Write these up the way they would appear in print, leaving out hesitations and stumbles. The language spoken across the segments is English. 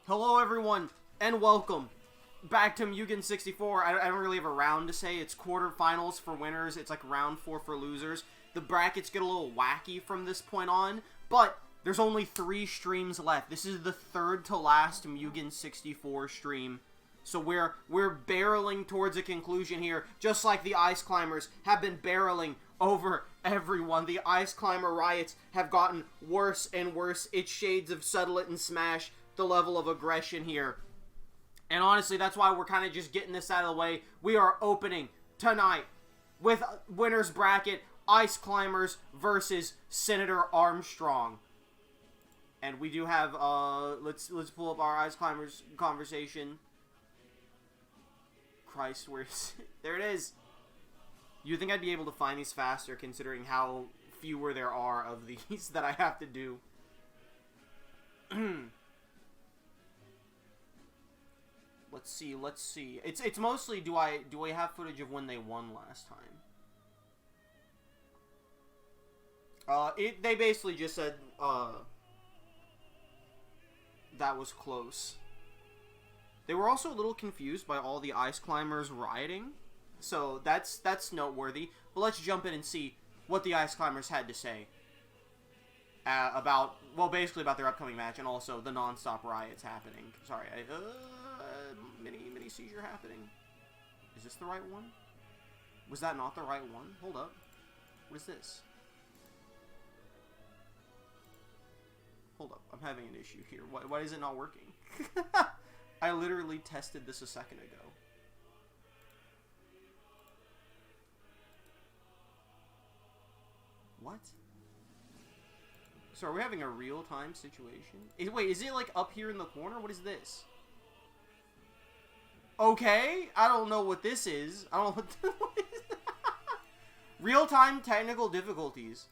Hello everyone, and welcome back to M.U.G.E.N 64. I don't really have a round to say. It's quarterfinals for winners. It's like round 4 for losers. The brackets get a little wacky from this point on, but there's only 3 streams left. This is the third to last M.U.G.E.N 64 stream. So we're barreling towards a conclusion here, just like the Ice Climbers have been barreling over everyone. The Ice Climber riots have gotten worse and worse. It's shades of Settle It and Smash, the level of aggression here. And honestly, that's why we're kind of just getting this out of the way. We are opening tonight with winners bracket, Ice Climbers versus Senator Armstrong. And we do have, let's pull up our Ice Climbers conversation. Christ, where's it? There it is. You'd think I'd be able to find these faster, considering how fewer there are of these that I have to do. Let's see. It's mostly do I have footage of when they won last time? They basically just said that was close. They were also a little confused by all the Ice Climbers rioting, so that's noteworthy. But let's jump in and see what the Ice Climbers had to say about, well, basically about their upcoming match and also the non-stop riots happening. Sorry, mini seizure happening. Is this the right one? Was that not the right one? Hold up. What is this? Hold up. I'm having an issue here. Why is it not working? I literally tested this a second ago. What? So are we having a real-time situation? Wait, is it like up here in the corner? What is this? Okay, I don't know what this is. I don't know what is. Real-time technical difficulties.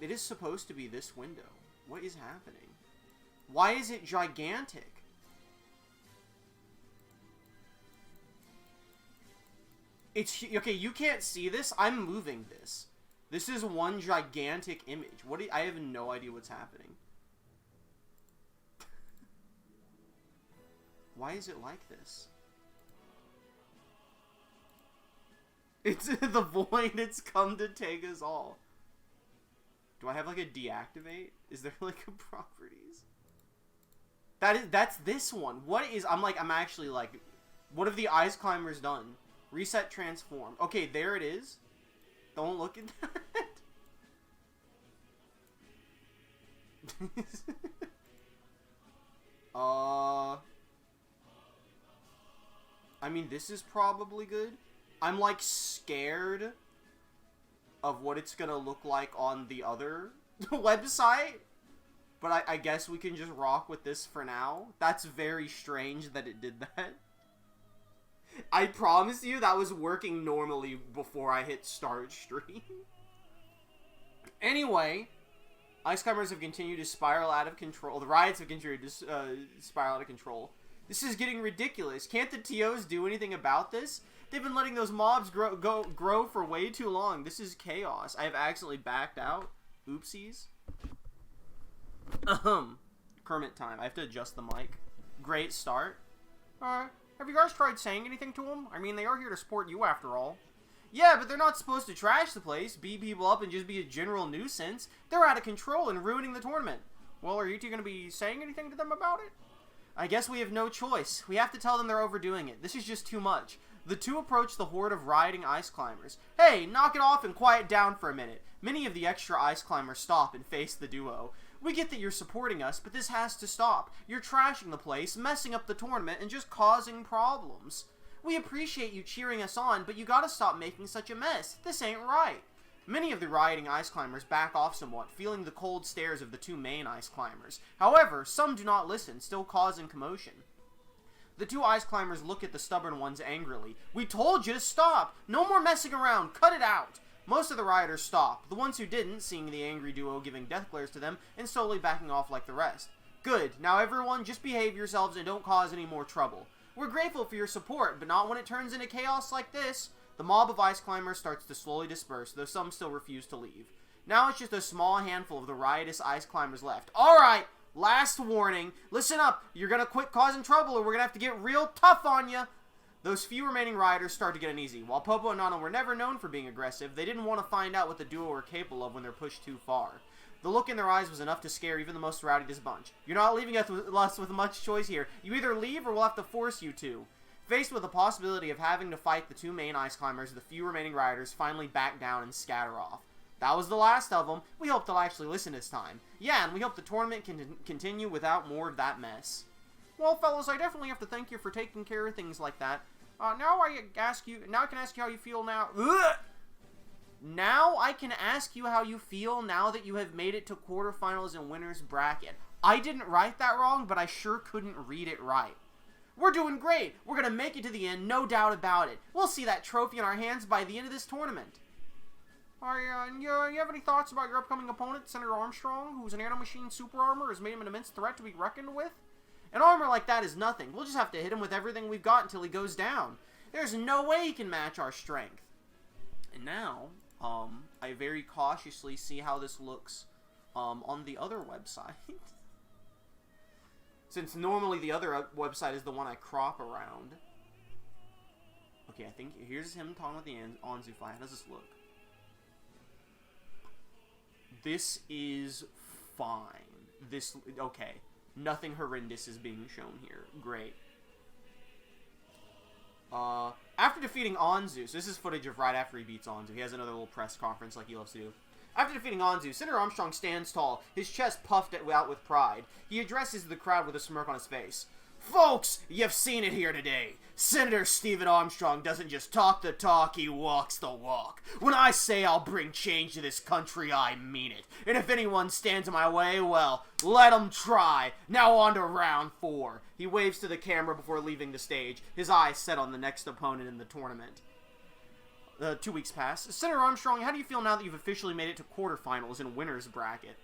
It is supposed to be this window. What is happening? Why is it gigantic? It's okay. You can't see this. I'm moving this. This is one gigantic image. I have no idea what's happening. Why is it like this? It's the void. It's come to take us all. Do I have like a deactivate? Is there like a properties? That's this one. I'm actually like, what have the Ice Climbers done? Reset transform. Okay, there it is. Don't look at that. I mean, this is probably good. I'm like scared of what it's gonna look like on the other website. But I guess we can just rock with this for now. That's very strange that it did that. I promise you that was working normally before I hit start stream. Anyway, Ice Climbers have continued to spiral out of control. The riots have continued to spiral out of control. This is getting ridiculous. Can't the TOs do anything about this? They've been letting those mobs grow for way too long. This is chaos. I have accidentally backed out. Oopsies. Kermit time. I have to adjust the mic. Great start. Have you guys tried saying anything to them? I mean, they are here to support you after all. Yeah, but they're not supposed to trash the place, beat people up, and just be a general nuisance. They're out of control and ruining the tournament. Well, are you two going to be saying anything to them about it? I guess we have no choice. We have to tell them they're overdoing it. This is just too much. The two approach the horde of rioting Ice Climbers. Hey, knock it off and quiet down for a minute. Many of the extra Ice Climbers stop and face the duo. We get that you're supporting us, but this has to stop. You're trashing the place, messing up the tournament, and just causing problems. We appreciate you cheering us on, but you gotta stop making such a mess. This ain't right. Many of the rioting Ice Climbers back off somewhat, feeling the cold stares of the two main Ice Climbers. However, some do not listen, still causing commotion. The two Ice Climbers look at the stubborn ones angrily. We told you to stop! No more messing around! Cut it out! Most of the rioters stop, the ones who didn't, seeing the angry duo giving death glares to them, and slowly backing off like the rest. Good, now everyone, just behave yourselves and don't cause any more trouble. We're grateful for your support, but not when it turns into chaos like this. The mob of Ice Climbers starts to slowly disperse, though some still refuse to leave. Now it's just a small handful of the riotous Ice Climbers left. Alright, Last warning. Listen up. You're gonna quit causing trouble or we're gonna have to get real tough on you. Those few remaining riders start to get uneasy. While Popo and Nana were never known for being aggressive, they didn't want to find out what the duo were capable of when they're pushed too far. The look in their eyes was enough to scare even the most rowdiest bunch. You're not leaving us with much choice here. You either leave or we'll have to force you to. Faced with the possibility of having to fight the two main ice climbers, the few remaining riders finally back down and scatter off. That was the last of them. We hope they'll actually listen this time. Yeah, and we hope the tournament can continue without more of that mess. Well, fellas, I definitely have to thank you for taking care of things like that. Now I can ask you how you feel now. Ugh! Now I can ask you how you feel now that you have made it to quarterfinals and winners bracket. I didn't write that wrong, but I sure couldn't read it right. We're doing great. We're going to make it to the end, no doubt about it. We'll see that trophy in our hands by the end of this tournament. You have any thoughts about your upcoming opponent, Senator Armstrong, whose nanomachine super armor has made him an immense threat to be reckoned with? An armor like that is nothing. We'll just have to hit him with everything we've got until he goes down. There's no way he can match our strength. And now, I very cautiously see how this looks on the other website. Since normally the other website is the one I crop around. Okay, I think here's him talking about the Anzu fight. How does this look? This is fine. Okay. Nothing horrendous is being shown here. Great. After defeating Anzu, so this is footage of right after he beats Anzu. He has another little press conference like he loves to do. After defeating Anzu, Senator Armstrong stands tall, his chest puffed out with pride. He addresses the crowd with a smirk on his face. Folks, you've seen it here today. Senator Stephen Armstrong doesn't just talk the talk, he walks the walk. When I say I'll bring change to this country, I mean it. And if anyone stands in my way, well, let them try. Now on to round 4. He waves to the camera before leaving the stage, his eyes set on the next opponent in the tournament. 2 weeks pass. Senator Armstrong, how do you feel now that you've officially made it to quarterfinals and winners bracket?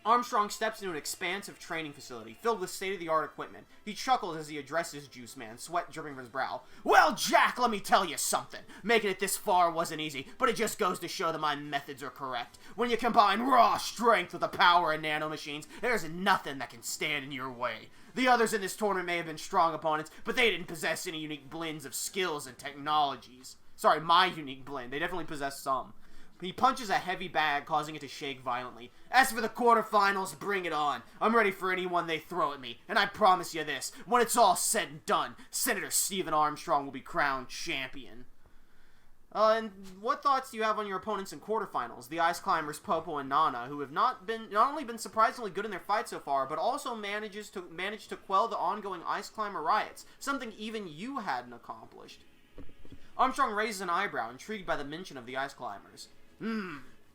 Armstrong steps into an expansive training facility filled with state-of-the-art equipment. He chuckles as he addresses Juice Man, sweat dripping from his brow. Well, Jack, let me tell you something. Making it this far wasn't easy, but it just goes to show that my methods are correct. When you combine raw strength with the power of nanomachines, there's nothing that can stand in your way. The others in this tournament may have been strong opponents, but they didn't possess any unique blends of skills and technologies. Sorry, my unique blend. They definitely possess some. He punches a heavy bag, causing it to shake violently. As for the quarterfinals, bring it on. I'm ready for anyone they throw at me. And I promise you this, when it's all said and done, Senator Stephen Armstrong will be crowned champion. And what thoughts do you have on your opponents in quarterfinals? The Ice Climbers, Popo and Nana, who have not only been surprisingly good in their fight so far, but also managed to quell the ongoing Ice Climber riots, something even you hadn't accomplished. Armstrong raises an eyebrow, intrigued by the mention of the Ice Climbers.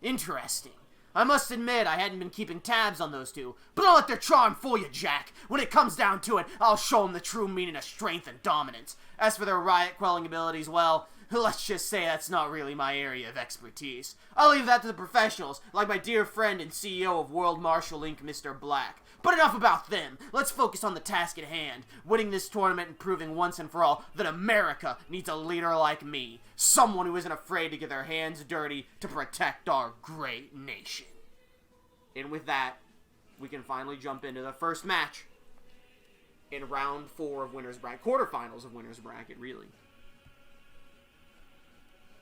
Interesting. I must admit I hadn't been keeping tabs on those two, but don't let their charm fool you, Jack. When it comes down to it, I'll show them the true meaning of strength and dominance. As for their riot-quelling abilities, well, let's just say that's not really my area of expertise. I'll leave that to the professionals, like my dear friend and CEO of World Martial Inc., Mr. Black. But enough about them. Let's focus on the task at hand, winning this tournament and proving once and for all that America needs a leader like me. Someone who isn't afraid to get their hands dirty to protect our great nation. And with that, we can finally jump into the first match in round 4 of Winners Bracket. Quarterfinals of Winners Bracket, really.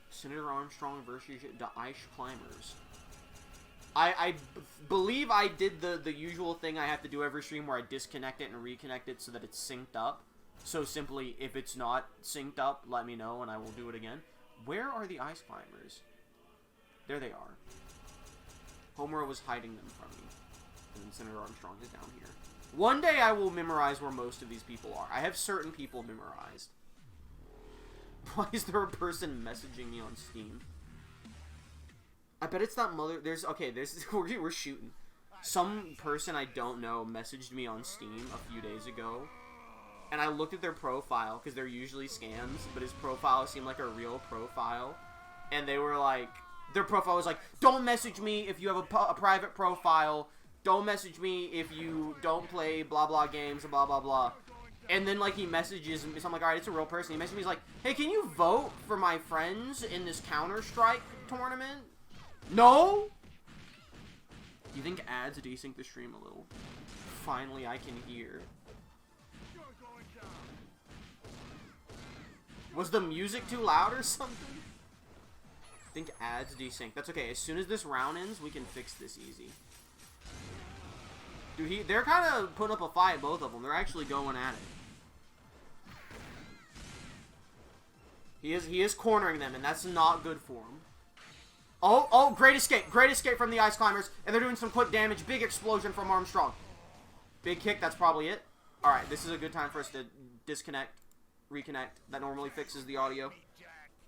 Senator Armstrong versus the Ice Climbers. I believe I did the usual thing I have to do every stream where I disconnect it and reconnect it so that it's synced up. So simply, if it's not synced up, let me know and I will do it again. Where are the Ice Climbers? There they are. Homer was hiding them from me. And Senator Armstrong is down here. One day I will memorize where most of these people are. I have certain people memorized. Why is there a person messaging me on Steam? I bet it's that mother... We're shooting. Some person I don't know messaged me on Steam a few days ago. And I looked at their profile, because they're usually scams, but his profile seemed like a real profile. And they were like... Their profile was like, don't message me if you have a private profile. Don't message me if you don't play blah blah games and blah blah blah. And then, like, he messages me, so I'm like, alright, it's a real person. He messages me, he's like, hey, can you vote for my friends in this Counter-Strike tournament? No? Do you think ads desync the stream a little? finally I can hear. Was the music too loud or something? I think ads desync. That's okay. As soon as this round ends, we can fix this easy. Dude, they're kind of putting up a fight, both of them. They're actually going at it. He is cornering them, and that's not good for him. Oh, great escape. Great escape from the Ice Climbers, and they're doing some quick damage. Big explosion from Armstrong. Big kick, that's probably it. Alright, this is a good time for us to disconnect, reconnect. That normally fixes the audio.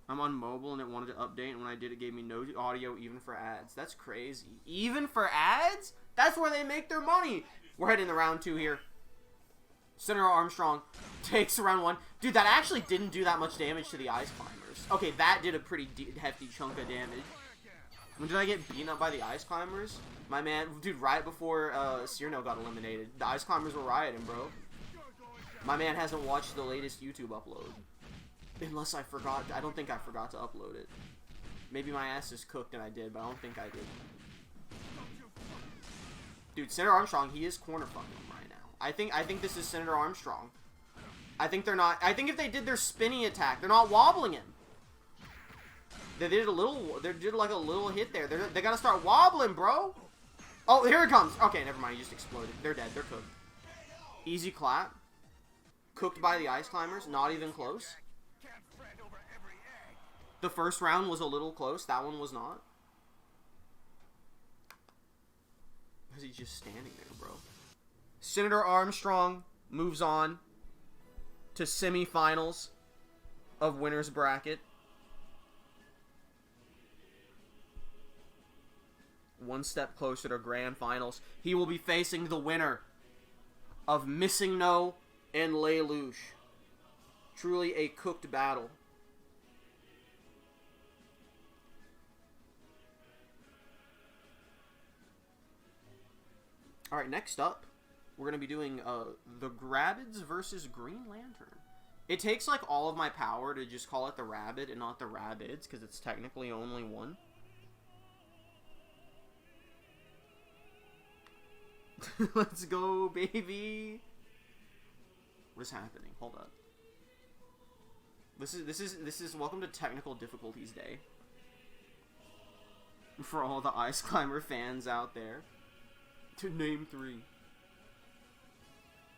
I'm on mobile, and it wanted to update, and when I did, it gave me no audio even for ads. That's crazy. Even for ads? That's where they make their money. We're heading to round 2 here. Senator Armstrong takes round 1. Dude, that actually didn't do that much damage to the Ice Climbers. Okay, that did a pretty hefty chunk of damage. When did I get beaten up by the Ice Climbers? My man, dude, right before MissingNo got eliminated. The Ice Climbers were rioting, bro. My man hasn't watched the latest YouTube upload. Unless I forgot. I don't think I forgot to upload it. Maybe my ass is cooked and I did, but I don't think I did. Dude, Senator Armstrong, he is corner fucking him right now. I think this is Senator Armstrong. I think they're not. I think if they did their spinny attack, they're not wobbling him. They did a little. They did like a little hit there. They gotta start wobbling, bro. Oh, here it comes. Okay, never mind. He just exploded. They're dead. They're cooked. Easy clap. Cooked by the Ice Climbers. Not even close. The first round was a little close. That one was not. Because he's just standing there, bro. Senator Armstrong moves on to semifinals of winner's bracket. One step closer to grand finals. He will be facing the winner of MissingNo and Lelouch. Truly a cooked battle. Alright, next up, we're going to be doing the Rabbids versus Green Lantern. It takes like all of my power to just call it the Rabbid and not the Rabbids, because it's technically only one. Let's go, baby. What is happening? Hold up. This is welcome to Technical Difficulties Day. For all the Ice Climber fans out there. To name 3.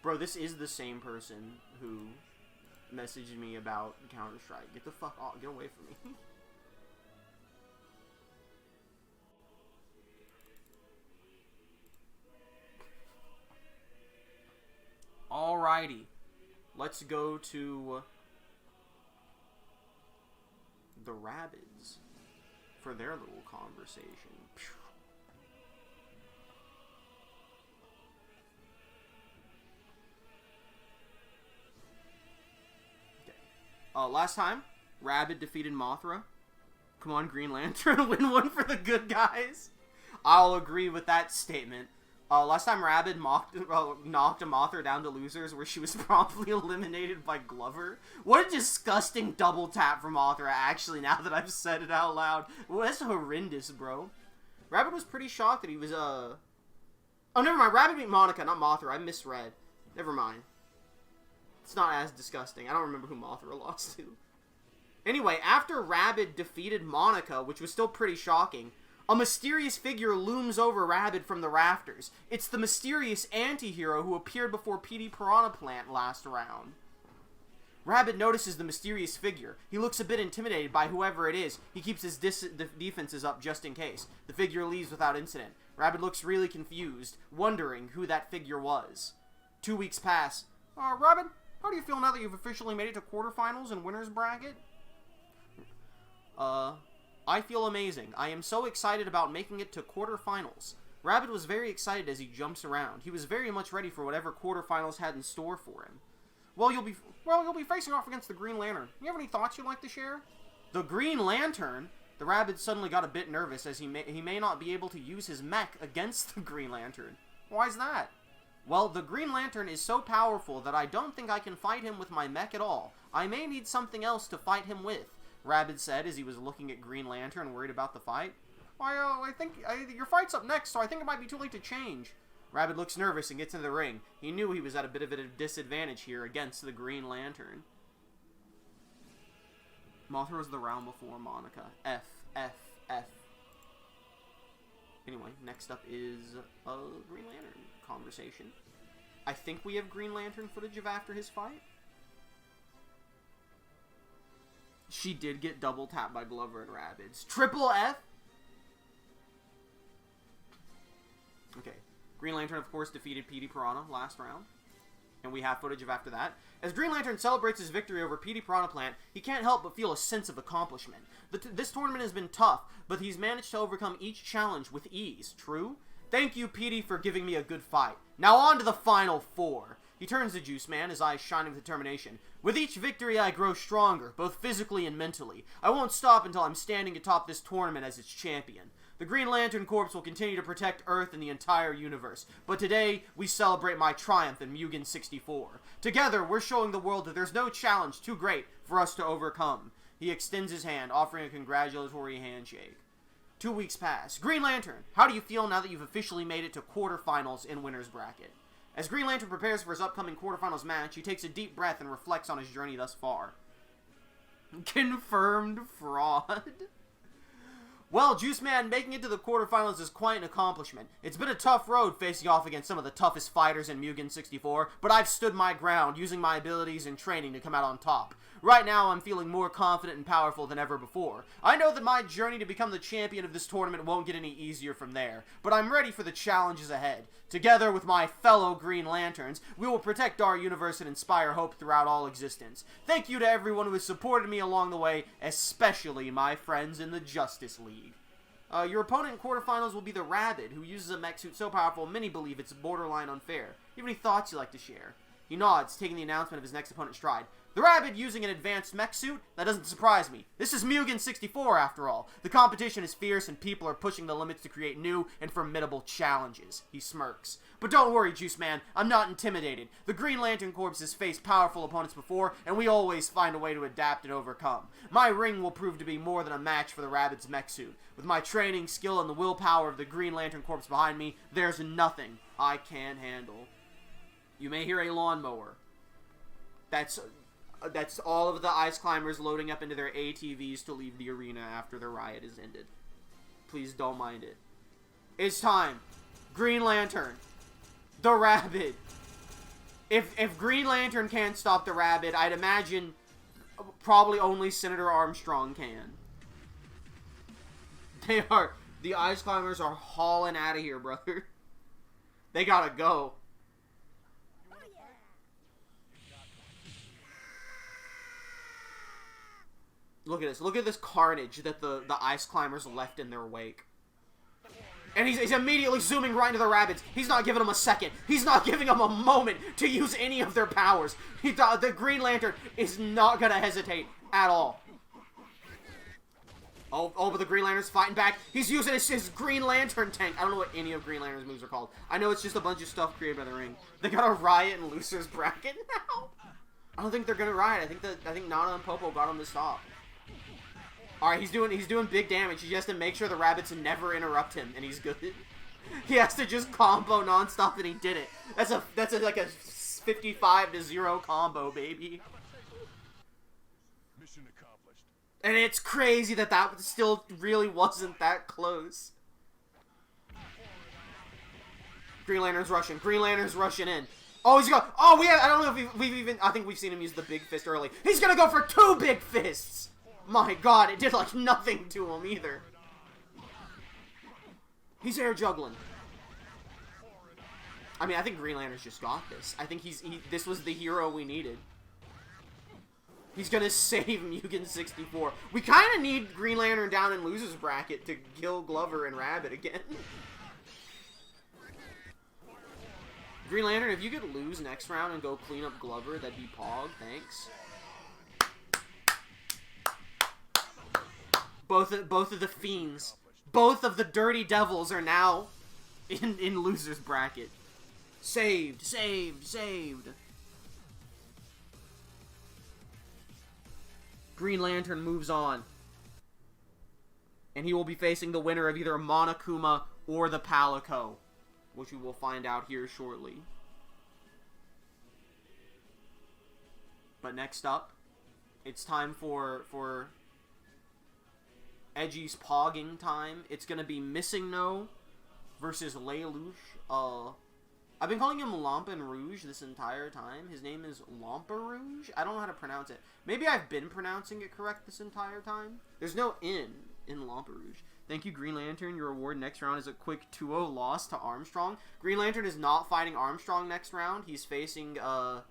Bro, this is the same person who messaged me about Counter-Strike. Get the fuck off. Get away from me. Alrighty. Let's go to the Rabbids for their little conversation. Last time, Rabbid defeated Mothra. Come on, Green Lantern, win one for the good guys. I'll agree with that statement. Last time, Rabbid knocked a Mothra down to losers, where she was promptly eliminated by Glover. What a disgusting double tap from Mothra, actually, now that I've said it out loud. Well, that's horrendous, bro. Rabbid was pretty shocked that he was, Oh, never mind. Rabbid beat Monika, not Mothra. I misread. Never mind. It's not as disgusting. I don't remember who Mothra lost to. Anyway, after Rabbid defeated Monika, which was still pretty shocking, a mysterious figure looms over Rabbid from the rafters. It's the mysterious anti-hero who appeared before Petey Piranha Plant last round. Rabbid notices the mysterious figure. He looks a bit intimidated by whoever it is. He keeps his defenses up just in case. The figure leaves without incident. Rabbid looks really confused, wondering who that figure was. 2 weeks pass. Rabbid, how do you feel now that you've officially made it to quarterfinals and winner's bracket? I feel amazing. I am so excited about making it to quarterfinals. Rabbid was very excited as he jumps around. He was very much ready for whatever quarterfinals had in store for him. Well, you'll be facing off against the Green Lantern. You have any thoughts you'd like to share? The Green Lantern? The Rabbid suddenly got a bit nervous as he may not be able to use his mech against the Green Lantern. Why's that? Well, the Green Lantern is so powerful that I don't think I can fight him with my mech at all. I may need something else to fight him with, Rabbid said as he was looking at Green Lantern, worried about the fight. I think your fight's up next, so I think it might be too late to change. Rabbid looks nervous and gets into the ring. He knew he was at a bit of a disadvantage here against the Green Lantern. Mothra was the round before Monika. F, F, F. Anyway, next up is a Green Lantern conversation. I think we have Green Lantern footage of after his fight. She did get double tapped by Glover and Rabbids. Triple F? Okay. Green Lantern, of course, defeated Petey Piranha last round. And we have footage of after that. As Green Lantern celebrates his victory over Petey Piranha Plant, he can't help but feel a sense of accomplishment. This tournament has been tough, but he's managed to overcome each challenge with ease. True? Thank you, Petey, for giving me a good fight. Now on to the final four. He turns to Juice Man, his eyes shining with determination. With each victory, I grow stronger, both physically and mentally. I won't stop until I'm standing atop this tournament as its champion. The Green Lantern Corps will continue to protect Earth and the entire universe, but today, we celebrate my triumph in M.U.G.E.N 64. Together, we're showing the world that there's no challenge too great for us to overcome. He extends his hand, offering a congratulatory handshake. 2 weeks pass. Green Lantern, how do you feel now that you've officially made it to quarterfinals in winner's bracket? As Green Lantern prepares for his upcoming quarterfinals match, he takes a deep breath and reflects on his journey thus far. Confirmed fraud. Well, Juice Man, making it to the quarterfinals is quite an accomplishment. It's been a tough road facing off against some of the toughest fighters in M.U.G.E.N 64, but I've stood my ground, using my abilities and training to come out on top. Right now, I'm feeling more confident and powerful than ever before. I know that my journey to become the champion of this tournament won't get any easier from there, but I'm ready for the challenges ahead. Together with my fellow Green Lanterns, we will protect our universe and inspire hope throughout all existence. Thank you to everyone who has supported me along the way, especially my friends in the Justice League. Your opponent in quarterfinals will be the Rabbid, who uses a mech suit so powerful many believe it's borderline unfair. You have any thoughts you'd like to share? He nods, taking the announcement of his next opponent in stride. The Rabbid using an advanced mech suit? That doesn't surprise me. This is M.U.G.E.N 64, after all. The competition is fierce and people are pushing the limits to create new and formidable challenges. He smirks. But don't worry, Juice Man. I'm not intimidated. The Green Lantern Corps has faced powerful opponents before, and we always find a way to adapt and overcome. My ring will prove to be more than a match for the Rabbid's mech suit. With my training, skill, and the willpower of the Green Lantern Corps behind me, there's nothing I can't handle. You may hear a lawnmower. That's all of the ice climbers loading up into their ATVs to leave the arena after the riot is ended. Please don't mind it. It's time. Green Lantern. The Rabbid. If Green Lantern can't stop the Rabbid, I'd imagine probably only Senator Armstrong can. The ice climbers are hauling out of here, brother. They gotta go. Look at this. Look at this carnage that the ice climbers left in their wake. And he's immediately zooming right into the Rabbids. He's not giving them a second. He's not giving them a moment to use any of their powers. The Green Lantern is not going to hesitate at all. Oh, but the Green Lantern's fighting back. He's using his Green Lantern tank. I don't know what any of Green Lantern's moves are called. I know it's just a bunch of stuff created by the ring. They got a riot in loser's bracket now. I don't think they're going to riot. I think Nana and Popo got him to stop. Alright, he's doing big damage. He has to make sure the Rabbits never interrupt him, and he's good. He has to just combo nonstop, and he did it. That's like a 55-0 combo, baby. Mission accomplished. And it's crazy that still really wasn't that close. Green Lantern's rushing. Green Lantern's rushing in. Oh, he's going. Oh, I don't know if we've even. I think we've seen him use the big fist early. He's gonna go for 2 big fists. My god, it did like nothing to him either. He's air juggling. I mean, I think Green Lantern's just got this. I think this was the hero we needed. He's gonna save M.U.G.E.N 64. We kind of need Green Lantern down in loser's bracket to kill Glover and Rabbid again. Green Lantern, if you could lose next round and go clean up Glover, that'd be pog. Thanks. Both of the fiends, both of the dirty devils are now in loser's bracket. Saved, saved, saved. Green Lantern moves on. And he will be facing the winner of either Monokuma or the Palico. which we will find out here shortly. But next up, it's time for Edgy's pogging time. It's gonna be MissingNo versus Lelouch. I've been calling him Lamperouge this entire time. His name is Lamperouge? I don't know how to pronounce it. Maybe I've been pronouncing it correct this entire time. There's no N in Lamperouge. Thank you, Green Lantern. Your reward next round is a quick 2-0 loss to Armstrong. Green Lantern is not fighting Armstrong next round. He's facing, I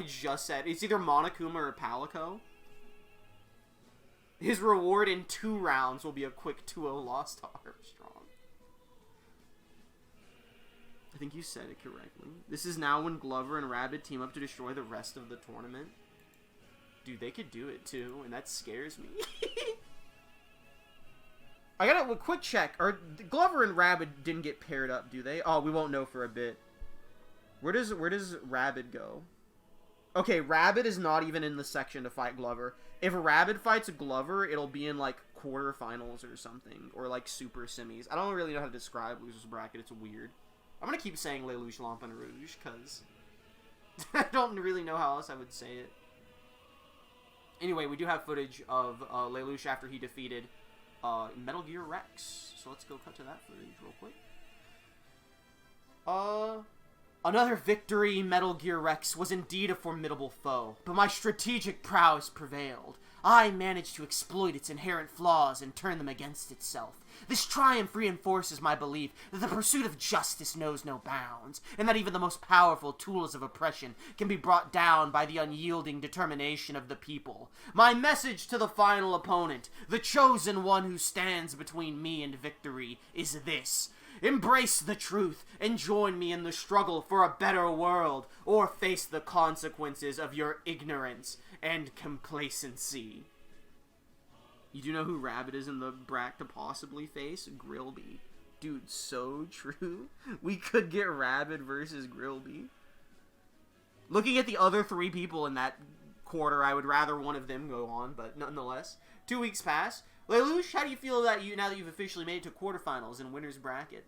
just said, it's either Monokuma or Palico. His reward in 2 rounds will be a quick 2-0 loss to Armstrong. I think you said it correctly. This is now when Glover and Rabbid team up to destroy the rest of the tournament. Dude, they could do it too, and that scares me. I got a quick check. Glover and Rabbid didn't get paired up, do they? Oh, we won't know for a bit. Where does Rabbid go? Okay, Rabbid is not even in the section to fight Glover. If Rabbid fights Glover, it'll be in, like, quarterfinals or something. Or, like, super semis. I don't really know how to describe Loser's Bracket. It's weird. I'm gonna keep saying Lelouch Lamperouge, because I don't really know how else I would say it. Anyway, we do have footage of Lelouch after he defeated Metal Gear Rex. So let's go cut to that footage real quick. Another victory, Metal Gear Rex was indeed a formidable foe, but my strategic prowess prevailed. I managed to exploit its inherent flaws and turn them against itself. This triumph reinforces my belief that the pursuit of justice knows no bounds, and that even the most powerful tools of oppression can be brought down by the unyielding determination of the people. My message to the final opponent, the chosen one who stands between me and victory, is this. Embrace the truth and join me in the struggle for a better world, or face the consequences of your ignorance and complacency. You do know who Rabbid is in the bracket to possibly face? Grillby. Dude, so true. We could get Rabbid versus Grillby. Looking at the other 3 people in that quarter, I would rather one of them go on, but nonetheless. 2 weeks pass. Lelouch, how do you feel about now that you've officially made it to quarterfinals in winner's bracket?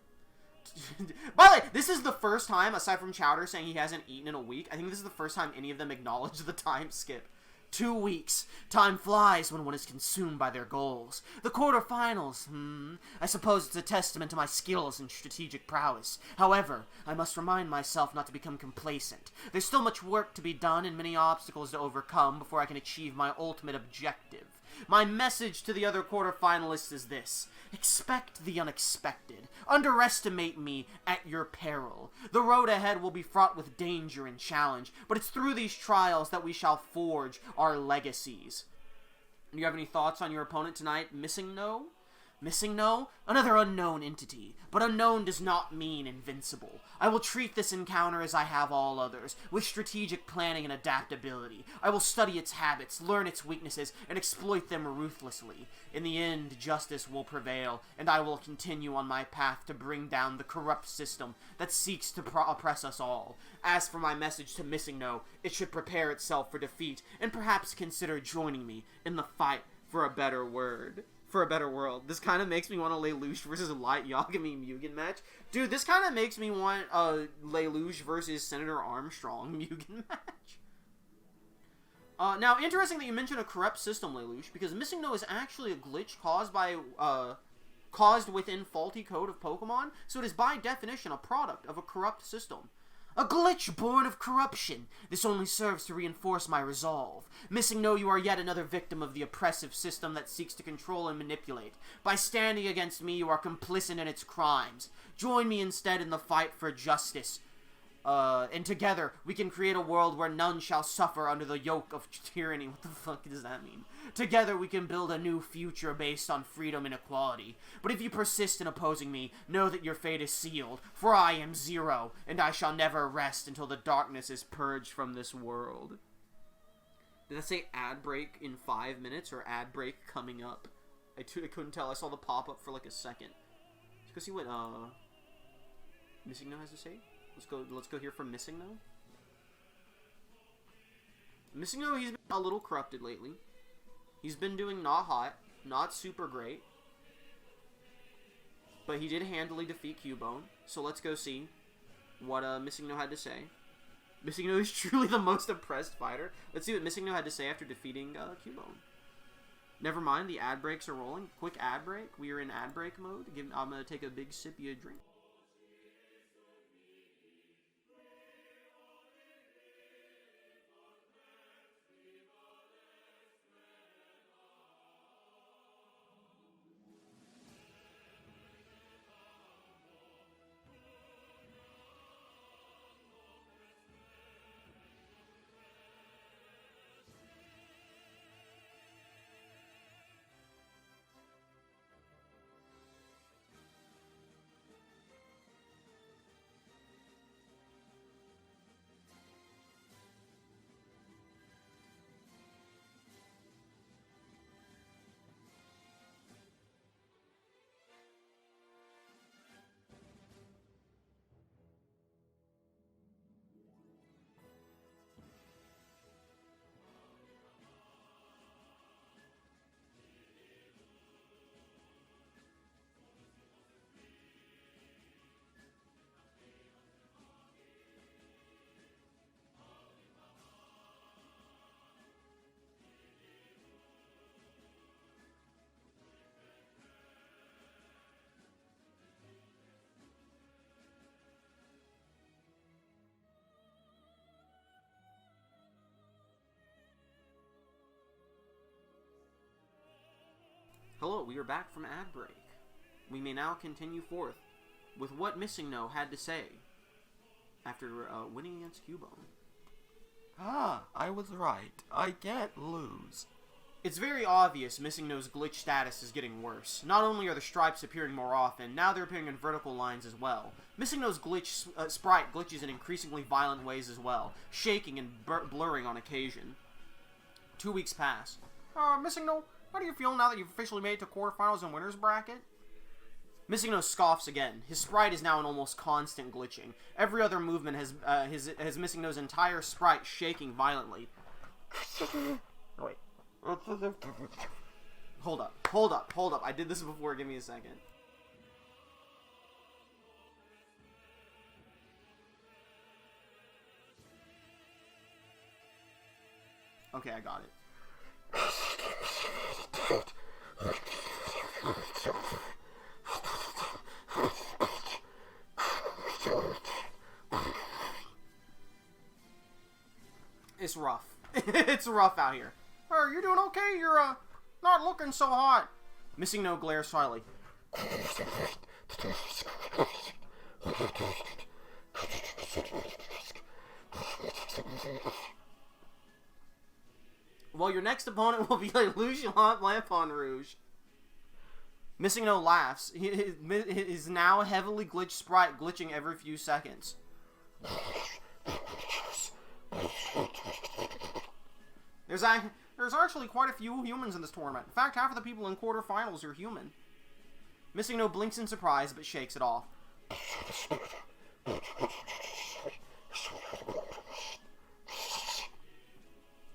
By the way, this is the first time, aside from Chowder saying he hasn't eaten in a week, I think this is the first time any of them acknowledged the time skip. 2 weeks. Time flies when one is consumed by their goals. The quarterfinals, I suppose it's a testament to my skills and strategic prowess. However, I must remind myself not to become complacent. There's still much work to be done and many obstacles to overcome before I can achieve my ultimate objective. My message to the other quarterfinalists is this. Expect the unexpected. Underestimate me at your peril. The road ahead will be fraught with danger and challenge, but it's through these trials that we shall forge our legacies. Do you have any thoughts on your opponent tonight? MissingNo? MissingNo? Another unknown entity. But unknown does not mean invincible. I will treat this encounter as I have all others, with strategic planning and adaptability. I will study its habits, learn its weaknesses, and exploit them ruthlessly. In the end, justice will prevail, and I will continue on my path to bring down the corrupt system that seeks to oppress us all. As for my message to MissingNo, it should prepare itself for defeat, and perhaps consider joining me in the fight for a better world. This kind of makes me want a Lelouch versus Light Yagami M.U.G.E.N match. Dude, this kind of makes me want a Lelouch versus Senator Armstrong M.U.G.E.N match. Now, interesting that you mentioned a corrupt system, Lelouch, because MissingNo is actually a glitch caused within faulty code of Pokemon, so it is by definition a product of a corrupt system. A glitch born of corruption. This only serves to reinforce my resolve. MissingNo, you are yet another victim of the oppressive system that seeks to control and manipulate. By standing against me, you are complicit in its crimes. Join me instead in the fight for justice. And together, we can create a world where none shall suffer under the yoke of tyranny. What the fuck does that mean? Together, we can build a new future based on freedom and equality. But if you persist in opposing me, know that your fate is sealed, for I am Zero, and I shall never rest until the darkness is purged from this world. Did that say ad break in 5 minutes, or ad break coming up? I couldn't tell. I saw the pop-up for like a second. Let's go see what, MissingNo has to say. Let's go hear from MissingNo. MissingNo, he's been a little corrupted lately. He's been doing not hot, not super great. But he did handily defeat Cubone, so let's go see what MissingNo had to say. MissingNo is truly the most impressed fighter. Let's see what MissingNo had to say after defeating Cubone. Never mind, the ad breaks are rolling. Quick ad break. We are in ad break mode. I'm going to take a big sip of a drink. Hello, we are back from ad break. We may now continue forth with what MissingNo had to say after winning against Cubone. Ah, I was right. I can't lose. It's very obvious MissingNo's glitch status is getting worse. Not only are the stripes appearing more often, now they're appearing in vertical lines as well. MissingNo's glitch sprite glitches in increasingly violent ways as well, shaking and blurring on occasion. 2 weeks pass. MissingNo, how do you feel now that you've officially made it to quarterfinals and winners bracket? MissingNo scoffs again. His sprite is now in almost constant glitching. Every other movement has MissingNo's entire sprite shaking violently. Wait. Hold up. I did this before, give me a second. Okay, I got it. It's rough. It's rough out here. Are you doing okay? You're, not looking so hot. MissingNo glares slyly. Well, your next opponent will be Lelouch Lamperouge. MissingNo laughs. His now heavily glitched sprite glitching every few seconds. There's actually quite a few humans in this tournament. In fact, half of the people in quarterfinals are human. MissingNo blinks in surprise, but shakes it off.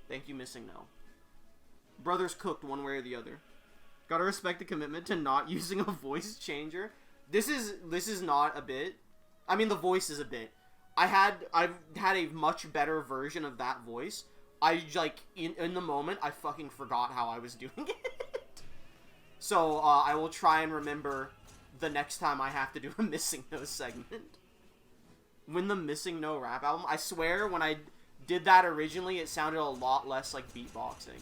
Thank you, MissingNo. Brothers cooked one way or the other. Gotta respect the commitment to not using a voice changer. This is not a bit. I mean, the voice is a bit. I've had a much better version of that voice. In the moment, I fucking forgot how I was doing it. So, I will try and remember the next time I have to do a MissingNo segment. When the MissingNo rap album, I swear, when I did that originally, it sounded a lot less like beatboxing.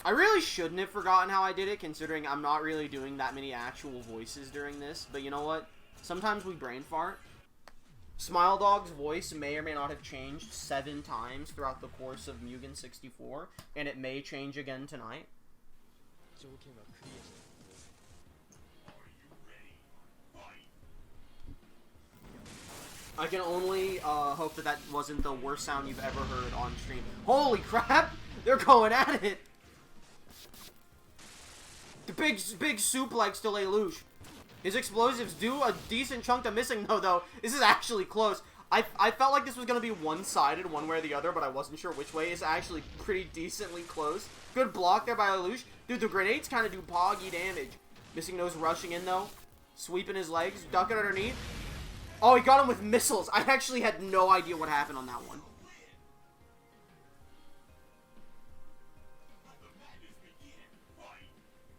I really shouldn't have forgotten how I did it, considering I'm not really doing that many actual voices during this, but you know what? Sometimes we brain fart. Smile Dog's voice may or may not have changed 7 times throughout the course of M.U.G.E.N 64, and it may change again tonight. I can only hope that wasn't the worst sound you've ever heard on stream. Holy crap! They're going at it! The big suplex to Lelouch. His explosives do a decent chunk to MissingNo, though. This is actually close. I felt like this was going to be one-sided one way or the other, but I wasn't sure which way. It's actually pretty decently close. Good block there by Lelouch. Dude, the grenades kind of do poggy damage. MissingNo's rushing in, though. Sweeping his legs. Ducking underneath. Oh, he got him with missiles. I actually had no idea what happened on that one.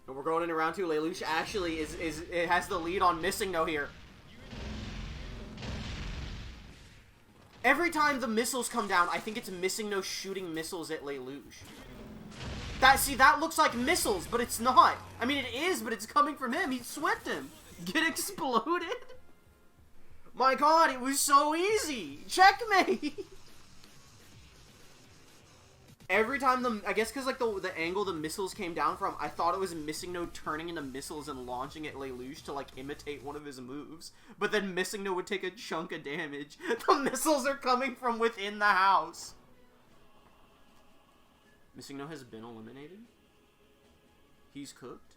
And we're going into round 2. Lelouch actually it has the lead on MissingNo here. Every time the missiles come down, I think it's MissingNo shooting missiles at Lelouch. That looks like missiles, but it's not. I mean, it is, but it's coming from him. He swept him. Get exploded? My god, it was so easy. Checkmate. Every time I guess because like the angle the missiles came down from, I thought it was MissingNo turning into missiles and launching at Lelouch to like imitate one of his moves. But then MissingNo would take a chunk of damage. The missiles are coming from within the house. MissingNo has been eliminated. He's cooked.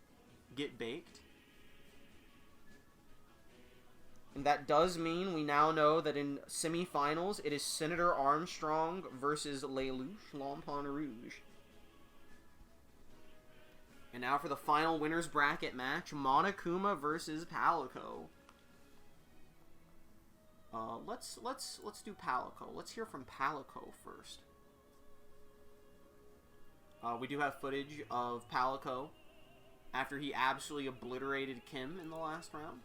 Get baked. And that does mean we now know that in semifinals, it is Senator Armstrong versus Lelouch, Lamperouge. And now for the final winners bracket match, Monokuma versus Palico. Let's do Palico. Let's hear from Palico first. We do have footage of Palico after he absolutely obliterated Kim in the last round.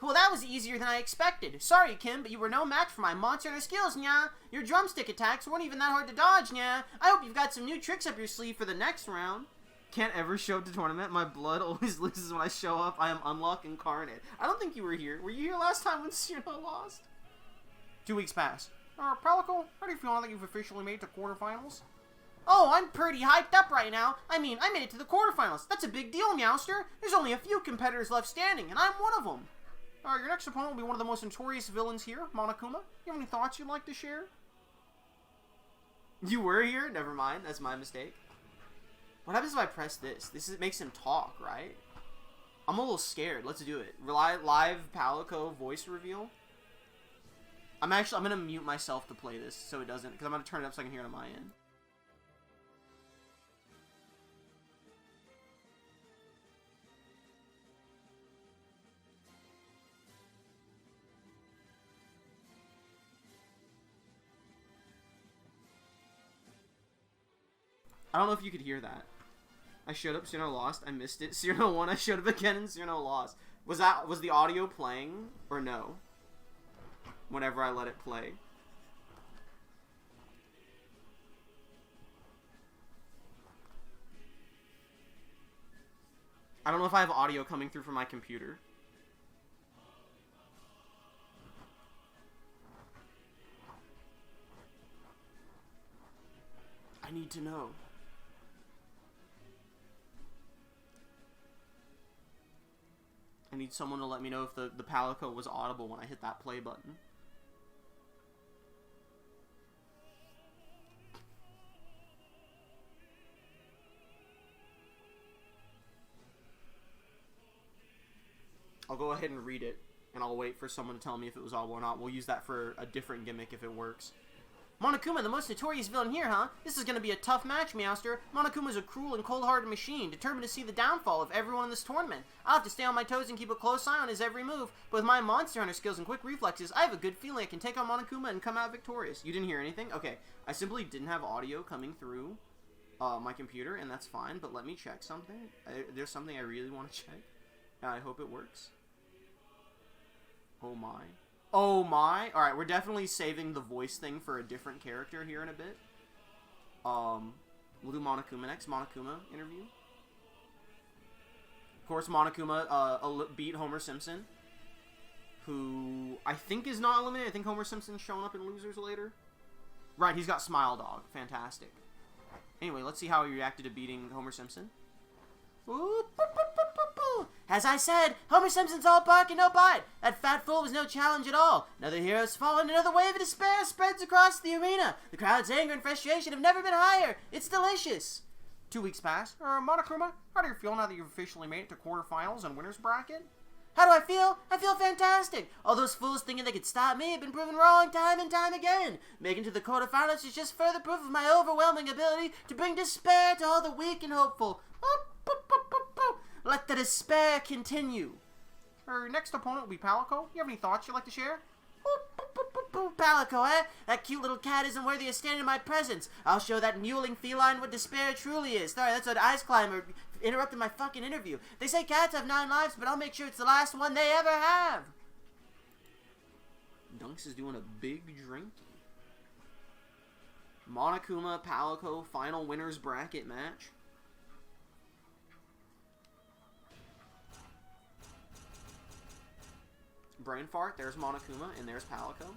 Well, that was easier than I expected. Sorry, Kim, but you were no match for my monster hunter skills, nya. Your drumstick attacks weren't even that hard to dodge, nya. I hope you've got some new tricks up your sleeve for the next round. Can't ever show up to tournament. My blood always loses when I show up. I am Unlock Incarnate. I don't think you were here. Were you here last time when Cyrano lost? 2 weeks pass. Palico, how do you feel now that you've officially made it to quarterfinals? Oh, I'm pretty hyped up right now. I mean, I made it to the quarterfinals. That's a big deal, Meowster. There's only a few competitors left standing, and I'm one of them. Your next opponent will be one of the most notorious villains here, Monokuma. You have any thoughts you'd like to share? You were here? Never mind. That's my mistake. What happens if I press this? It makes him talk, right? I'm a little scared. Let's do it. Live Palico voice reveal. I'm going to mute myself to play this so it doesn't, because I'm going to turn it up so I can hear it on my end. I don't know if you could hear that. I showed up, Cyrano lost, I missed it. Cyrano won, I showed up again, and Cyrano lost. Was the audio playing, or no? Whenever I let it play. I don't know if I have audio coming through from my computer. I need to know. I need someone to let me know if the Palico was audible when I hit that play button. I'll go ahead and read it, and I'll wait for someone to tell me if it was audible or not. We'll use that for a different gimmick if it works. Monokuma, the most notorious villain here, huh? This is gonna be a tough match, Meowster. Monokuma's a cruel and cold-hearted machine, determined to see the downfall of everyone in this tournament. I'll have to stay on my toes and keep a close eye on his every move, but with my monster hunter skills and quick reflexes, I have a good feeling I can take on Monokuma and come out victorious. You didn't hear anything? Okay, I simply didn't have audio coming through my computer, and that's fine, but let me check something. There's something I really want to check, and I hope it works. Oh my. Oh my! Alright, we're definitely saving the voice thing for a different character here in a bit. We'll do Monokuma next. Monokuma interview. Of course, Monokuma beat Homer Simpson, who I think is not eliminated. I think Homer Simpson's showing up in Losers later. Right, he's got Smile Dog. Fantastic. Anyway, let's see how he reacted to beating Homer Simpson. Ooh, boop, boop, boop, boop, boop. As I said, Homer Simpson's all bark and no bite. That fat fool was no challenge at all. Another hero's fallen, another wave of despair spreads across the arena. The crowd's anger and frustration have never been higher. It's delicious. 2 weeks pass. Monokuma, how do you feel now that you've officially made it to quarterfinals and winners bracket? How do I feel? I feel fantastic. All those fools thinking they could stop me have been proven wrong time and time again. Making to the quarterfinals is just further proof of my overwhelming ability to bring despair to all the weak and hopeful. Let the despair continue. Our next opponent will be Palico. You have any thoughts you'd like to share? Palico, eh? That cute little cat isn't worthy of standing in my presence. I'll show that mewling feline what despair truly is. Sorry, that's an ice climber interrupted my fucking interview. They say cats have 9 lives, but I'll make sure it's the last one they ever have. Dunks is doing a big drink. Monokuma, Palico, final winners bracket match. Brain fart, there's Monokuma, and there's Palico.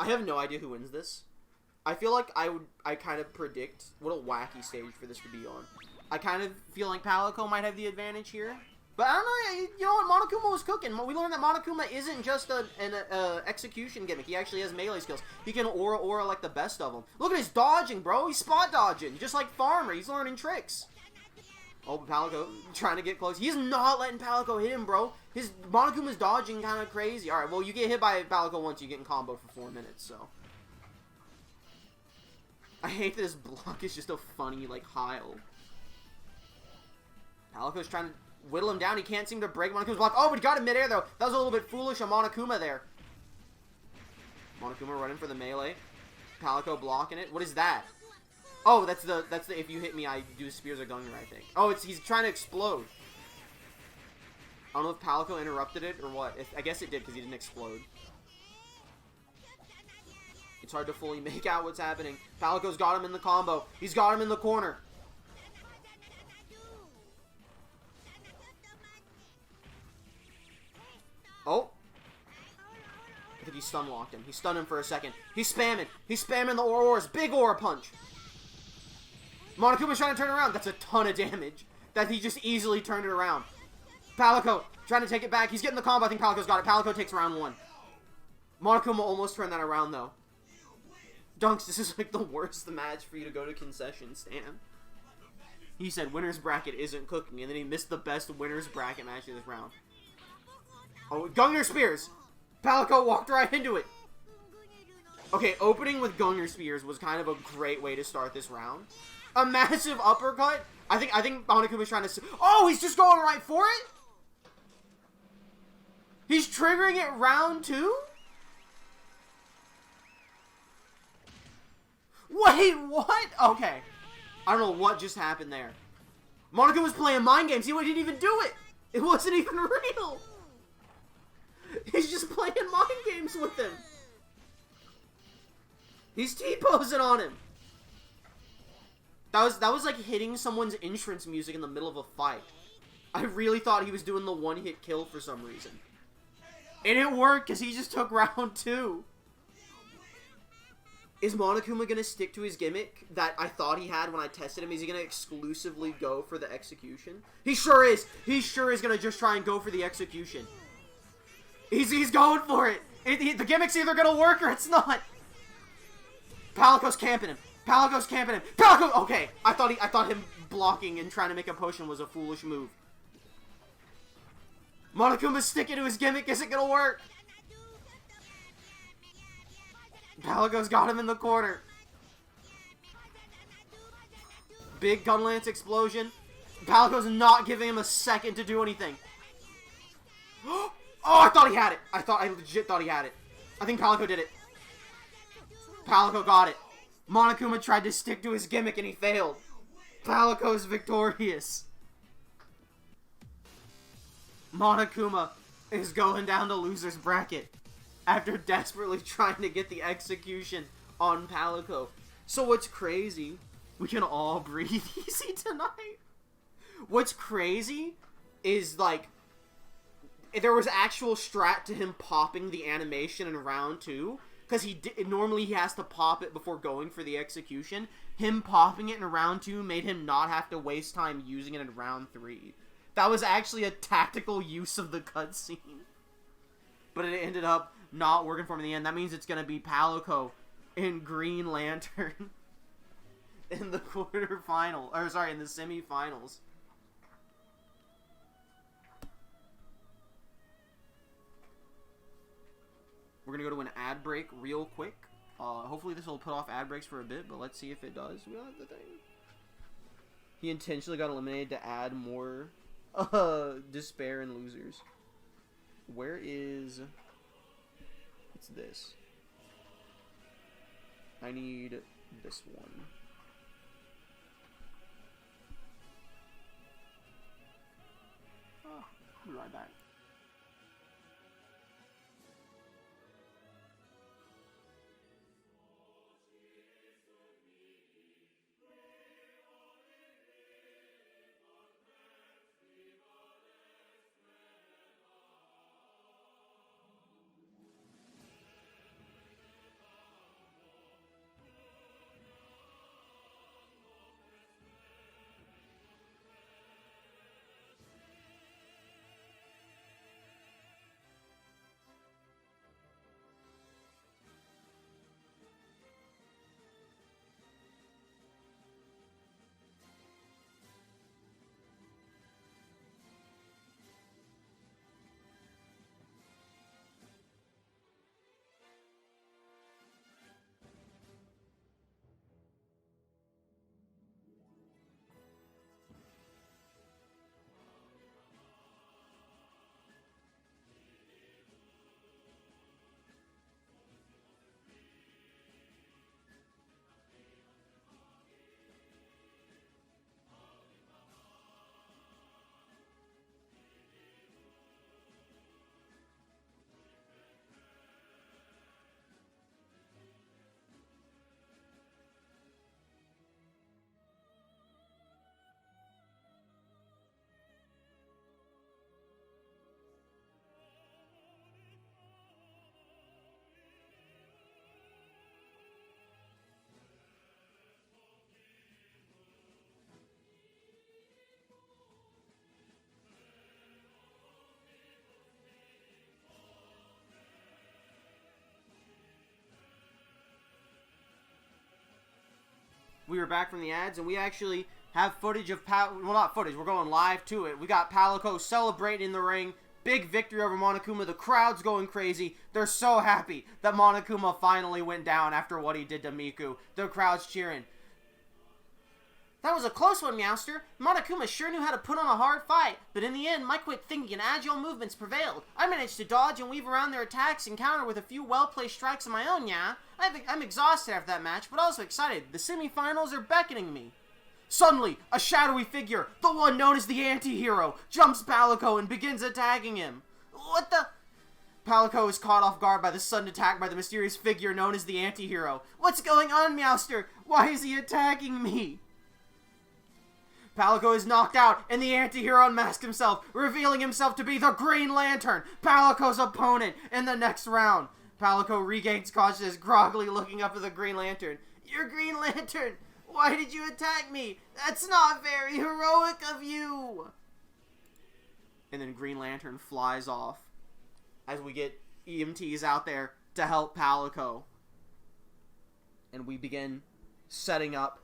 I have no idea who wins this. I feel like I kind of predict what a wacky stage for this to be on. I kind of feel like Palico might have the advantage here. But I don't know, you know what, Monokuma was cooking. We learned that Monokuma isn't just an execution gimmick. He actually has melee skills. He can aura like the best of them. Look at his dodging, bro. He's spot dodging. Just like Farmer. He's learning tricks. Oh, but Palico trying to get close. He's not letting Palico hit him, bro. His Monokuma's dodging kind of crazy. Alright, well, you get hit by Palico once, you get in combo for 4 minutes, so. I hate that his block is just a funny, like, Heil. Palico's trying to whittle him down. He can't seem to break Monokuma's block. Oh, but he got him midair, though. That was a little bit foolish on Monokuma there. Monokuma running for the melee. Palico blocking it. What is that? Oh, that's the if you hit me, I do spears or gunner, I think. Oh, he's trying to explode. I don't know if Palico interrupted it or what. I guess it did because he didn't explode. It's hard to fully make out what's happening. Palico's got him in the combo. He's got him in the corner. Oh. I think he stun locked him. He stunned him for a second. He's spamming. He's spamming the auras. Big aura punch. Monokuma's trying to turn it around. That's a ton of damage. That he just easily turned it around. Palico trying to take it back. He's getting the combo. I think Palico's got it. Palico takes round 1. Monokuma almost turned that around, though. Dunks, this is like the worst match for you to go to concession stand. He said winner's bracket isn't cooking, and then he missed the best winner's bracket match of this round. Oh, Gungnir Spears! Palico walked right into it. Okay, opening with Gungnir Spears was kind of a great way to start this round. A massive uppercut. I think Monokuma's trying to... Oh, he's just going right for it? He's triggering it round 2? Wait, what? Okay. I don't know what just happened there. Monokuma's playing mind games. He didn't even do it. It wasn't even real. He's just playing mind games with him. He's T-posing on him. That was like hitting someone's entrance music in the middle of a fight. I really thought he was doing the one-hit kill for some reason. And it worked because he just took round 2. Is Monokuma going to stick to his gimmick that I thought he had when I tested him? Is he going to exclusively go for the execution? He sure is. He sure is going to just try and go for the execution. He's going for it. The gimmick's either going to work or it's not. Palico's camping him. Palico's camping him. Palico! Okay, I thought him blocking and trying to make a potion was a foolish move. Monokuma's sticking to his gimmick. Is it going to work? Palico's got him in the corner. Big gun lance explosion. Palico's not giving him a second to do anything. Oh, I thought he had it. I legit thought he had it. I think Palico did it. Palico got it. Monokuma tried to stick to his gimmick and he failed. Palico's victorious. Monokuma is going down to loser's bracket after desperately trying to get the execution on Palico. So what's crazy, we can all breathe easy tonight. What's crazy is, like, there was actual strat to him popping the animation in round 2. Because normally he has to pop it before going for the execution. Him popping it in round 2 made him not have to waste time using it in round 3. That was actually a tactical use of the cutscene. But it ended up not working for him in the end. That means it's going to be Palico in Green Lantern in the quarterfinal, or sorry, in the semifinals. We're gonna go to an ad break real quick. Hopefully this will put off ad breaks for a bit, but let's see if it does. We don't have the thing. He intentionally got eliminated to add more despair and losers. Where is... It's this. I need this one. Oh, I'll be right back. We were back from the ads, and we actually have footage of well, not footage, we're going live to it. We got Palico celebrating in the ring. Big victory over Monokuma. The crowd's going crazy. They're so happy that Monokuma finally went down after what he did to Miku. The crowd's cheering. That was a close one, Meowster. Monokuma sure knew how to put on a hard fight, but in the end, my quick thinking and agile movements prevailed. I managed to dodge and weave around their attacks and counter with a few well-placed strikes of my own, yeah? I'm exhausted after that match, but also excited. The semifinals are beckoning me. Suddenly, a shadowy figure, the one known as the anti-hero, jumps Palico and begins attacking him. What the... Palico is caught off guard by the sudden attack by the mysterious figure known as the anti-hero. What's going on, Meowster? Why is he attacking me? Palico is knocked out, and the anti-hero unmasks himself, revealing himself to be the Green Lantern, Palico's opponent, in the next round. Palico regains consciousness, groggily looking up at the Green Lantern. You're Green Lantern! Why did you attack me? That's not very heroic of you! And then Green Lantern flies off, as we get EMTs out there to help Palico. And we begin setting up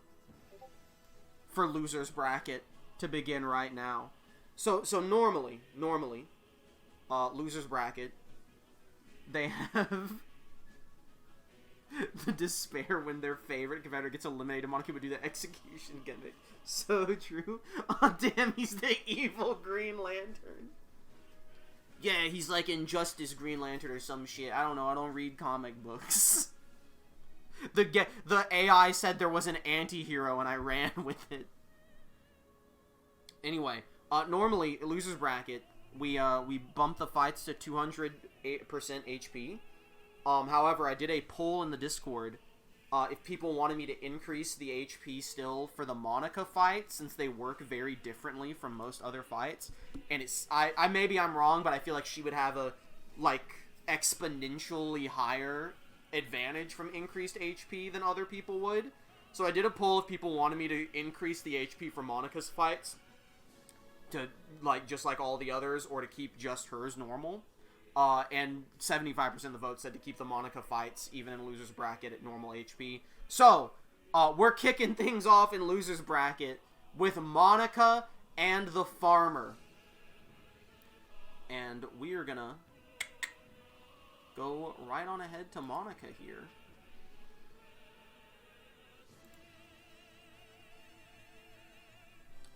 for losers bracket to begin right now. So normally, losers bracket, they have the despair when their favorite competitor gets eliminated. Monokuma do the execution gimmick. So true. Oh damn, he's the evil Green Lantern. Yeah, he's like Injustice Green Lantern or some shit. I don't know. I don't read comic books. The AI said there was an anti-hero and I ran with it. Anyway, normally, losers bracket, we bump the fights to 200% HP. However, I did a poll in the Discord if people wanted me to increase the HP still for the Monika fight, since they work very differently from most other fights. And it's maybe I'm wrong, but I feel like she would have a exponentially higher advantage from increased HP than other people would. So I did a poll if people wanted me to increase the HP for Monika's fights to just like all the others, or to keep just hers normal. And 75% of the votes said to keep the Monika fights even in a loser's bracket at normal HP. So We're kicking things off in Loser's Bracket with Monika and the Farmer. And we are gonna go right on ahead to Monika here.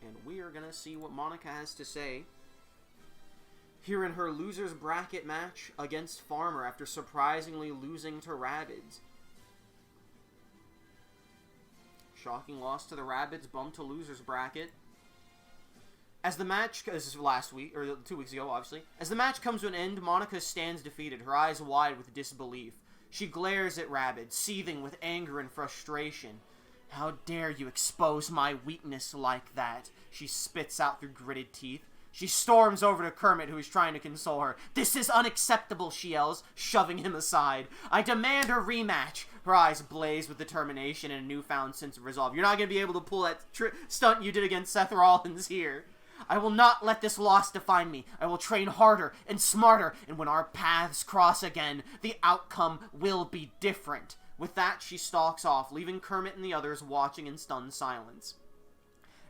And we are gonna see what Monika has to say here in her Loser's Bracket match against Farmer after surprisingly losing to Rabbids. Shocking loss to the Rabbids, bumped to Loser's Bracket. As the match, this is last week, or 2 weeks ago, obviously. As the match comes to an end, Monika stands defeated, her eyes wide with disbelief. She glares at Rabbid, seething with anger and frustration. How dare you expose my weakness like that? She spits out through gritted teeth. She storms over to Kermit, who is trying to console her. This is unacceptable, she yells, shoving him aside. I demand a rematch. Her eyes blaze with determination and a newfound sense of resolve. You're not going to be able to pull that stunt you did against Seth Rollins here. I will not let this loss define me. I will train harder and smarter, and when our paths cross again, the outcome will be different. With that, she stalks off, leaving Kermit and the others watching in stunned silence.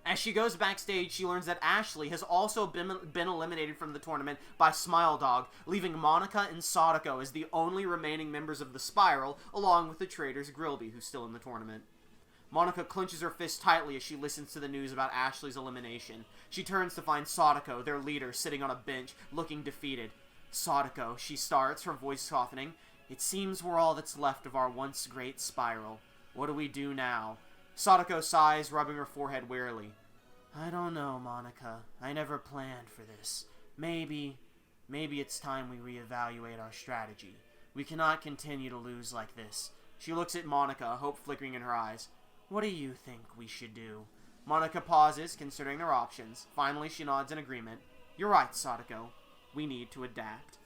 As she goes backstage, she learns that Ashley has also been eliminated from the tournament by Smile Dog, leaving Monika and Sadako as the only remaining members of the Spiral, along with the traitors Grillby, who's still in the tournament. Monika clenches her fist tightly as she listens to the news about Ashley's elimination. She turns to find Sadako, their leader, sitting on a bench, looking defeated. Sadako, she starts, her voice softening. It seems we're all that's left of our once great Spiral. What do we do now? Sadako sighs, rubbing her forehead wearily. I don't know, Monika. I never planned for this. Maybe it's time we reevaluate our strategy. We cannot continue to lose like this. She looks at Monika, hope flickering in her eyes. What do you think we should do? Monika pauses, considering their options. Finally, she nods in agreement. You're right, Sadako. We need to adapt.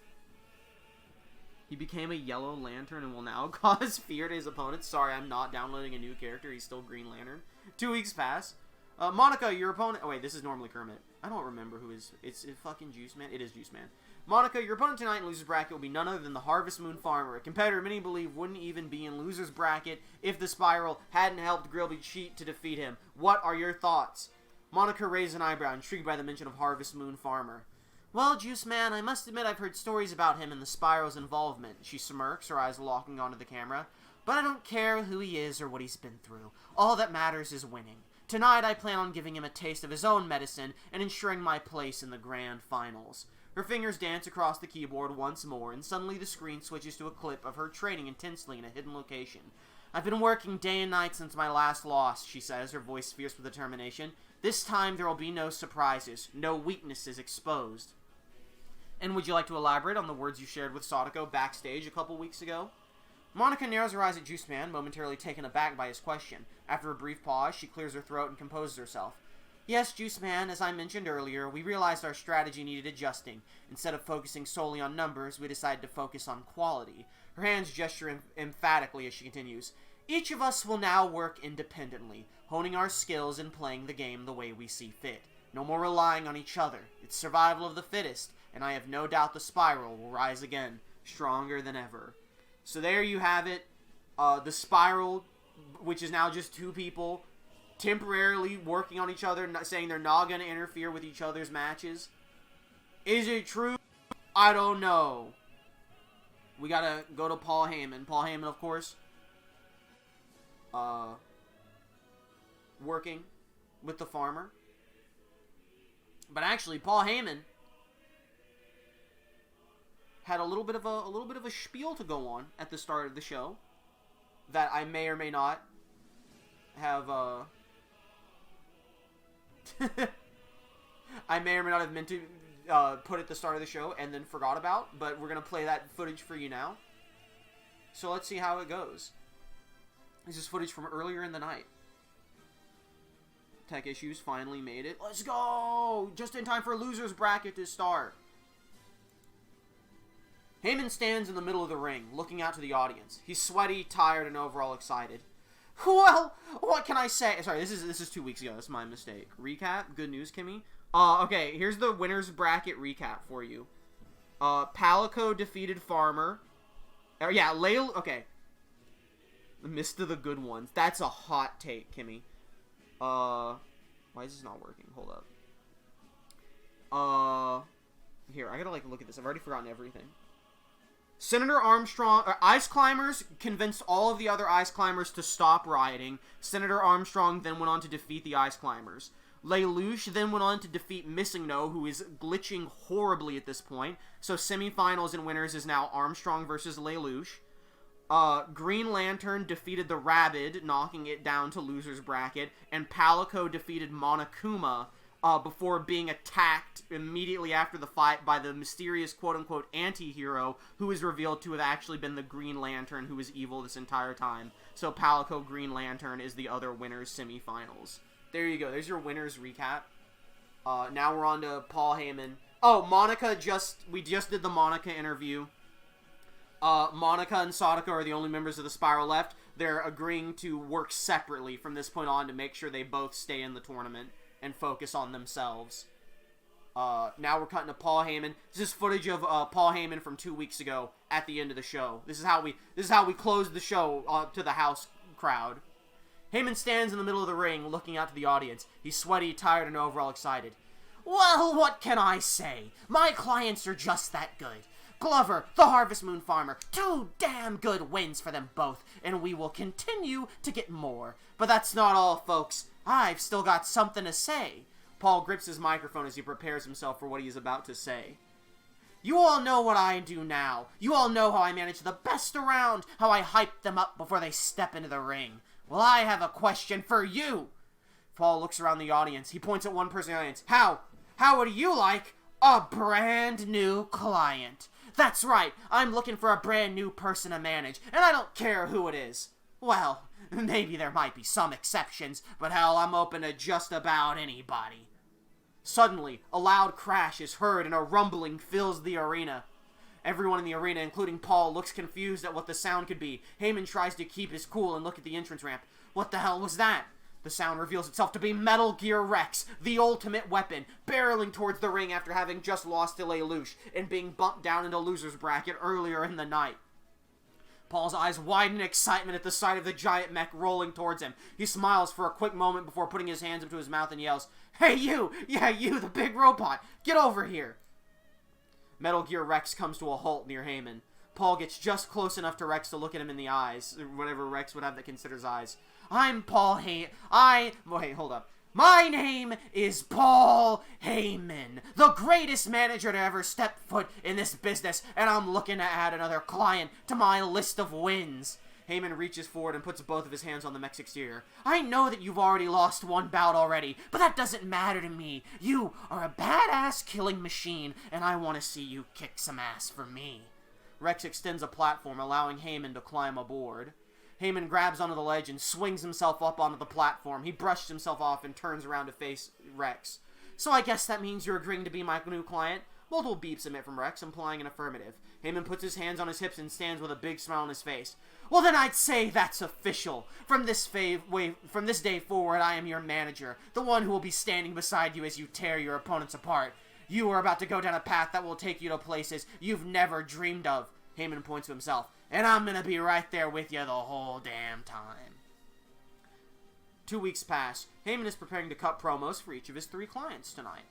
He became a Yellow Lantern and will now cause fear to his opponents. Sorry, I'm not downloading a new character. He's still Green Lantern. 2 weeks pass. Monika, your opponent... Oh, wait, this is normally Kermit. I don't remember who is... It's fucking Juice Man. It is Juice Man. Monika, your opponent tonight in Loser's Bracket will be none other than the Harvest Moon Farmer, a competitor many believe wouldn't even be in Loser's Bracket if the Spiral hadn't helped Grillby cheat to defeat him. What are your thoughts? Monika raised an eyebrow, intrigued by the mention of Harvest Moon Farmer. Well, Juice Man, I must admit I've heard stories about him and the Spiral's involvement. She smirks, her eyes locking onto the camera. But I don't care who he is or what he's been through. All that matters is winning. Tonight I plan on giving him a taste of his own medicine and ensuring my place in the grand finals. Her fingers dance across the keyboard once more, and suddenly the screen switches to a clip of her training intensely in a hidden location. I've been working day and night since my last loss, she says, her voice fierce with determination. This time there will be no surprises, no weaknesses exposed. And would you like to elaborate on the words you shared with Sadako backstage a couple weeks ago? Monika narrows her eyes at Juice Man, momentarily taken aback by his question. After a brief pause, she clears her throat and composes herself. Yes, Juice Man, as I mentioned earlier, we realized our strategy needed adjusting. Instead of focusing solely on numbers, we decided to focus on quality. Her hands gesture emphatically as she continues. Each of us will now work independently, honing our skills and playing the game the way we see fit. No more relying on each other. It's survival of the fittest, and I have no doubt the Spiral will rise again, stronger than ever. So there you have it. The Spiral, which is now just 2 people, temporarily working on each other, saying they're not going to interfere with each other's matches. Is it true? I don't know. We gotta go to Paul Heyman. Paul Heyman, of course, working with the Farmer. But actually, Paul Heyman had a little bit of a spiel to go on at the start of the show that I may or may not have I may or may not have meant to put at the start of the show and then forgot about, but we're gonna play that footage for you now. So let's see how it goes. This is footage from earlier in the night. Tech issues finally made it. Let's go! Just in time for Loser's Bracket to start. Heyman stands in the middle of the ring, looking out to the audience. He's sweaty, tired, and overall excited. Well, what can I say? Sorry, this is 2 weeks ago. That's my mistake. Recap. Good news, Kimmy. Okay, here's the winner's bracket recap for you. Palico defeated Farmer. Okay. Missed of the good ones. That's a hot take, Kimmy. Why is this not working? Hold up. Here, I gotta, like, look at this. I've already forgotten everything. Senator Armstrong, Ice Climbers convinced all of the other Ice Climbers to stop rioting. Senator Armstrong then went on to defeat the Ice Climbers. Lelouch then went on to defeat MissingNo, who is glitching horribly at this point. So semifinals and winners is now Armstrong versus Lelouch. Green Lantern defeated the Rabbid, knocking it down to loser's bracket. And Palico defeated Monokuma before being attacked immediately after the fight by the mysterious quote-unquote anti-hero, who is revealed to have actually been the Green Lantern, who was evil this entire time. So Palico Green Lantern is the other winner's semifinals. There you go. There's your winners recap. Now we're on to Paul Heyman. Oh, Monika we just did the Monika interview. Monika and Sadako are the only members of the Spiral left. They're agreeing to work separately from this point on to make sure they both stay in the tournament and focus on themselves. Now we're cutting to Paul Heyman. This is footage of Paul Heyman from 2 weeks ago at the end of the show. This is how we closed the show to the house crowd. Heyman stands in the middle of the ring, looking out to the audience. He's sweaty, tired, and overall excited. Well, what can I say? My clients are just that good. Glover, the Harvest Moon farmer, 2 damn good wins for them both, and we will continue to get more. But that's not all, folks. I've still got something to say. Paul grips his microphone as he prepares himself for what he is about to say. You all know what I do now. You all know how I manage the best around, how I hype them up before they step into the ring. Well, I have a question for you. Paul looks around the audience. He points at one person in the audience. How would you like a brand new client? That's right, I'm looking for a brand new person to manage, and I don't care who it is. Well, maybe there might be some exceptions, but hell, I'm open to just about anybody. Suddenly, a loud crash is heard and a rumbling fills the arena. Everyone in the arena, including Paul, looks confused at what the sound could be. Heyman tries to keep his cool and look at the entrance ramp. What the hell was that? The sound reveals itself to be Metal Gear Rex, the ultimate weapon, barreling towards the ring after having just lost to Lelouch and being bumped down into loser's bracket earlier in the night. Paul's eyes widen in excitement at the sight of the giant mech rolling towards him. He smiles for a quick moment before putting his hands up to his mouth and yells, "Hey you! Yeah, you, the big robot! Get over here!" Metal Gear Rex comes to a halt near Heyman. Paul gets just close enough to Rex to look at him in the eyes, whatever Rex would have that considers eyes. I'm Paul Wait, hold up. My name is Paul Heyman, the greatest manager to ever step foot in this business, and I'm looking to add another client to my list of wins. Heyman reaches forward and puts both of his hands on the mech's exterior. I know that you've already lost one bout already, but that doesn't matter to me. You are a badass killing machine, and I want to see you kick some ass for me. Rex extends a platform, allowing Heyman to climb aboard. Heyman grabs onto the ledge and swings himself up onto the platform. He brushes himself off and turns around to face Rex. So I guess that means you're agreeing to be my new client? Multiple beeps emit from Rex, implying an affirmative. Heyman puts his hands on his hips and stands with a big smile on his face. Well, then I'd say that's official. From this day forward, I am your manager, the one who will be standing beside you as you tear your opponents apart. You are about to go down a path that will take you to places you've never dreamed of. Heyman points to himself. And I'm gonna be right there with you the whole damn time. 2 weeks pass. Heyman is preparing to cut promos for each of his 3 clients tonight.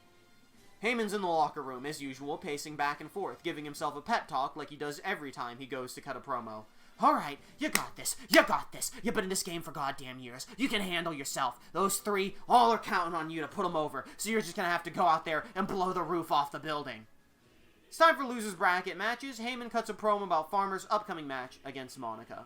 Heyman's in the locker room, as usual, pacing back and forth, giving himself a pep talk like he does every time he goes to cut a promo. Alright, you got this. You've been in this game for goddamn years. You can handle yourself. Those 3, all are counting on you to put them over, so you're just gonna have to go out there and blow the roof off the building. It's time for losers bracket matches. Heyman cuts a promo about Farmer's upcoming match against Monika.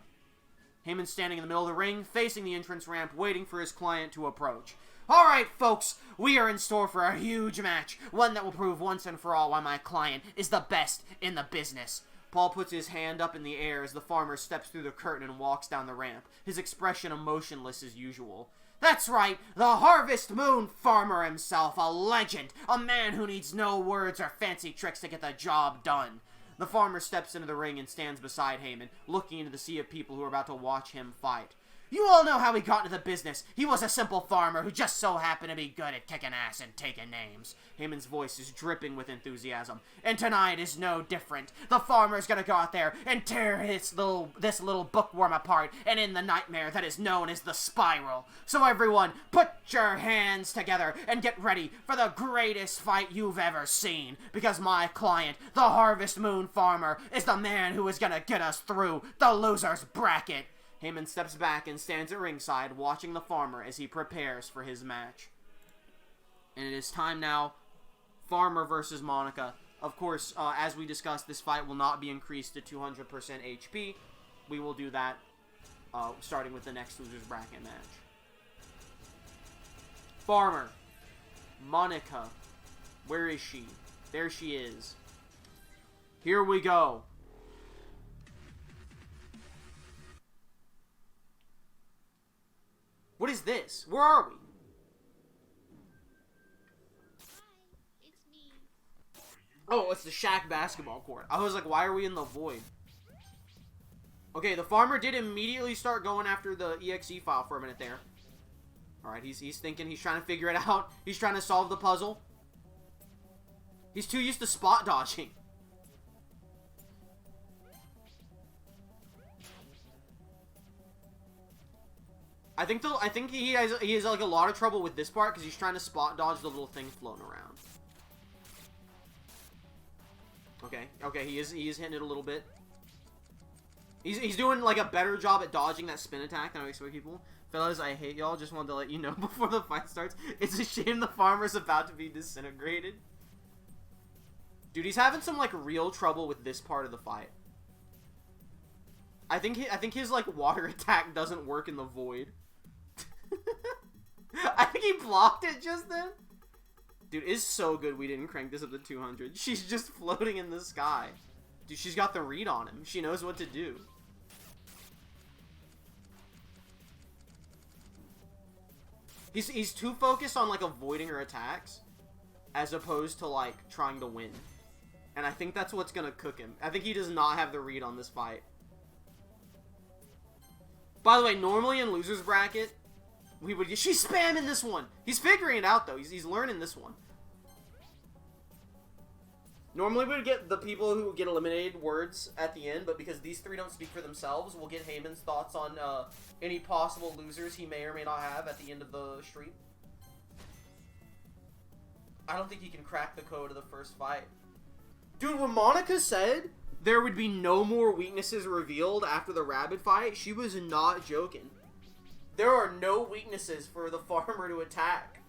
Heyman's standing in the middle of the ring, facing the entrance ramp, waiting for his client to approach. Alright, folks, we are in store for a huge match, one that will prove once and for all why my client is the best in the business. Paul puts his hand up in the air as the farmer steps through the curtain and walks down the ramp, his expression emotionless as usual. That's right, the Harvest Moon farmer himself, a legend, a man who needs no words or fancy tricks to get the job done. The farmer steps into the ring and stands beside Heyman, looking into the sea of people who are about to watch him fight. You all know how he got into the business. He was a simple farmer who just so happened to be good at kicking ass and taking names. Heyman's voice is dripping with enthusiasm. And tonight is no different. The farmer's gonna go out there and tear this little bookworm apart and end the nightmare that is known as the Spiral. So everyone, put your hands together and get ready for the greatest fight you've ever seen. Because my client, the Harvest Moon Farmer, is the man who is gonna get us through the loser's bracket. Heyman steps back and stands at ringside, watching the farmer as he prepares for his match. And it is time now, Farmer versus Monika. Of course, as we discussed, this fight will not be increased to 200% HP. We will do that starting with the next loser's bracket match. Farmer. Monika. Where is she? There she is. Here we go. What is this? Where are we? Hi, it's me. Oh, it's the Shaq basketball court. I was like, why are we in the void? Okay, the farmer did immediately start going after the EXE file for a minute there. Alright, he's thinking, he's trying to figure it out. He's trying to solve the puzzle. He's too used to spot dodging. I think he has like a lot of trouble with this part because he's trying to spot dodge the little thing floating around. Okay, he is hitting it a little bit. He's doing like a better job at dodging that spin attack than I expect people. Fellas, I hate y'all. Just wanted to let you know before the fight starts. It's a shame the farmer's about to be disintegrated. Dude, he's having some like real trouble with this part of the fight. I think his like water attack doesn't work in the void. I think he blocked it just then. Dude, it's so good we didn't crank this up to 200. She's just floating in the sky. Dude, she's got the read on him. She knows what to do. He's too focused on like avoiding her attacks as opposed to like trying to win. And I think that's what's gonna cook him. I think he does not have the read on this fight. By the way, normally in loser's bracket, she's spamming this one. He's figuring it out though. He's learning this one. Normally we would get the people who get eliminated words at the end, but because these three don't speak for themselves, we'll get Heyman's thoughts on any possible losers he may or may not have at the end of the stream. I don't think he can crack the code of the first fight. Dude, when Monika said there would be no more weaknesses revealed after the Rabbid fight, she was not joking. There are no weaknesses for the farmer to attack.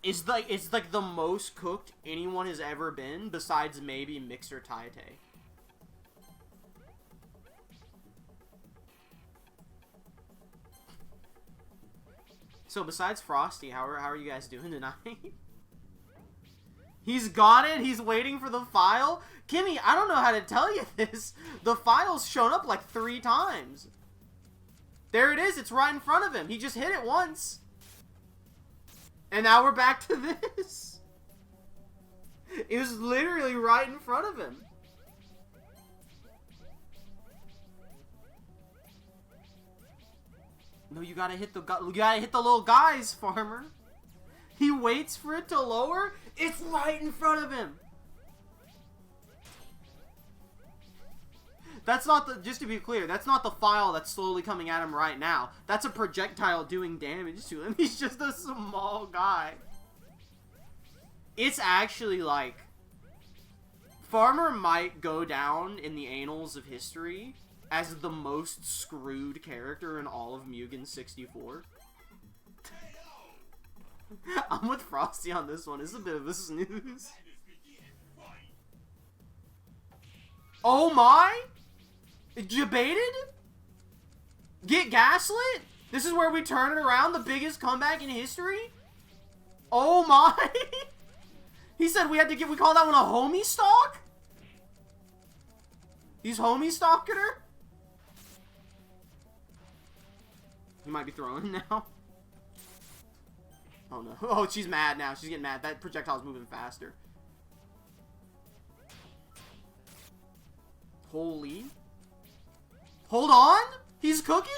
It's like the most cooked anyone has ever been, besides maybe Mixer Taite. So besides Frosty, how are you guys doing tonight? He's got it. He's waiting for the file. Kimmy, I don't know how to tell you this. The file's shown up like 3 times. There it is. It's right in front of him. He just hit it once. And now we're back to this. It was literally right in front of him. No, you gotta hit the little guys, farmer. He waits for it to lower. It's right in front of him. That's not the, just to be clear, that's not the file that's slowly coming at him right now. That's a projectile doing damage to him. He's just a small guy. It's actually like, Farmer might go down in the annals of history as the most screwed character in all of M.U.G.E.N 64. I'm with Frosty on this one. It's a bit of a snooze. Oh my! You baited? Get gaslit? This is where we turn it around, the biggest comeback in history? Oh my! He said we call that one a homie stalk? He's homie stalking her? He might be throwing now. Oh no. Oh, she's mad now. She's getting mad. That projectile's moving faster. Holy. Hold on? He's cooking?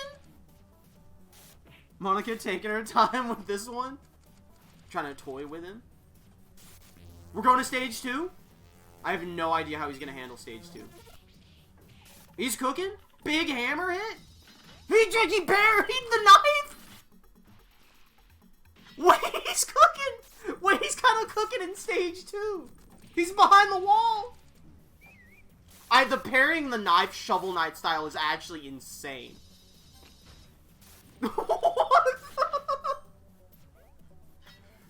Monika taking her time with this one. Trying to toy with him. We're going to stage 2? I have no idea how he's going to handle stage 2. He's cooking? Big hammer hit? He buried the knife? Wait, he's cooking! Wait, he's kind of cooking in stage 2. He's behind the wall. The parrying the knife Shovel Knight style is actually insane.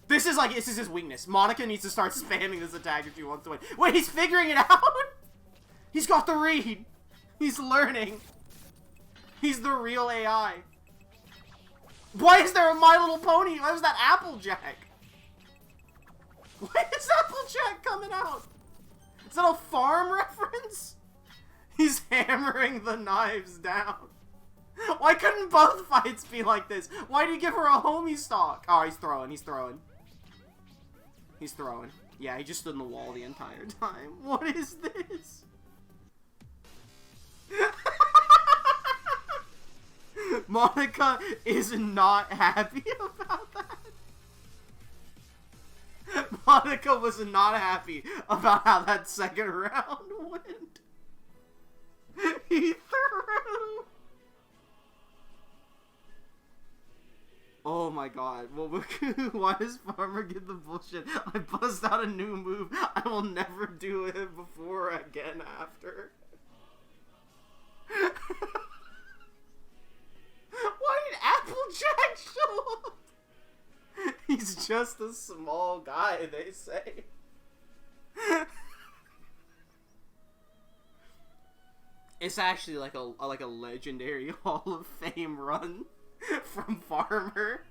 This is his weakness. Monika needs to start spamming this attack if she wants to win. Wait, he's figuring it out? He's got the read. He's learning. He's the real AI. Why is there a My Little Pony? Why was that Applejack? Why is Applejack coming out? Is that a farm reference? He's hammering the knives down. Why couldn't both fights be like this? Why did he give her a homie stock? Oh, he's throwing. He's throwing. Yeah, he just stood in the wall the entire time. What is this? Monika is not happy about that. Monika was not happy about how that second round went. He threw. Oh my god. Well, why does Farmer get the bullshit? I bust out a new move. I will never do it before again after. Why did Applejack show up? He's just a small guy, they say. It's actually like a legendary Hall of Fame run from Farmer.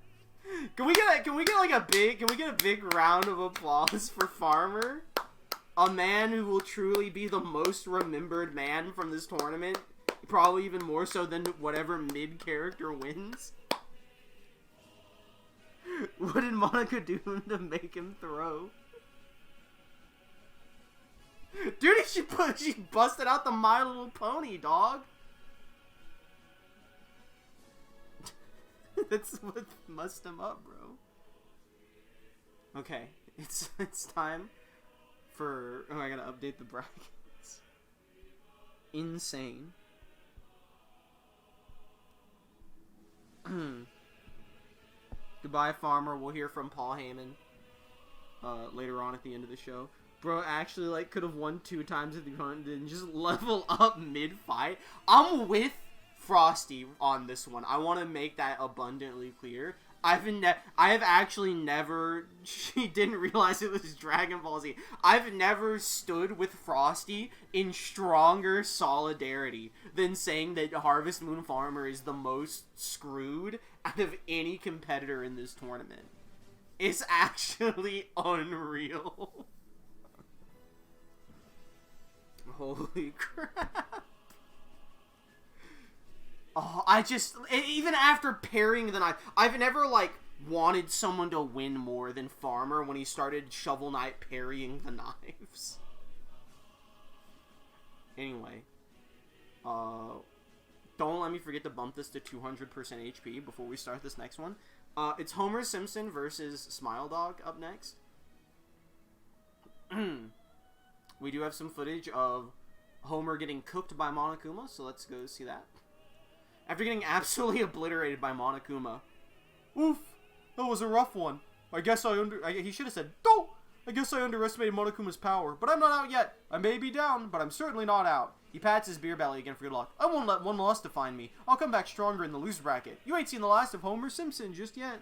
Can we get a big round of applause for Farmer? A man who will truly be the most remembered man from this tournament. Probably even more so than whatever mid character wins. What did Monika do to make him throw? Dude, she busted out the My Little Pony, dog. That's what mussed him up, bro. Okay, it's time for... Oh, I gotta update the brackets. Insane. Goodbye, Farmer. We'll hear from Paul Heyman later on at the end of the show. Bro, actually, could have won 2 times if the opponent didn't just level up mid-fight. I'm with Frosty on this one. I want to make that abundantly clear. I have actually never... She didn't realize it was Dragon Ball Z. I've never stood with Frosty in stronger solidarity than saying that Harvest Moon Farmer is the most screwed out of any competitor in this tournament. It's actually unreal. Holy crap. Oh, even after parrying the knife, I've never, wanted someone to win more than Farmer when he started Shovel Knight parrying the knives. Anyway. Don't let me forget to bump this to 200% HP before we start this next one. It's Homer Simpson versus Smile Dog up next. We do have some footage of Homer getting cooked by Monokuma, so let's go see that. After getting absolutely obliterated by Monokuma. Oof, that was a rough one. I guess he should have said, "Don't! I guess I underestimated Monokuma's power, but I'm not out yet. I may be down, but I'm certainly not out." He pats his beer belly again for good luck. "I won't let one loss define me. I'll come back stronger in the loser bracket. You ain't seen the last of Homer Simpson just yet."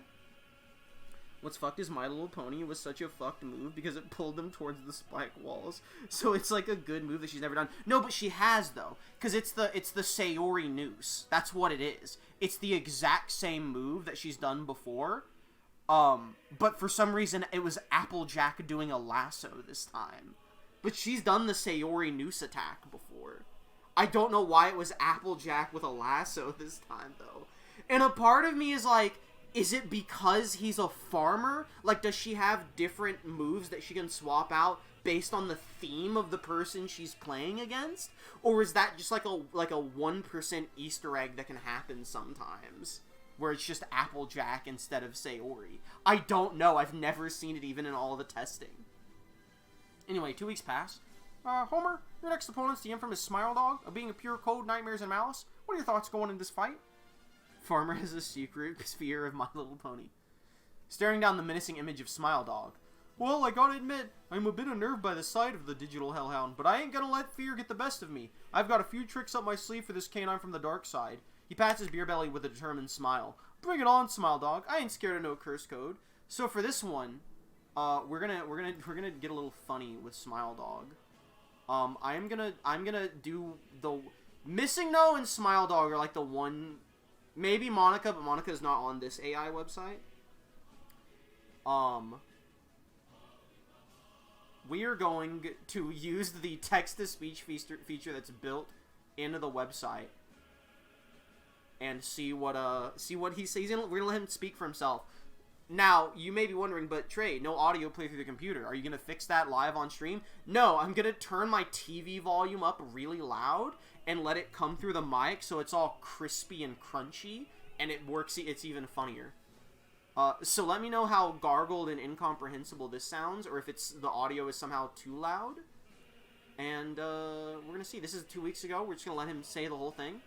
What's fucked is My Little Pony was such a fucked move because it pulled them towards the spike walls. So it's like a good move that she's never done. No, but she has though, because it's the Sayori noose. That's what it is. It's the exact same move that she's done before. But for some reason it was Applejack doing a lasso this time. But she's done the Sayori noose attack before. I don't know why it was Applejack with a lasso this time though. And a part of me is like, Is it because he's a farmer? Like, does she have different moves that she can swap out based on the theme of the person she's playing against? Or is that just like a 1% Easter egg that can happen sometimes? Where it's just Applejack instead of Sayori? I don't know. I've never seen it even in all the testing. Anyway, 2 weeks pass. Homer, your next opponent's the infamous Smile Dog, a being of pure cold, nightmares, and malice. What are your thoughts going into this fight? Farmer has a secret fear of My Little Pony. Staring down the menacing image of Smile Dog. Well, I gotta admit, I'm a bit unnerved by the sight of the digital hellhound, but I ain't gonna let fear get the best of me. I've got a few tricks up my sleeve for this canine from the dark side. He pats his beer belly with a determined smile. Bring it on, Smile Dog. I ain't scared of no curse code. So for this one, we're gonna get a little funny with Smile Dog. I'm gonna do the MissingNo and Smile Dog are like the one, maybe Monika, but Monika's not on this AI website. We are going to use the text-to-speech feature that's built into the website and see what he says. We're gonna let him speak for himself. Now, you may be wondering, but Trey, no audio play through the computer. Are you gonna fix that live on stream? No, I'm gonna turn my TV volume up really loud and let it come through the mic so it's all crispy and crunchy, and it works. It's even funnier. So let me know how gargled and incomprehensible this sounds, or if the audio is somehow too loud. And we're gonna see. This is 2 weeks ago. We're just gonna let him say the whole thing.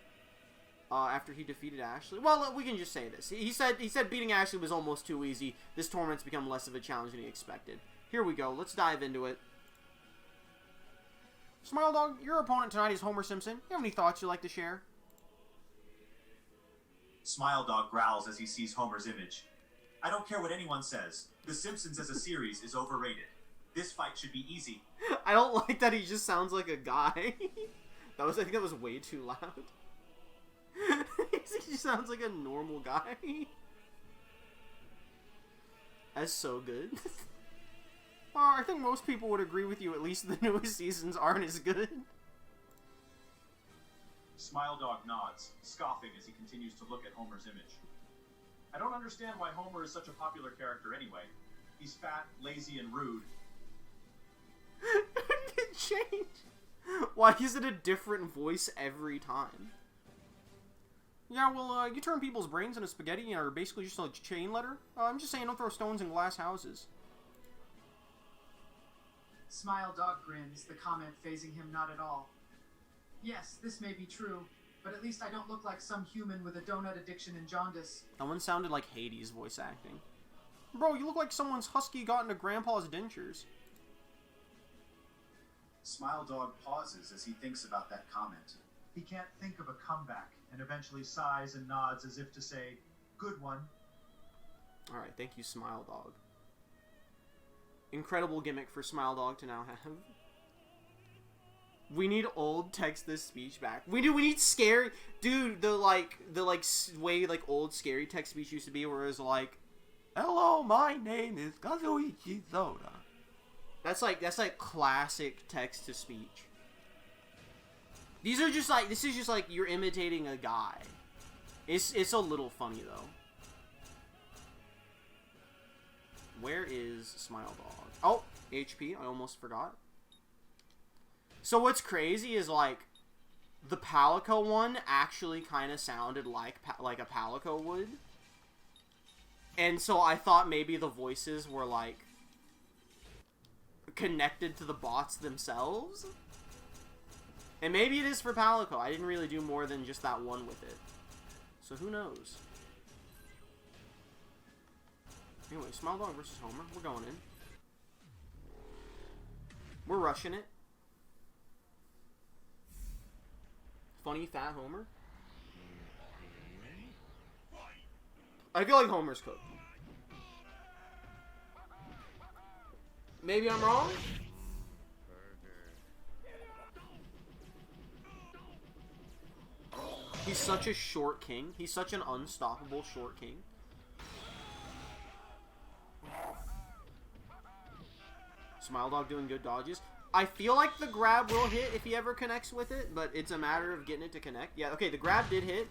After he defeated Ashley. Well, we can just say this. He said beating Ashley was almost too easy. This tournament's become less of a challenge than he expected. Here we go. Let's dive into it. Smile Dog, your opponent tonight is Homer Simpson. You have any thoughts you'd like to share? Smile Dog growls as he sees Homer's image. I don't care what anyone says. The Simpsons as a series is overrated. This fight should be easy. I don't like that he just sounds like a guy. I think that was way too loud. He just sounds like a normal guy. That's so good. I think most people would agree with you. At least the newest seasons aren't as good. Smile Dog nods, scoffing as he continues to look at Homer's image. I don't understand why Homer is such a popular character anyway. He's fat, lazy, and rude. It changed. Why is it a different voice every time? Yeah, well, you turn people's brains into spaghetti and are basically just a chain letter. I'm just saying, don't throw stones in glass houses. Smile Dog grins, the comment phasing him not at all. Yes, this may be true, but at least I don't look like some human with a donut addiction and jaundice. That one sounded like Hades voice acting. Bro, you look like someone's husky got into grandpa's dentures. Smile Dog pauses as he thinks about that comment. He can't think of a comeback, and eventually sighs and nods as if to say, good one. Alright, thank you, Smile Dog. Incredible gimmick for Smile Dog to now have. We need old text-to-speech back. We need scary... Dude, the way, old scary text-to-speech used to be, where it was like... Hello, my name is Kazuichi Zoda. That's like classic text-to-speech. These are just this is just like you're imitating a guy. It's a little funny though. Where is Smile Dog? Oh, HP, I almost forgot. So what's crazy is the Palico one actually kind of sounded like a Palico would. And so I thought maybe the voices were connected to the bots themselves. And maybe it is for Palico. I didn't really do more than just that one with it. So who knows? Anyway, Smile Dog versus Homer. We're going in. We're rushing it. Funny fat Homer. I feel like Homer's cooked. Maybe I'm wrong? He's such a short king. He's such an unstoppable short king. Smile Dog doing good dodges. I feel like the grab will hit if he ever connects with it, but it's a matter of getting it to connect. Yeah, okay, the grab did hit.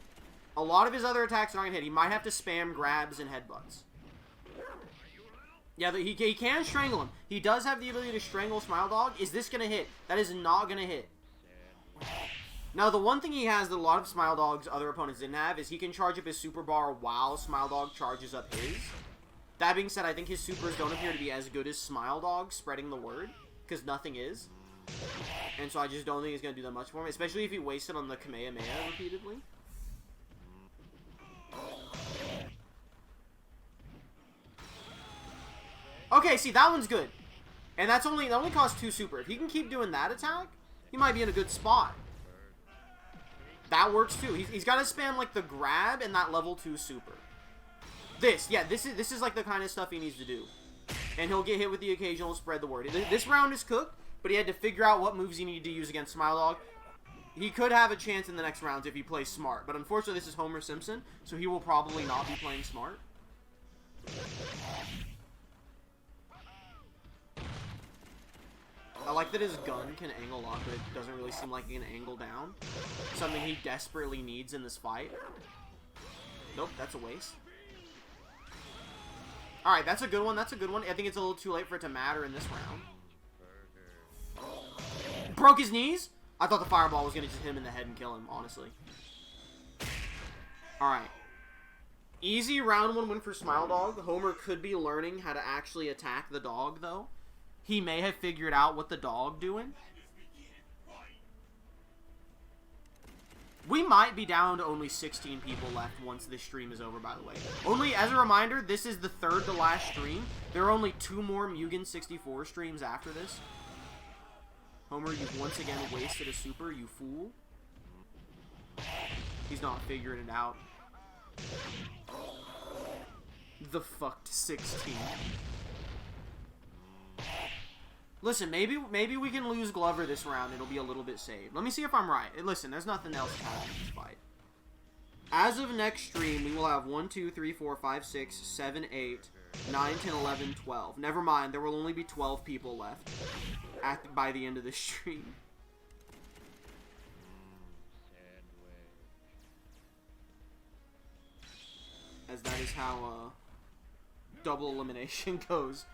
A lot of his other attacks are not gonna hit. He might have to spam grabs and headbutts. Yeah, he can strangle him. He does have the ability to strangle Smile Dog. Is this gonna hit? That is not gonna hit. Now, the one thing he has that a lot of Smile Dog's other opponents didn't have is he can charge up his super bar while Smile Dog charges up his. That being said, I think his supers don't appear to be as good as Smile Dog spreading the word, because nothing is. And so I just don't think he's going to do that much for him, especially if he wastes it on the Kamehameha repeatedly. Okay, see, that one's good. And that only costs 2 super. If he can keep doing that attack, he might be in a good spot. That works too. He's got to spam like the grab and that level 2 super. This is like the kind of stuff he needs to do. And he'll get hit with the occasional spread the word. This round is cooked, but he had to figure out what moves he needed to use against Smile Dog. He could have a chance in the next rounds if he plays smart. But unfortunately, this is Homer Simpson, so he will probably not be playing smart. I like that his gun can angle up, but it doesn't really seem like it can angle down. Something he desperately needs in this fight. Nope, that's a waste. Alright, that's a good one. That's a good one. I think it's a little too late for it to matter in this round. Broke his knees? I thought the fireball was going to hit him in the head and kill him, honestly. Alright. Easy round 1 win for Smile Dog. Homer could be learning how to actually attack the dog, though. He may have figured out what the dog doing. We might be down to only 16 people left once this stream is over, by the way. Only, as a reminder, this is the 3rd to last stream. There are only 2 more M.U.G.E.N 64 streams after this. Homer, you've once again wasted a super, you fool. He's not figuring it out. The fucked 16. Listen, maybe we can lose Glover this round. It'll be a little bit saved. Let me see if I'm right. Listen, there's nothing else to happen in this fight. As of next stream, we will have 1, 2, 3, 4, 5, 6, 7, 8, 9, 10, 11, 12. Never mind, there will only be 12 people left by the end of this stream. As that is how double elimination goes.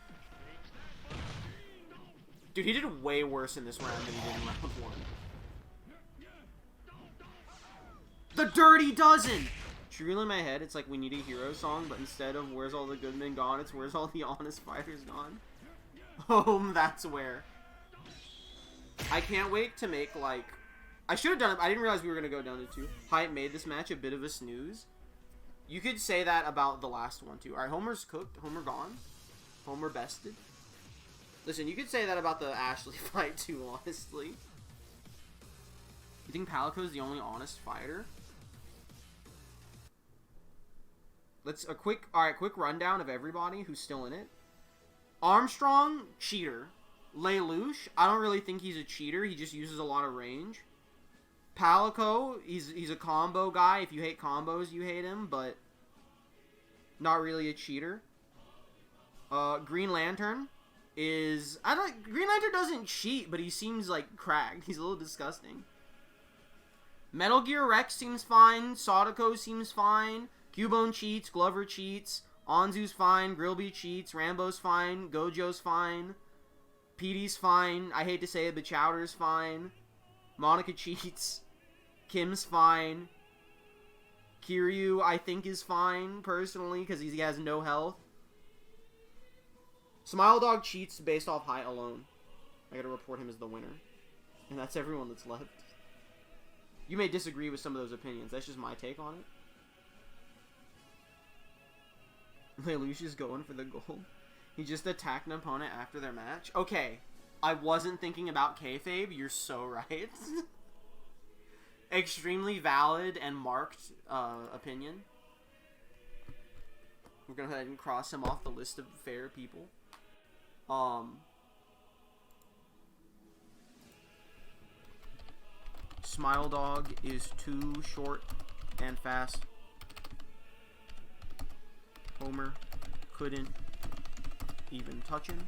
Dude, he did way worse in this round than he did in round 1. The Dirty Dozen! Truly in my head, it's like we need a hero song, but instead of where's all the good men gone, it's where's all the honest fighters gone. That's where. I can't wait to make, like... I should have done it, I didn't realize we were going to go down to 2. Hype made this match a bit of a snooze. You could say that about the last one, too. Alright, Homer's cooked. Homer gone. Homer bested. Listen, you could say that about the Ashley fight, too, honestly. You think Palico's the only honest fighter? Quick rundown of everybody who's still in it. Armstrong, cheater. Lelouch, I don't really think he's a cheater. He just uses a lot of range. Palico, he's a combo guy. If you hate combos, you hate him, but not really a cheater. Green Lantern is... Green Lantern doesn't cheat, but he seems like cracked. He's a little disgusting. Metal Gear Rex seems fine. Sadako seems fine. Cubone cheats. Glover cheats. Anzu's fine. Grillby cheats. Rambo's fine. Gojo's fine. Petey's fine. I hate to say it, but Chowder's fine. Monika cheats. Kim's fine. Kiryu, I think, is fine, personally, because he has no health. Smile Dog cheats based off height alone. I gotta report him as the winner. And that's everyone that's left. You may disagree with some of those opinions. That's just my take on it. Lelouch is going for the gold. He just attacked an opponent after their match. Okay, I wasn't thinking about kayfabe. You're so right. Extremely valid and marked opinion. We're gonna go ahead and cross him off the list of fair people. Smile Dog is too short and fast. Homer couldn't even touch him.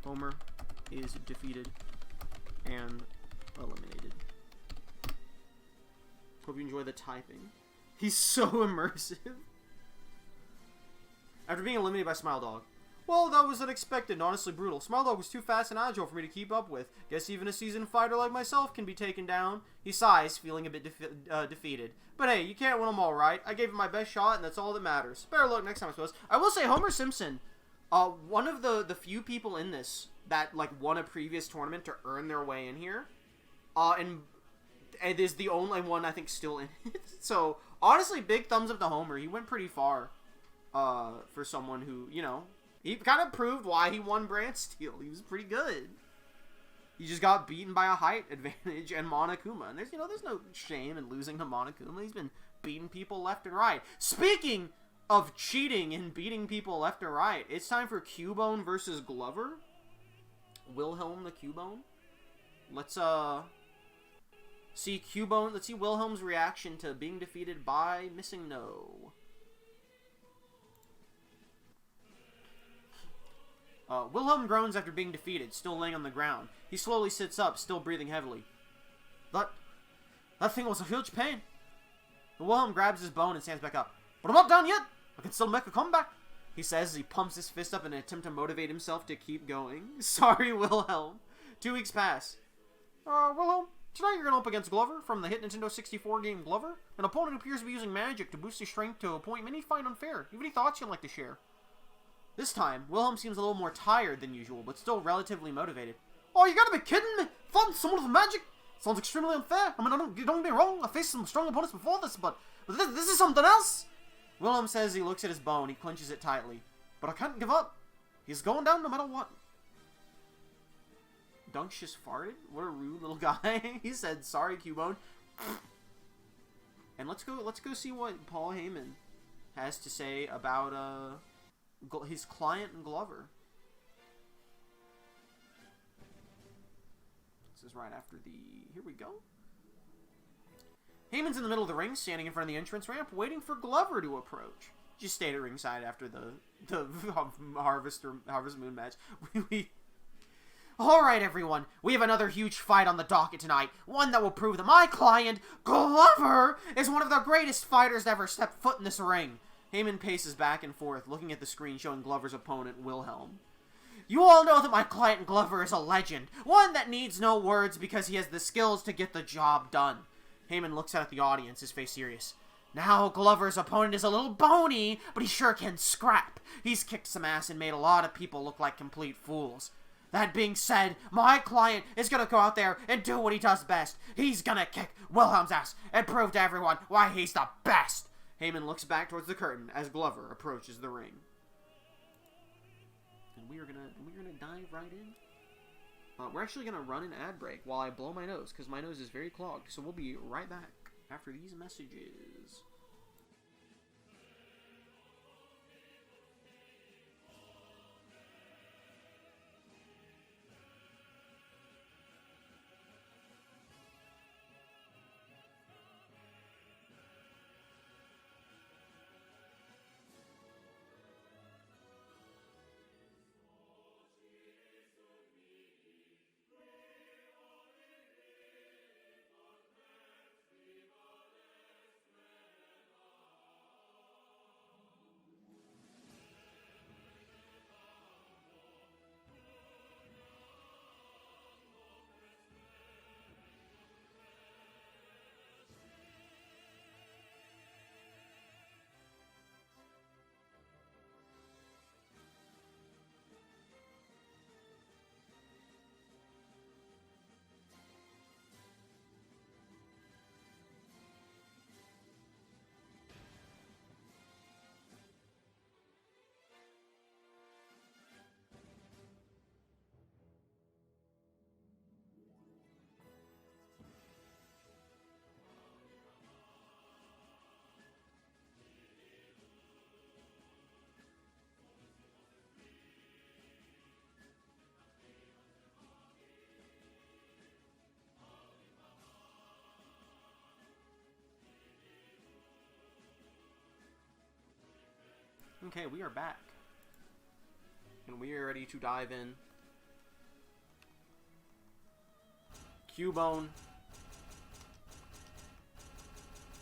Homer is defeated and eliminated. Hope you enjoy the typing. He's so immersive. After being eliminated by Smile Dog. Well, that was unexpected and honestly brutal. Smile Dog was too fast and agile for me to keep up with. Guess even a seasoned fighter like myself can be taken down. He sighs, feeling a bit defeated. But hey, you can't win them all, right? I gave it my best shot, and that's all that matters. Better luck next time, I suppose. I will say, Homer Simpson, one of the few people in this that like won a previous tournament to earn their way in here, and is the only one I think still in it. So honestly, big thumbs up to Homer. He went pretty far, for someone who, you know, he kind of proved why he won Brand Steel. He was pretty good. He just got beaten by a height advantage and Monokuma. And there's no shame in losing to Monokuma. He's been beating people left and right. Speaking of cheating and beating people left and right, it's time for Cubone versus Glover. Wilhelm the Cubone. Let's see Cubone. Let's see Wilhelm's reaction to being defeated by MissingNo. Wilhelm groans after being defeated, still laying on the ground. He slowly sits up, still breathing heavily. That thing was a huge pain. But Wilhelm grabs his bone and stands back up. But I'm not done yet. I can still make a comeback, he says as he pumps his fist up in an attempt to motivate himself to keep going. Sorry, Wilhelm. 2 weeks pass. Wilhelm, tonight you're going up against Glover from the hit Nintendo 64 game Glover. An opponent appears to be using magic to boost his strength to a point many find unfair. You have any thoughts you'd like to share? This time, Wilhelm seems a little more tired than usual, but still relatively motivated. Oh, you gotta be kidding me! Fun, someone with magic? Sounds extremely unfair. I mean, don't get me wrong, I faced some strong opponents before this, but this is something else! Wilhelm says he looks at his bone, he clenches it tightly. But I can't give up. He's going down no matter what. Dunks just farted? What a rude little guy. He said, sorry, Cubone. And let's go see what Paul Heyman has to say about, his client and Glover. This is right after the... Here we go. Heyman's in the middle of the ring, standing in front of the entrance ramp, waiting for Glover to approach. Just stayed at ringside after the Harvest Moon match. Alright, everyone. We have another huge fight on the docket tonight. One that will prove that my client, Glover, is one of the greatest fighters to ever step foot in this ring. Heyman paces back and forth, looking at the screen showing Glover's opponent, Wilhelm. You all know that my client Glover is a legend, one that needs no words because he has the skills to get the job done. Heyman looks out at the audience, his face serious. Now Glover's opponent is a little bony, but he sure can scrap. He's kicked some ass and made a lot of people look like complete fools. That being said, my client is gonna go out there and do what he does best. He's gonna kick Wilhelm's ass and prove to everyone why he's the best. Heyman looks back towards the curtain as Glover approaches the ring. And we're gonna dive right in. We're actually gonna run an ad break while I blow my nose, because my nose is very clogged. So we'll be right back after these messages. Okay, we are back. And we are ready to dive in. Cubone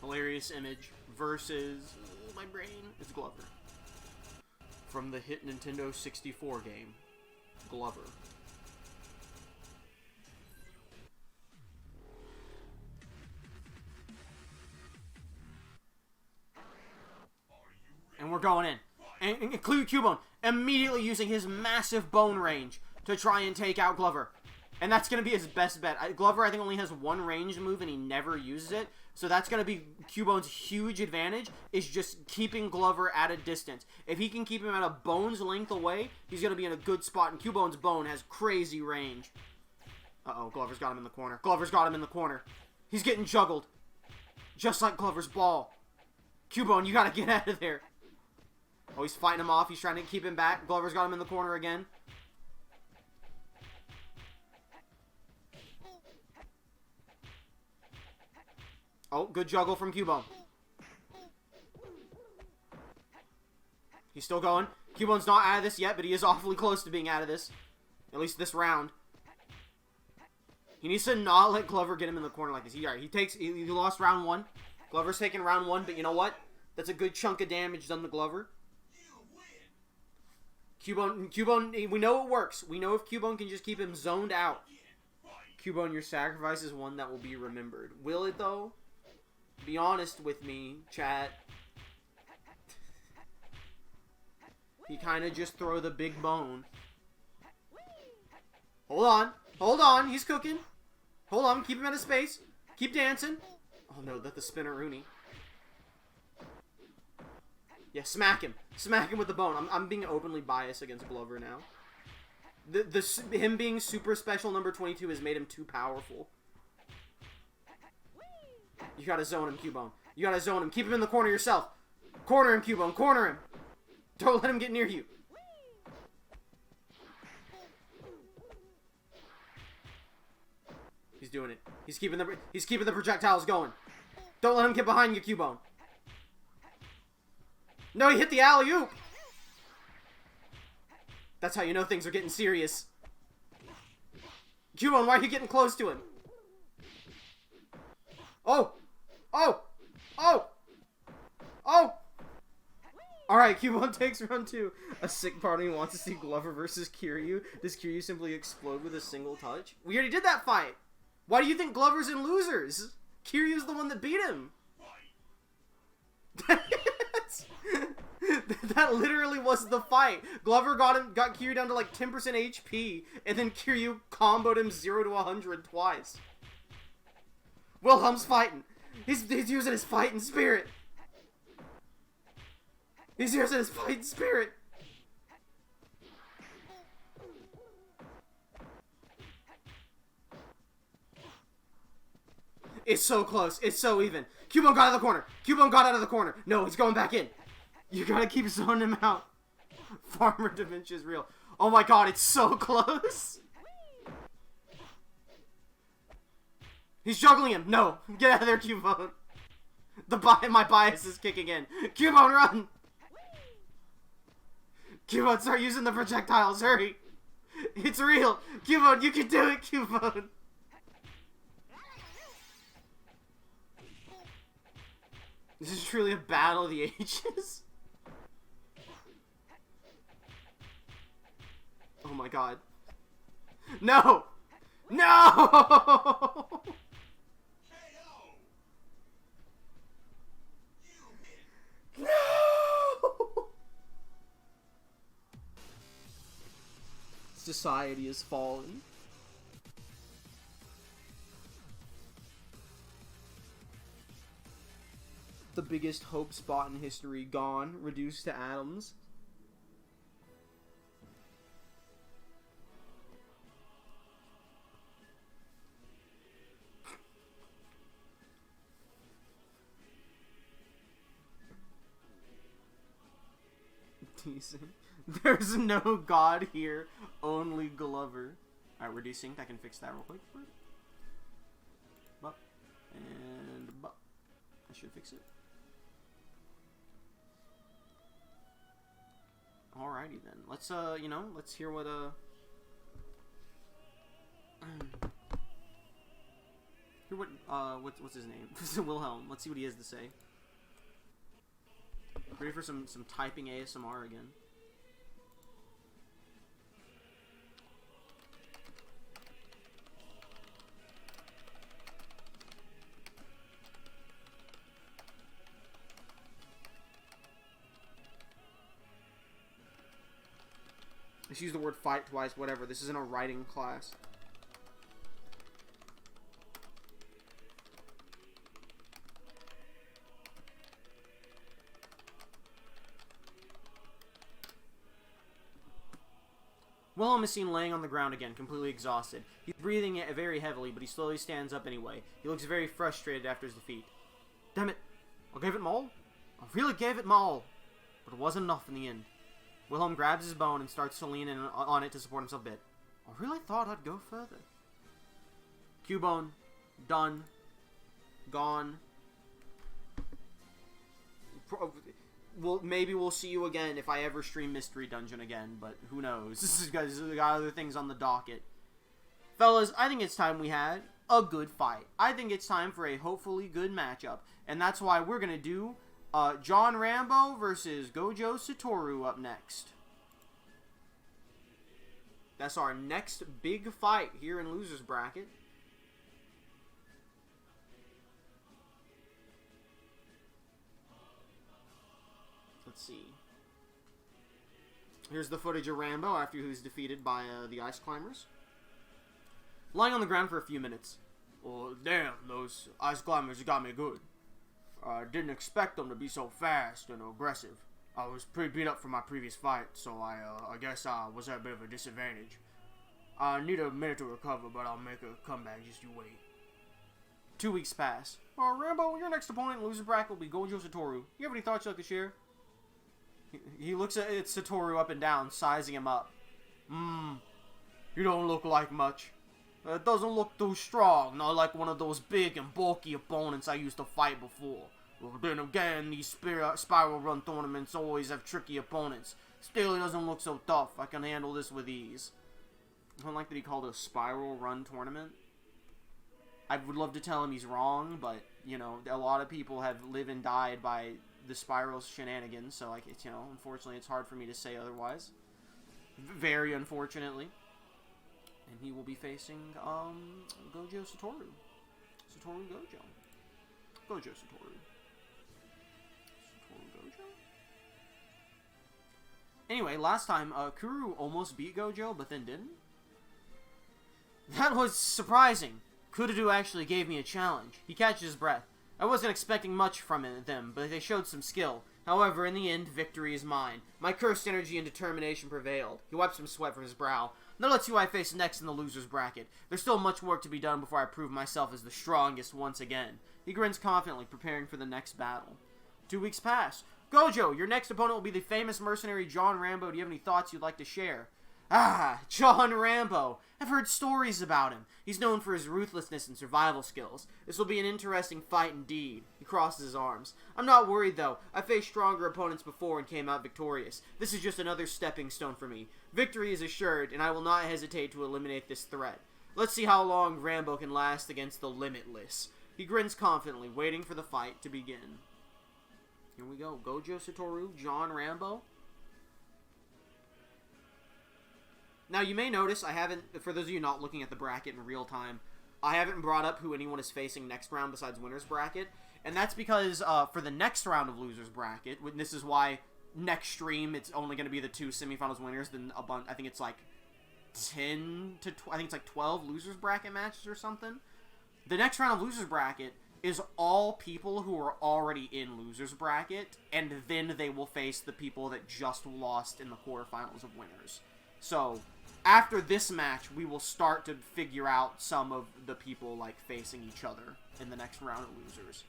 Hilarious Image versus my brain. It's Glover from the hit Nintendo 64 game, Glover. And we're going in. And include Cubone immediately using his massive bone range to try and take out Glover. And that's going to be his best bet. Glover, I think, only has one ranged move and he never uses it. So that's going to be Cubone's huge advantage, is just keeping Glover at a distance. If he can keep him at a bone's length away, he's going to be in a good spot. And Cubone's bone has crazy range. Uh-oh, Glover's got him in the corner. Glover's got him in the corner. He's getting juggled. Just like Glover's ball. Cubone, you got to get out of there. Oh, he's fighting him off. He's trying to keep him back. Glover's got him in the corner again. Oh, good juggle from Cubone. He's still going. Cubone's not out of this yet, but he is awfully close to being out of this. At least this round. He needs to not let Glover get him in the corner like this. He lost round 1. Glover's taking round 1, but you know what? That's a good chunk of damage done to Glover. Cubone, we know it works. We know if Cubone can just keep him zoned out. Cubone, your sacrifice is one that will be remembered. Will it, though? Be honest with me, chat. He kind of just throw the big bone. Hold on. Hold on. He's cooking. Hold on. Keep him at a space. Keep dancing. Oh, no. That's the spinneroonie. Yeah, smack him. Smack him with the bone. I'm being openly biased against Glover now. Him being super special number 22 has made him too powerful. You gotta zone him, Cubone. You gotta zone him. Keep him in the corner yourself. Corner him, Cubone. Corner him. Don't let him get near you. He's doing it. He's keeping the projectiles going. Don't let him get behind you, Cubone. No, he hit the alley-oop. That's how you know things are getting serious. Cubone, why are you getting close to him? Oh! Oh! Oh! Oh! Alright, Cubone takes round 2. A sick party wants to see Glover versus Kiryu. Does Kiryu simply explode with a single touch? We already did that fight. Why do you think Glover's in losers? Kiryu's the one that beat him. That literally was the fight. Glover got Kiryu down to like 10% HP, and then Kiryu comboed him 0 to 100 twice. Wilhelm's fighting. He's using his fighting spirit. He's using his fighting spirit. It's so close. It's so even. Cubone got out of the corner. Cubone got out of the corner. No, he's going back in. You gotta keep zoning him out. Farmer Dementia is real. Oh my god, it's so close. He's juggling him. No. Get out of there, Cubone. My bias is kicking in. Cubone, run. Cubone, start using the projectiles. Hurry. It's real. Cubone, you can do it, Cubone. This is truly a battle of the ages. Oh my god. No! No! No! Society has fallen. The biggest hope spot in history gone, reduced to atoms. Decent. There's no god here, only Glover. Alright, we're desynced. I can fix that real quick. Bup. And bup. I should fix it. Alrighty then. Let's let's hear what Here, what's his name? Wilhelm. Let's see what he has to say. Ready for some typing ASMR again. Let's use the word fight twice, whatever. This isn't a writing class. Wilhelm is seen laying on the ground again, completely exhausted. He's breathing very heavily, but he slowly stands up anyway. He looks very frustrated after his defeat. Damn it! I gave it my all. I really gave it my all. But it wasn't enough in the end. Wilhelm grabs his bone and starts to lean in on it to support himself a bit. I really thought I'd go further. Cubone. Done. Gone. Well, maybe we'll see you again if I ever stream Mystery Dungeon again, but who knows? This is guys, we got other things on the docket. Fellas, I think it's time we had a good fight. I think it's time for a hopefully good matchup, and that's why we're gonna do John Rambo versus Gojo Satoru up next. That's our next big fight here in Losers Bracket. Let's see. Here's the footage of Rambo after he was defeated by the Ice Climbers. Lying on the ground for a few minutes. Well, damn, those Ice Climbers got me good. I didn't expect them to be so fast and aggressive. I was pretty beat up from my previous fight, so I guess I was at a bit of a disadvantage. I need a minute to recover, but I'll make a comeback, just you wait. 2 weeks pass. Rambo, your next opponent in Loser Bracket will be Gojo Satoru. You have any thoughts you'd like to share? He looks at Satoru up and down, sizing him up. You don't look like much. It doesn't look too strong, not like one of those big and bulky opponents I used to fight before. Well, then again, these spiral run tournaments always have tricky opponents. Still, he doesn't look so tough. I can handle this with ease. I don't like that he called it a spiral run tournament. I would love to tell him he's wrong, but, you know, a lot of people have lived and died by the spiral shenanigans, so, like, it's, you know, unfortunately it's hard for me to say otherwise. Very unfortunately. And he will be facing, Gojo Satoru. Satoru Gojo. Gojo Satoru. Satoru Gojo? Anyway, last time, Kiryu almost beat Gojo, but then didn't. That was surprising. Kiryu actually gave me a challenge. He catches his breath. I wasn't expecting much from them, but they showed some skill. However, in the end, victory is mine. My cursed energy and determination prevailed. He wipes some sweat from his brow. Now let's see who I face next in the Losers Bracket. There's still much work to be done before I prove myself as the strongest once again. He grins confidently, preparing for the next battle. 2 weeks pass. Gojo, your next opponent will be the famous mercenary John Rambo. Do you have any thoughts you'd like to share? Ah, John Rambo. I've heard stories about him. He's known for his ruthlessness and survival skills. This will be an interesting fight indeed. He crosses his arms. I'm not worried, though. I faced stronger opponents before and came out victorious. This is just another stepping stone for me. Victory is assured, and I will not hesitate to eliminate this threat. Let's see how long Rambo can last against the Limitless. He grins confidently, waiting for the fight to begin. Here we go. Gojo Satoru, John Rambo. Now, you may notice I haven't, for those of you not looking at the bracket in real time, I haven't brought up who anyone is facing next round besides Winners Bracket. And that's because for the next round of Losers Bracket, this is why next stream it's only going to be the 2 semifinals winners, then a bunch, I think it's like 10 to, I think it's like 12 Losers Bracket matches or something. The next round of Losers Bracket is all people who are already in Losers Bracket, and then they will face the people that just lost in the quarterfinals of Winners. So, after this match, we will start to figure out some of the people, like, facing each other in the next round of Losers.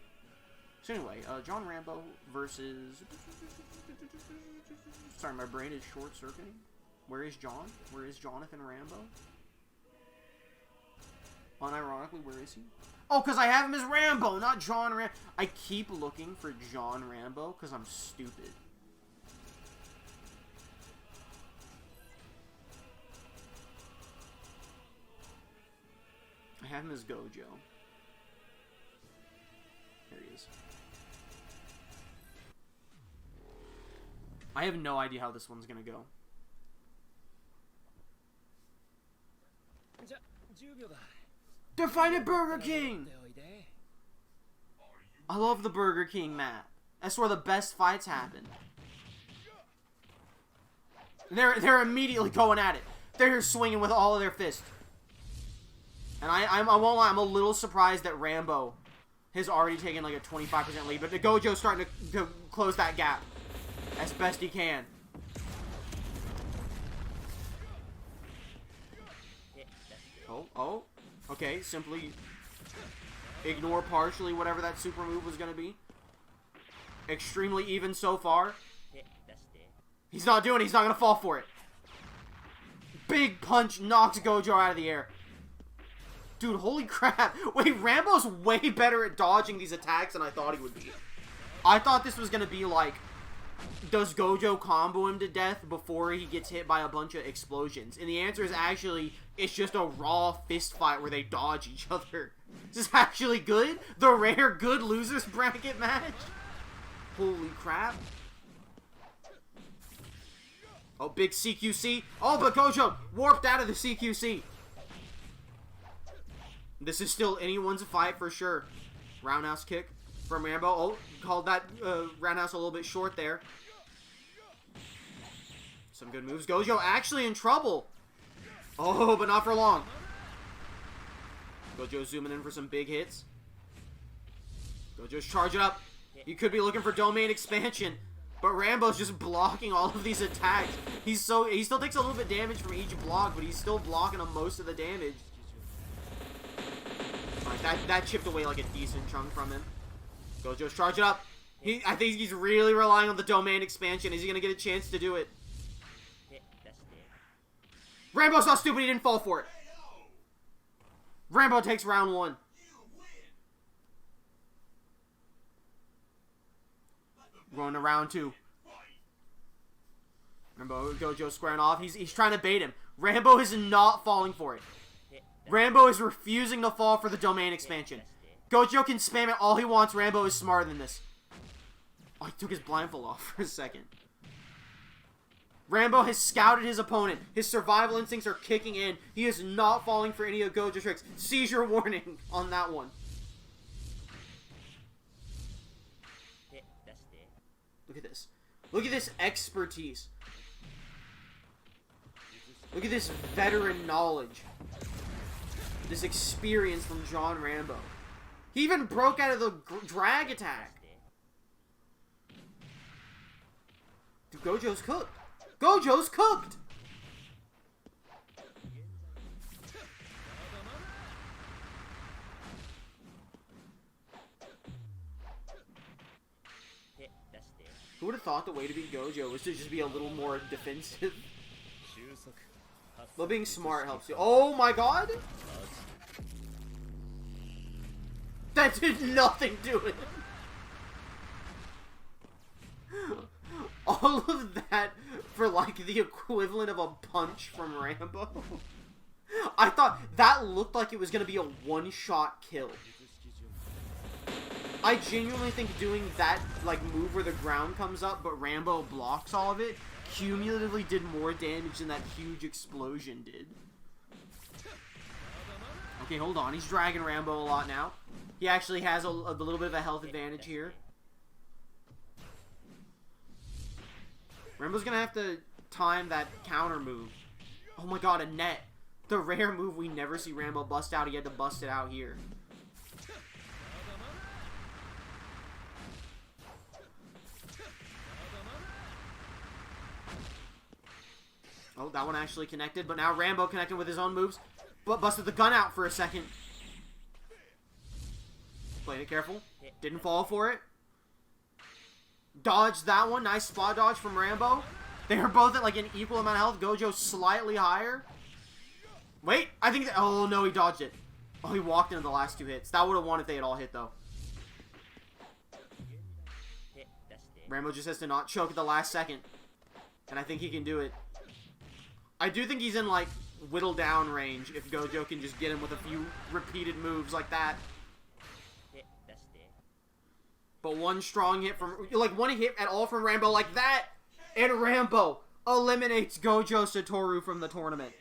So anyway, John Rambo versus... Sorry, my brain is short-circuiting. Where is John? Where is Jonathan Rambo? Unironically, where is he? Oh, because I have him as Rambo, not John Rambo. I keep looking for John Rambo because I'm stupid. I have him as Gojo. I have no idea how this one's gonna go. They're fighting at Burger King! I love the Burger King map. That's where the best fights happen. They're immediately going at it. They're swinging with all of their fists. And I won't lie, I'm a little surprised that Rambo has already taken like a 25% lead, but the Gojo's starting to close that gap as best he can. Oh, okay, simply ignore partially whatever that super move was going to be. Extremely even so far. He's not doing it, he's not going to fall for it. Big punch knocks Gojo out of the air. Dude, holy crap. Wait, Rambo's way better at dodging these attacks than I thought he would be. I thought this was going to be like, does Gojo combo him to death before he gets hit by a bunch of explosions? And the answer is actually, it's just a raw fist fight where they dodge each other. This is actually good. The rare good losers bracket match. Holy crap. Oh, big CQC. Oh, but Gojo warped out of the CQC. This is still anyone's fight for sure. Roundhouse kick from Rambo. Oh, called that roundhouse a little bit short there. Some good moves. Gojo actually in trouble. Oh, but not for long. Gojo zooming in for some big hits. Gojo's charging up. You could be looking for domain expansion, but Rambo's just blocking all of these attacks. He still takes a little bit damage from each block, but he's still blocking him most of the damage. Alright, that chipped away like a decent chunk from him. Gojo's charging up. I think he's really relying on the domain expansion. Is he gonna get a chance to do it? Rambo's not stupid, he didn't fall for it. Rambo takes round 1. Going to round 2. Rambo, Gojo squaring off. He's trying to bait him. Rambo is not falling for it. Rambo is refusing to fall for the domain expansion. Gojo can spam it all he wants. Rambo is smarter than this. Oh, he took his blindfold off for a second. Rambo has scouted his opponent. His survival instincts are kicking in. He is not falling for any of Gojo's tricks. Seizure warning on that one. Look at this. Look at this expertise. Look at this veteran knowledge. This experience from John Rambo. He even broke out of the drag attack. Dude, Gojo's cooked. Gojo's cooked! Who would have thought the way to beat Gojo was to just be a little more defensive? But being smart helps you. Oh my god! That did nothing to it! All of that for like the equivalent of a punch from Rambo. I thought that looked like it was going to be a one-shot kill. I genuinely think doing that like move where the ground comes up but Rambo blocks all of it cumulatively did more damage than that huge explosion did. Okay, hold on. He's dragging Rambo a lot now. He actually has a little bit of a health advantage here. Rambo's gonna have to time that counter move. Oh my god, a net. The rare move we never see Rambo bust out. He had to bust it out here. Oh, that one actually connected, but now Rambo connected with his own moves. But busted the gun out for a second. Played it careful. Didn't fall for it. Dodged that one. Nice spot dodge from Rambo. They are both at like an equal amount of health. Gojo slightly higher. Wait, I think that... Oh, no, he dodged it. Oh, he walked into the last 2 hits. That would have won if they had all hit, though. Rambo just has to not choke at the last second. And I think he can do it. I do think he's in, like, whittle down range if Gojo can just get him with a few repeated moves like that. But one strong hit from... Like, one hit at all from Rambo like that And Rambo eliminates Gojo Satoru from the tournament.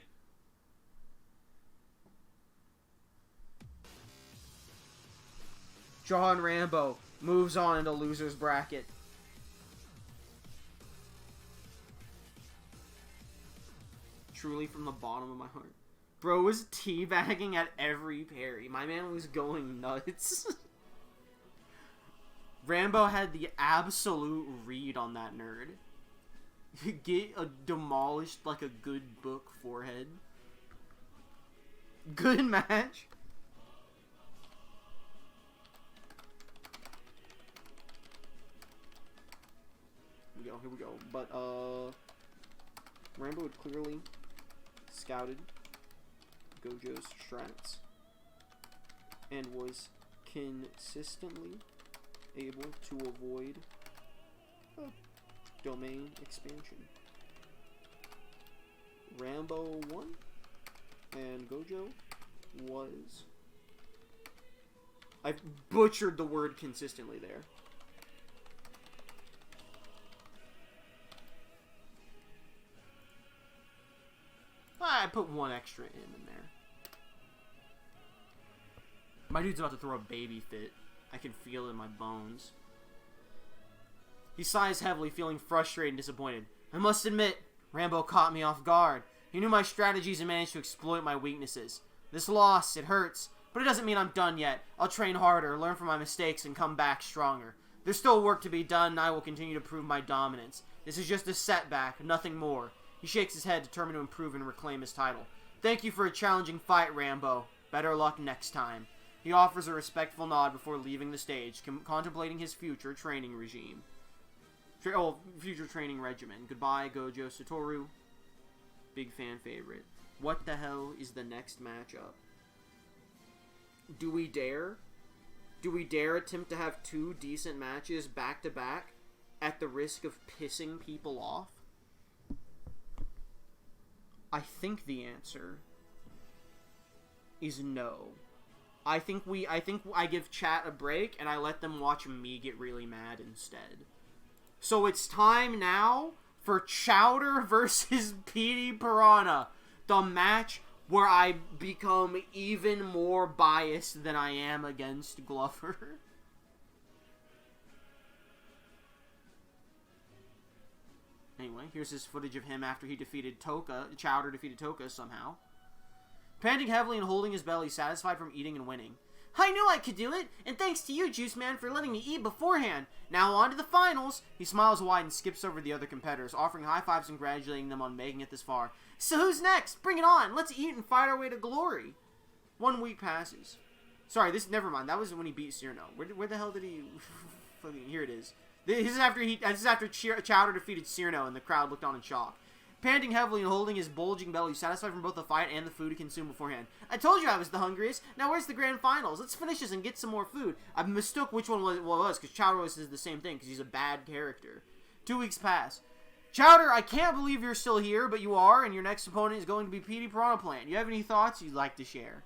John Rambo moves on into loser's bracket. Truly from the bottom of my heart. Bro was teabagging at every parry. My man was going nuts. Rambo had the absolute read on that nerd. Get demolished like a good book forehead. Good match. Here we go. But, Rambo had clearly scouted Gojo's strats and was consistently able to avoid a domain expansion. Rambo won, and Gojo was... I butchered the word consistently there. I put one extra in there. My dude's about to throw a baby fit. I can feel it in my bones. He sighs heavily, feeling frustrated and disappointed. I must admit, Rambo caught me off guard. He knew my strategies and managed to exploit my weaknesses. This loss, it hurts, but it doesn't mean I'm done yet. I'll train harder, learn from my mistakes, and come back stronger. There's still work to be done, and I will continue to prove my dominance. This is just a setback, nothing more. He shakes his head, determined to improve and reclaim his title. Thank you for a challenging fight, Rambo. Better luck next time. He offers a respectful nod before leaving the stage, contemplating his future training regime. Future training regimen. Goodbye, Gojo Satoru. Big fan favorite. What the hell is the next matchup? Do we dare? Do we dare attempt to have two decent matches back-to-back at the risk of pissing people off? I think the answer is no. I think I give chat a break and I let them watch me get really mad instead. So it's time now for Chowder versus Petey Piranha. The match where I become even more biased than I am against Glover. Anyway, here's his footage of him after he defeated Toka. Chowder defeated Toka somehow. Panting heavily and holding his belly, satisfied from eating and winning. I knew I could do it, and thanks to you, Juice Man, for letting me eat beforehand. Now on to the finals. He smiles wide and skips over the other competitors, offering high fives and congratulating them on making it this far. So who's next? Bring it on. Let's eat and fight our way to glory. 1 week passes. Sorry, never mind. That was when he beat Cyrano. Where the hell did he... Fucking, here it is. This is after Chowder defeated Cyrano, and the crowd looked on in shock. Panting heavily and holding his bulging belly, satisfied from both the fight and the food he consumed beforehand. I told you I was the hungriest. Now where's the grand finals? Let's finish this and get some more food. I mistook which one it was, because Chowder always says the same thing, because he's a bad character. 2 weeks pass. Chowder, I can't believe you're still here, but you are, and your next opponent is going to be Petey Piranha Plant. You have any thoughts you'd like to share?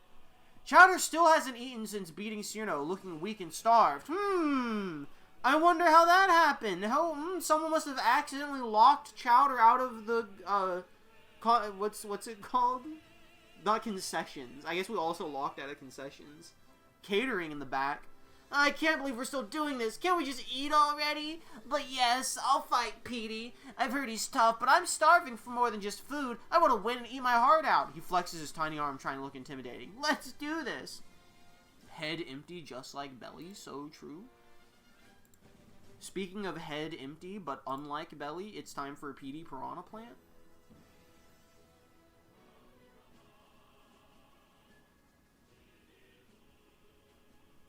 Chowder still hasn't eaten since beating Cyrano, looking weak and starved. I wonder how that happened. Someone must have accidentally locked Chowder out of the, what's it called? Not concessions. I guess we also locked out of concessions. Catering in the back. I can't believe we're still doing this. Can't we just eat already? But yes, I'll fight Petey. I've heard he's tough, but I'm starving for more than just food. I want to win and eat my heart out. He flexes his tiny arm, trying to look intimidating. Let's do this. Head empty just like belly, so true. Speaking of head empty, but unlike belly, it's time for a Petey Piranha Plant.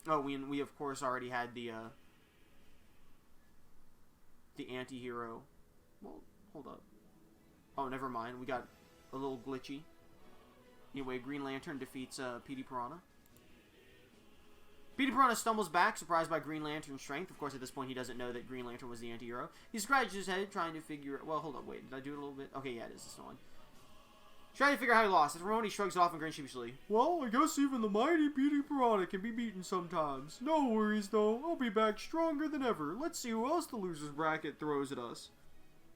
Oh, we of course already had the anti-hero. Well, hold up. Oh, never mind. We got a little glitchy. Anyway, Green Lantern defeats Petey Piranha. Petey Piranha stumbles back, surprised by Green Lantern's strength. Of course, at this point, he doesn't know that Green Lantern was the anti-hero. He scratches his head, trying to figure... Well, hold up, wait. Did I do it a little bit? Okay, yeah, it is this one. Trying to figure out how he lost. As Ramon, he shrugs it off and grins sheepishly. Well, I guess even the mighty Petey Piranha can be beaten sometimes. No worries, though. I'll be back stronger than ever. Let's see who else the loser's bracket throws at us.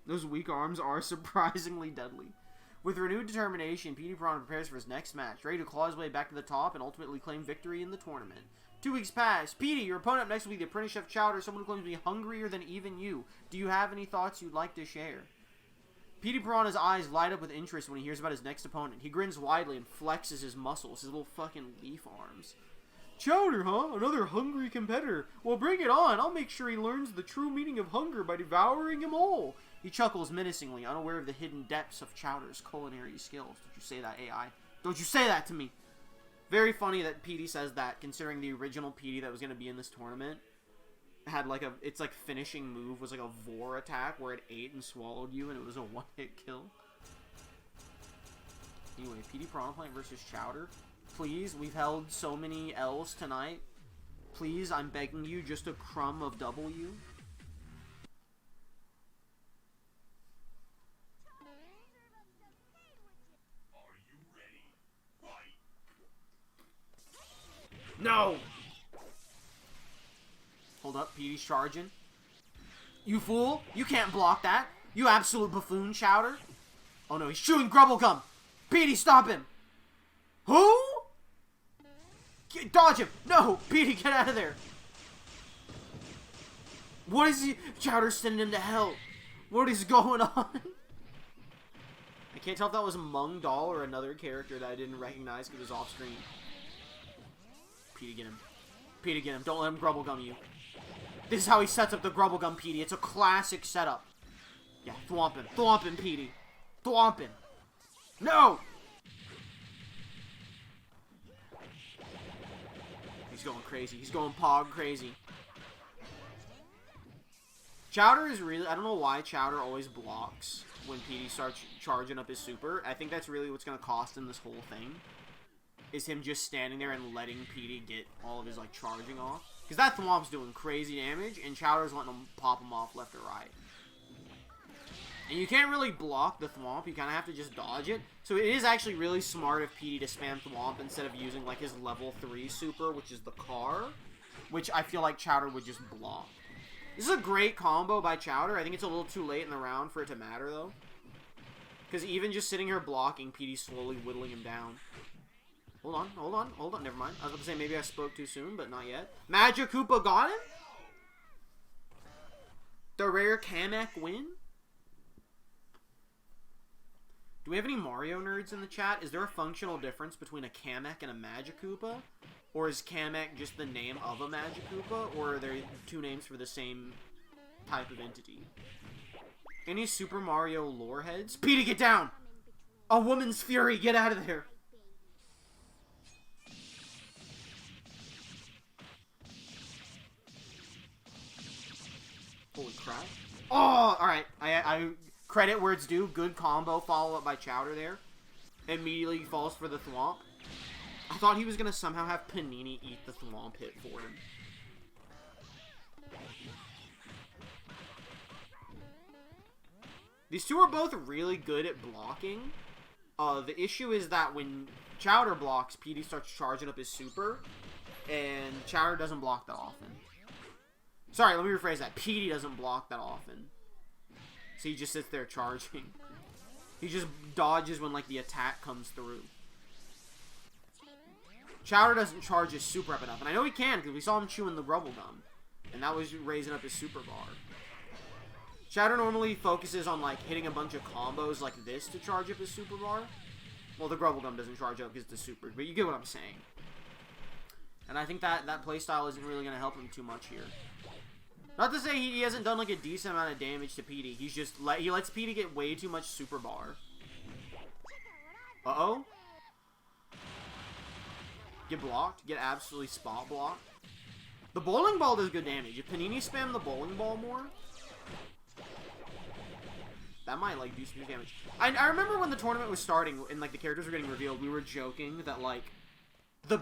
Those weak arms are surprisingly deadly. With renewed determination, Petey Piranha prepares for his next match, ready to claw his way back to the top and ultimately claim victory in the tournament. 2 weeks pass. Petey, your opponent up next will be the apprentice chef Chowder, someone who claims to be hungrier than even you. Do you have any thoughts you'd like to share? Petey Piranha's eyes light up with interest when he hears about his next opponent. He grins widely and flexes his muscles, his little fucking leaf arms. Chowder, huh? Another hungry competitor. Well, bring it on. I'll make sure he learns the true meaning of hunger by devouring him all. He chuckles menacingly, unaware of the hidden depths of Chowder's culinary skills. Don't you say that, AI. Don't you say that to me. Very funny that Petey says that, considering the original Petey that was going to be in this tournament had like its like finishing move was like a Vor attack where it ate and swallowed you and it was a one-hit kill. Anyway, Petey Piranha playing versus Chowder. Please, we've held so many L's tonight. Please, I'm begging you, just a crumb of W. No! Hold up, Petey's charging. You fool! You can't block that! You absolute buffoon, Chowder! Oh no, he's chewing Grubblegum! Petey, stop him! Who? Dodge him! No! Petey, get out of there! What is he? Chowder's sending him to hell! What is going on? I can't tell if that was a Mung doll or another character that I didn't recognize because it was off screen. Petey, get him. Petey, get him. Don't let him Grubblegum you. This is how he sets up the Grubblegum, Petey. It's a classic setup. Yeah, thwomp him. Thwomp him, Petey. Thwomp him. No! He's going crazy. He's going pog crazy. Chowder is really... I don't know why Chowder always blocks when Petey starts charging up his super. I think that's really what's going to cost him this whole thing. Is him just standing there and letting Petey get all of his, like, charging off. Because that Thwomp's doing crazy damage, and Chowder's letting him pop him off left or right. And you can't really block the Thwomp, you kind of have to just dodge it. So it is actually really smart of Petey to spam Thwomp instead of using, like, his level 3 super, which is the car. Which I feel like Chowder would just block. This is a great combo by Chowder. I think it's a little too late in the round for it to matter, though. Because even just sitting here blocking, Petey's slowly whittling him down. Hold on, hold on, hold on. Never mind. I was about to say maybe I spoke too soon, but not yet. Magikoopa got him? The rare Kamek win? Do we have any Mario nerds in the chat? Is there a functional difference between a Kamek and a Magikoopa? Or is Kamek just the name of a Magikoopa? Or are there two names for the same type of entity? Any Super Mario lore heads? Petey, get down! A woman's fury, get out of there! Holy crap. Oh, alright. I credit where it's due. Good combo follow-up by Chowder there. Immediately falls for the Thwomp. I thought he was going to somehow have Panini eat the Thwomp hit for him. These two are both really good at blocking. The issue is that when Chowder blocks, Petey starts charging up his super, and Chowder doesn't block that often. Sorry, let me rephrase that. Petey doesn't block that often. So he just sits there charging. He just dodges when, like, the attack comes through. Chowder doesn't charge his super up enough. And I know he can, because we saw him chewing the Grubblegum. And that was raising up his super bar. Chowder normally focuses on, like, hitting a bunch of combos like this to charge up his super bar. Well, the Grubblegum doesn't charge up because it's the super. But you get what I'm saying. And I think that playstyle isn't really going to help him too much here. Not to say he hasn't done, like, a decent amount of damage to Petey. He's just he lets Petey get way too much super bar. Uh-oh. Get blocked. Get absolutely spot blocked. The bowling ball does good damage. If Panini spam the bowling ball more, that might, like, do some good damage. I remember when the tournament was starting and, like, the characters were getting revealed, we were joking that, like, a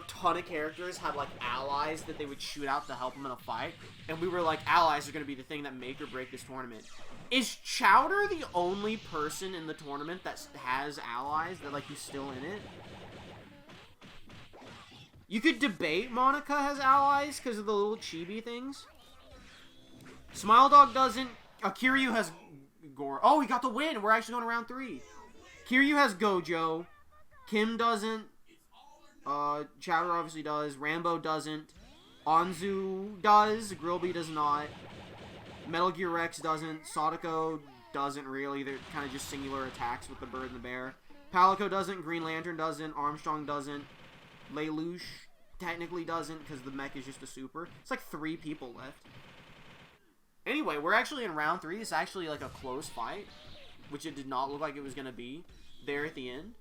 ton of characters had, like, allies that they would shoot out to help them in a fight. And we were like, allies are going to be the thing that make or break this tournament. Is Chowder the only person in the tournament that has allies that, like, who's still in it? You could debate Monika has allies because of the little chibi things. Smile Dog doesn't. Kiryu has Gore. Oh, he got the win. We're actually going to round 3. Kiryu has Gojo. Kim doesn't. Chowder obviously does. Rambo doesn't. Anzu does. Grillby does not. Metal Gear Rex doesn't. Sadako doesn't really. They're kind of just singular attacks with the bird and the bear. Palico doesn't. Green Lantern doesn't. Armstrong doesn't. Lelouch technically doesn't because the mech is just a super. It's like 3 people left. Anyway, we're actually in round 3. It's actually like a close fight, which it did not look like it was going to be there at the end.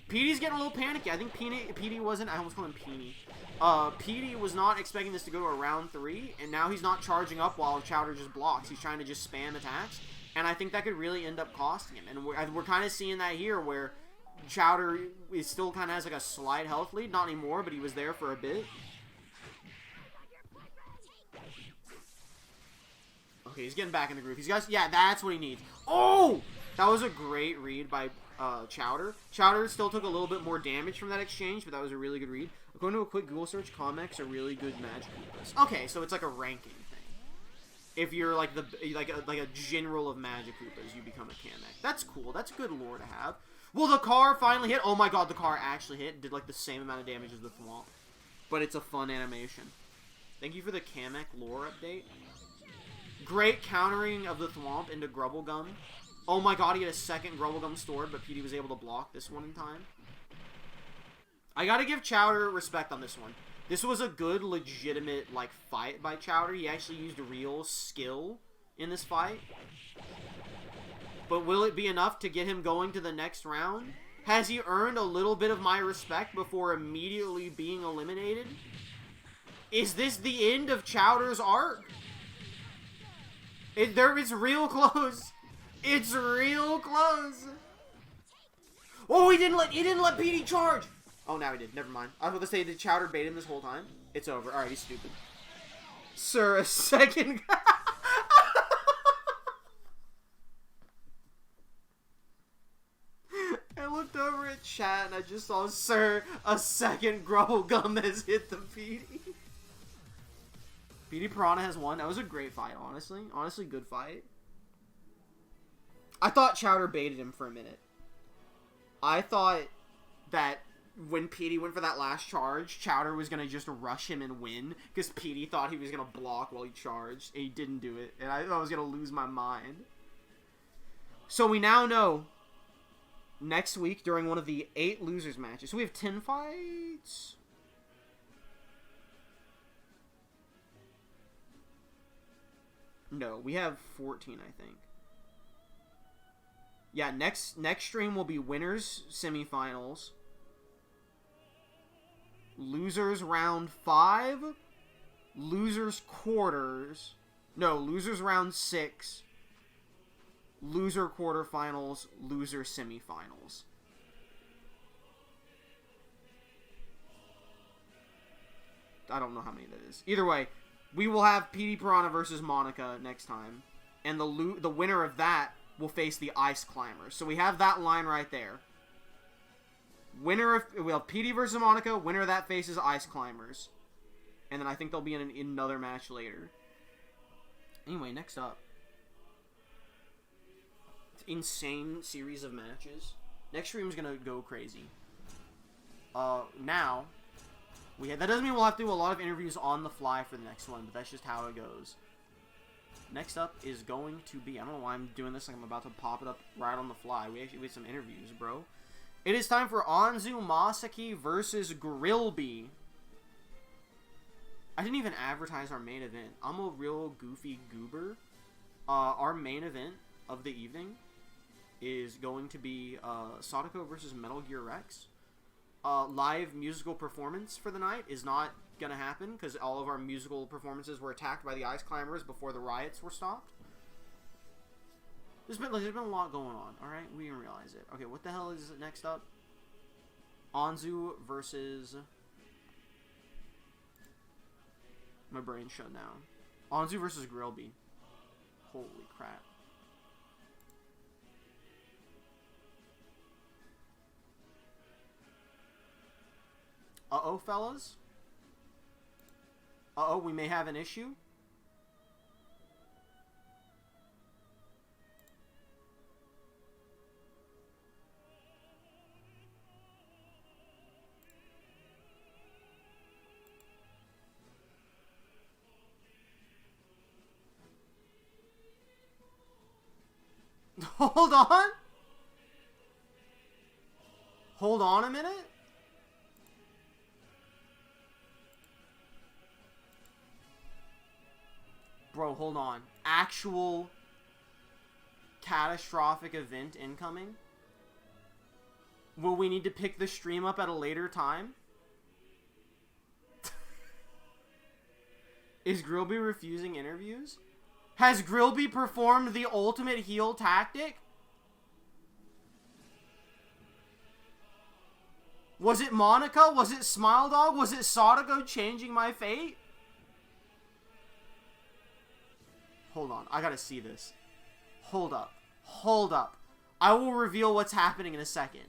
Petey's getting a little panicky. I think Petey wasn't... I almost called him Peeny. Petey was not expecting this to go to a round 3, and now he's not charging up while Chowder just blocks. He's trying to just spam attacks, and I think that could really end up costing him. And we're kind of seeing that here, where Chowder is still kind of has like a slight health lead. Not anymore, but he was there for a bit. Okay, he's getting back in the groove. Yeah, that's what he needs. Oh! That was a great read by Chowder. Chowder still took a little bit more damage from that exchange, but that was a really good read. According to a quick Google search, Comex are really good magic Koopas. Okay, so it's like a ranking thing. If you're like a general of magic Koopas, you become a Kamek. That's cool. That's good lore to have. Well, the car finally hit. Oh my god, the car actually hit. Did like the same amount of damage as the Thwomp. But it's a fun animation. Thank you for the Kamek lore update. Great countering of the Thwomp into Grubblegum. Oh my god, he had a second Grubblegum stored, but Petey was able to block this one in time. I gotta give Chowder respect on this one. This was a good, legitimate, like, fight by Chowder. He actually used real skill in this fight. But will it be enough to get him going to the next round? Has he earned a little bit of my respect before immediately being eliminated? Is this the end of Chowder's arc? It's real close. It's real close. Oh, he didn't let Petey charge. Oh, now he did. Never mind. I was about to say, did Chowder bait him this whole time? It's over. Alright, he's stupid. Sir, a second. I looked over at chat and I just saw, sir, a second Grubblegum has hit the Petey. Petey Piranha has won. That was a great fight, honestly. Honestly, good fight. I thought Chowder baited him for a minute. I thought that when Petey went for that last charge, Chowder was going to just rush him and win, because Petey thought he was going to block while he charged, and he didn't do it, and I thought I was going to lose my mind. So we now know, next week, during one of the 8 losers matches, so we have 10 fights? No, we have 14, I think. Yeah, next stream will be winners semifinals, losers round 5, losers quarters, no, losers round 6, loser quarterfinals, loser semifinals. I don't know how many that is. Either way, we will have Petey Piranha versus Monika next time, and the winner of that will face the Ice Climbers. So we have that line right there. We'll have Petey versus Monika. Winner of that faces Ice Climbers. And then I think they'll be in another match later. Anyway, next up. Insane series of matches. Next stream is going to go crazy. Now, that doesn't mean we'll have to do a lot of interviews on the fly for the next one, but that's just how it goes. Next up is going to be... I don't know why I'm doing this like I'm about to pop it up right on the fly. We actually did some interviews, bro. It is time for Anzu Masaki versus Grillby. I didn't even advertise our main event. I'm a real goofy goober. Our main event of the evening is going to be Sadako versus Metal Gear Rex. Live musical performance for the night is not gonna happen because all of our musical performances were attacked by the Ice Climbers before the riots were stopped. There's been a lot going on, alright? We didn't realize it. Okay, what the hell is next up? Anzu versus... My brain shut down. Anzu versus Grillby. Holy crap. Uh-oh, fellas. Uh-oh, we may have an issue. Hold on. Hold on a minute. Bro, hold on. Actual catastrophic event incoming? Will we need to pick the stream up at a later time? Is Grillby refusing interviews? Has Grillby performed the ultimate heel tactic? Was it Monika? Was it Smile Dog? Was it Sadako changing my fate? Hold on, I gotta see this. Hold up. Hold up. I will reveal what's happening in a second.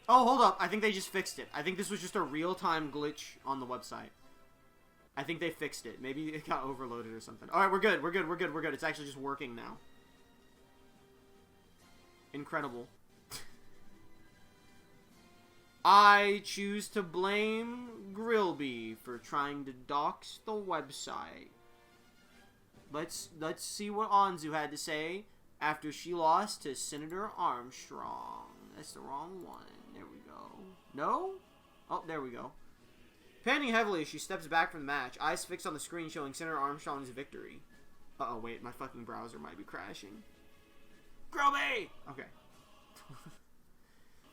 Oh, hold up. I think they just fixed it. I think this was just a real-time glitch on the website. I think they fixed it. Maybe it got overloaded or something. Alright, we're good. We're good. We're good. We're good. It's actually just working now. Incredible. I choose to blame Grillby for trying to dox the website. Let's see what Anzu had to say after she lost to Senator Armstrong. That's the wrong one. There we go. No? Oh, there we go. Panting heavily as she steps back from the match, eyes fixed on the screen showing Senator Armstrong's victory. Uh-oh, wait, my fucking browser might be crashing. Grillby! Okay.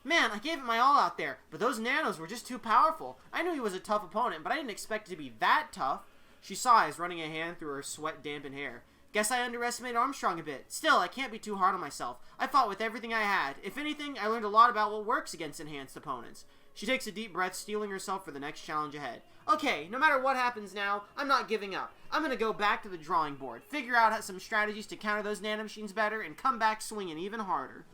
Man, I gave it my all out there, but those nanos were just too powerful. I knew he was a tough opponent, but I didn't expect it to be that tough. She sighs, running a hand through her sweat-dampened hair. Guess I underestimated Armstrong a bit. Still, I can't be too hard on myself. I fought with everything I had. If anything, I learned a lot about what works against enhanced opponents. She takes a deep breath, steeling herself for the next challenge ahead. Okay, no matter what happens now, I'm not giving up. I'm gonna go back to the drawing board, figure out some strategies to counter those nanomachines better, and come back swinging even harder.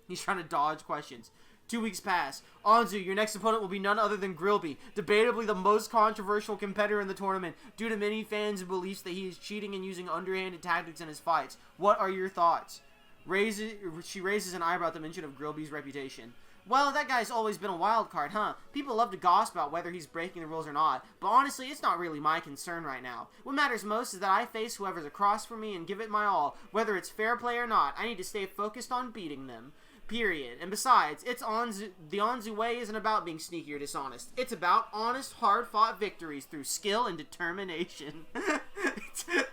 He's trying to dodge questions. 2 weeks pass. Anzu, your next opponent will be none other than Grillby, debatably the most controversial competitor in the tournament, due to many fans' beliefs that he is cheating and using underhanded tactics in his fights. What are your thoughts? She raises an eyebrow at the mention of Grillby's reputation. Well, that guy's always been a wild card, huh? People love to gossip about whether he's breaking the rules or not, but honestly, it's not really my concern right now. What matters most is that I face whoever's across from me and give it my all. Whether it's fair play or not, I need to stay focused on beating them. Period. And besides, the Anzu way isn't about being sneaky or dishonest. It's about honest, hard-fought victories through skill and determination.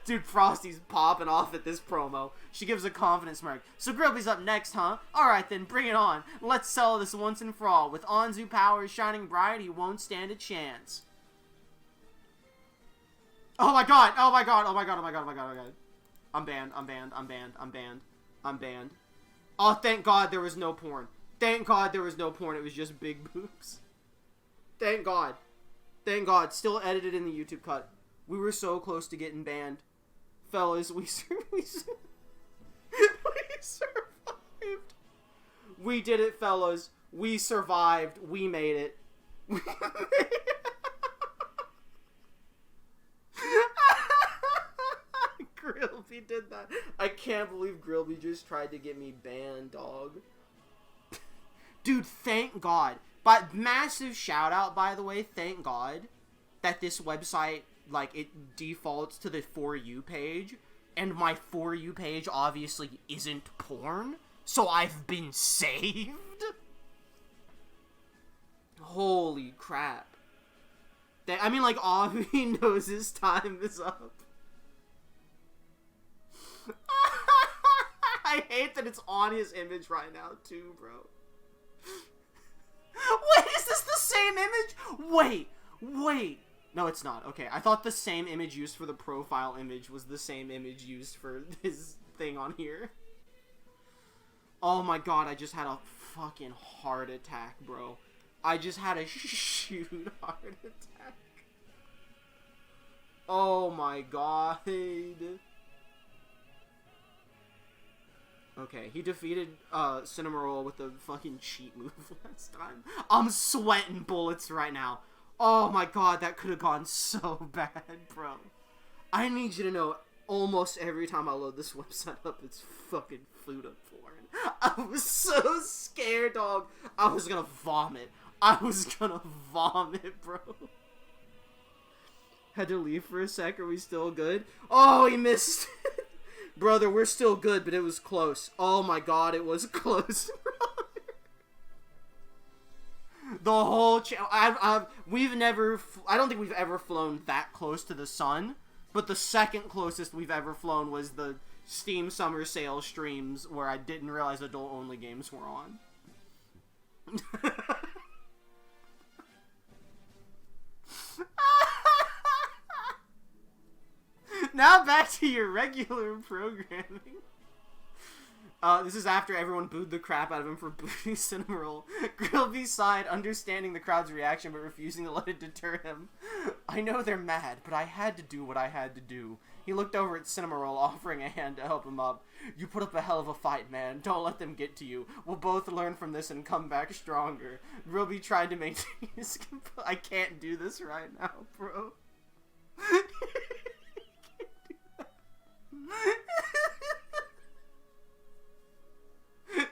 Dude, Frosty's popping off at this promo. She gives a confident smirk. So Grillby's up next, huh? Alright then, bring it on. Let's settle this once and for all. With Anzu powers shining bright, he won't stand a chance. Oh my god! Oh my god! Oh my god! Oh my god! Oh my god! Oh my god! I'm banned. I'm banned. I'm banned. I'm banned. I'm banned. Oh, thank God there was no porn. Thank God there was no porn. It was just big boobs. Thank God. Thank God. Still edited in the YouTube cut. We were so close to getting banned. Fellas, we survived. We did it, fellas. We survived. We made it. Grillby did that. I can't believe Grillby just tried to get me banned, dog. Dude, thank God. But massive shout out, by the way, thank God that this website, like, it defaults to the For You page, and my For You page obviously isn't porn, so I've been saved? Holy crap. I mean, like, Avi knows his time is up. I hate that it's on his image right now, too, bro. Wait, is this the same image? Wait. No, it's not. Okay, I thought the same image used for the profile image was the same image used for his thing on here. Oh my god, I just had a fucking heart attack, bro. I just had a shoot heart attack. Oh my god. Okay, he defeated Cinnamoroll with a fucking cheat move last time. I'm sweating bullets right now. Oh my god, that could have gone so bad, bro. I need you to know, almost every time I load this website up, it's fucking Fuda porn. I was so scared, dog. I was gonna vomit. I was gonna vomit, bro. Had to leave for a sec. Are we still good? Oh, he missed. Brother, we're still good, but it was close. Oh my god, it was close, brother. The whole we've never, I don't think we've ever flown that close to the sun, but the second closest we've ever flown was the Steam Summer Sale streams where I didn't realize adult-only games were on. Now back to your regular programming. This is after everyone booed the crap out of him for booting Cinnamoroll. Grillby sighed, understanding the crowd's reaction but refusing to let it deter him. I know they're mad, but I had to do what I had to do. He looked over at Cinnamoroll, offering a hand to help him up. You put up a hell of a fight, man. Don't let them get to you. We'll both learn from this and come back stronger. Grillby tried to maintain his composure. I can't do this right now, bro.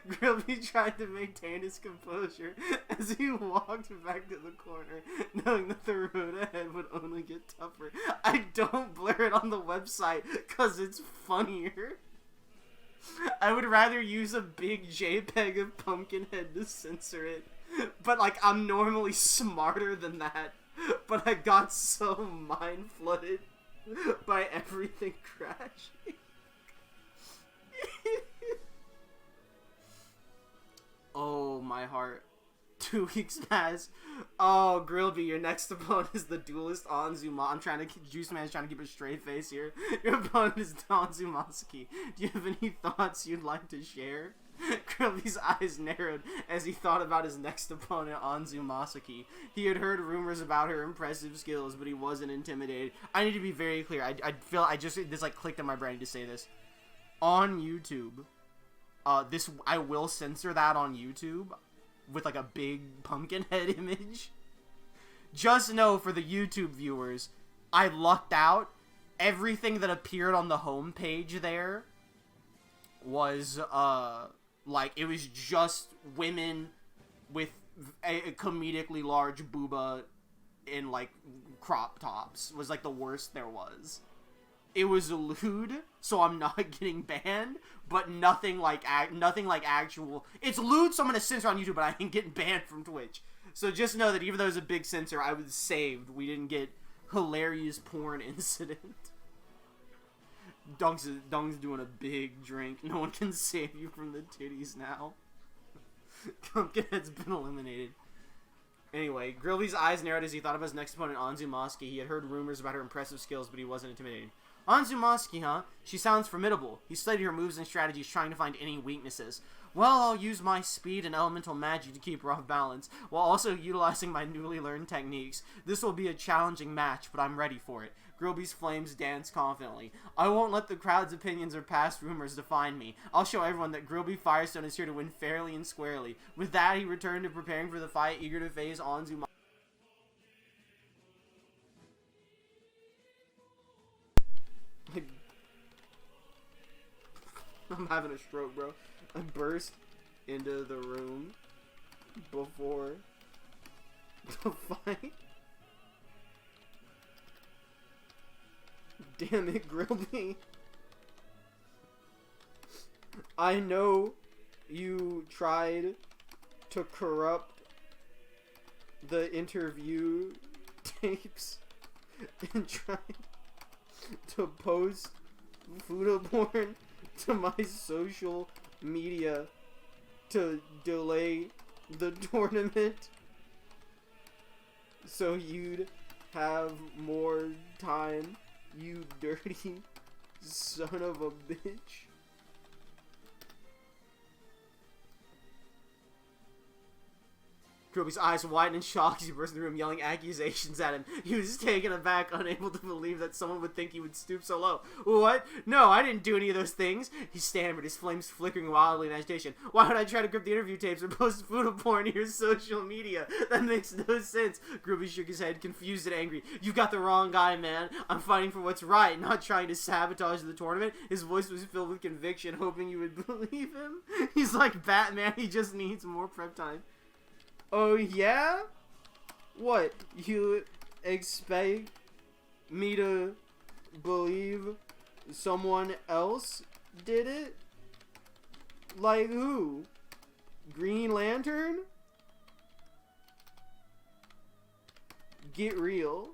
Grillby tried to maintain his composure as he walked back to the corner, knowing that the road ahead would only get tougher. I don't blur it on the website, cause it's funnier. I would rather use a big JPEG of Pumpkinhead to censor it, but like, I'm normally smarter than that, but I got so mind-flooded by everything crashing. Oh, my heart. 2 weeks pass. Oh, Grillby, your next opponent is the duelist Anzu. Juice Man's trying to keep a straight face here. Your opponent is Anzu Masaki. Do you have any thoughts you'd like to share? Grillby's eyes narrowed as he thought about his next opponent, Anzu Masaki. He had heard rumors about her impressive skills, but he wasn't intimidated. I need to be very clear. This like clicked in my brain to say this. On YouTube, I will censor that on YouTube with like a big Pumpkinhead image. Just know, for the YouTube viewers, I lucked out. Everything that appeared on the homepage there was like, it was just women with a comedically large booba in like crop tops. Was like the worst there was. It was lewd, so I'm not getting banned, but nothing like actual. It's lewd, so I'm gonna censor on YouTube, but I ain't getting banned from Twitch. So just know that even though it was a big censor, I was saved. We didn't get hilarious porn incident. Dunk's doing a big drink. No one can save you from the titties now. Pumpkinhead's been eliminated. Anyway, Grillby's eyes narrowed as he thought of his next opponent, Anzu Masaki. He had heard rumors about her impressive skills, but he wasn't intimidated. Anzu Masaki, huh? She sounds formidable. He studied her moves and strategies, trying to find any weaknesses. Well, I'll use my speed and elemental magic to keep her off balance, while also utilizing my newly learned techniques. This will be a challenging match, but I'm ready for it. Grillby's flames dance confidently. I won't let the crowd's opinions or past rumors define me. I'll show everyone that Grillby Firestone is here to win fairly and squarely. With that, he returned to preparing for the fight, eager to face Anzu Masaki. I'm having a stroke, bro. I burst into the room before the fight. Damn it, Grillby. I know you tried to corrupt the interview tapes and tried to post food porn to my social media to delay the tournament so you'd have more time, you dirty son of a bitch. Grillby's eyes widened in shock as he burst in the room, yelling accusations at him. He was taken aback, unable to believe that someone would think he would stoop so low. What? No, I didn't do any of those things. He stammered, his flames flickering wildly in agitation. Why would I try to grip the interview tapes or post food porn to your social media? That makes no sense. Grillby shook his head, confused and angry. You got the wrong guy, man. I'm fighting for what's right, not trying to sabotage the tournament. His voice was filled with conviction, hoping you would believe him. He's like Batman, he just needs more prep time. Oh yeah? What? You expect me to believe someone else did it? Like who? Green Lantern? Get real.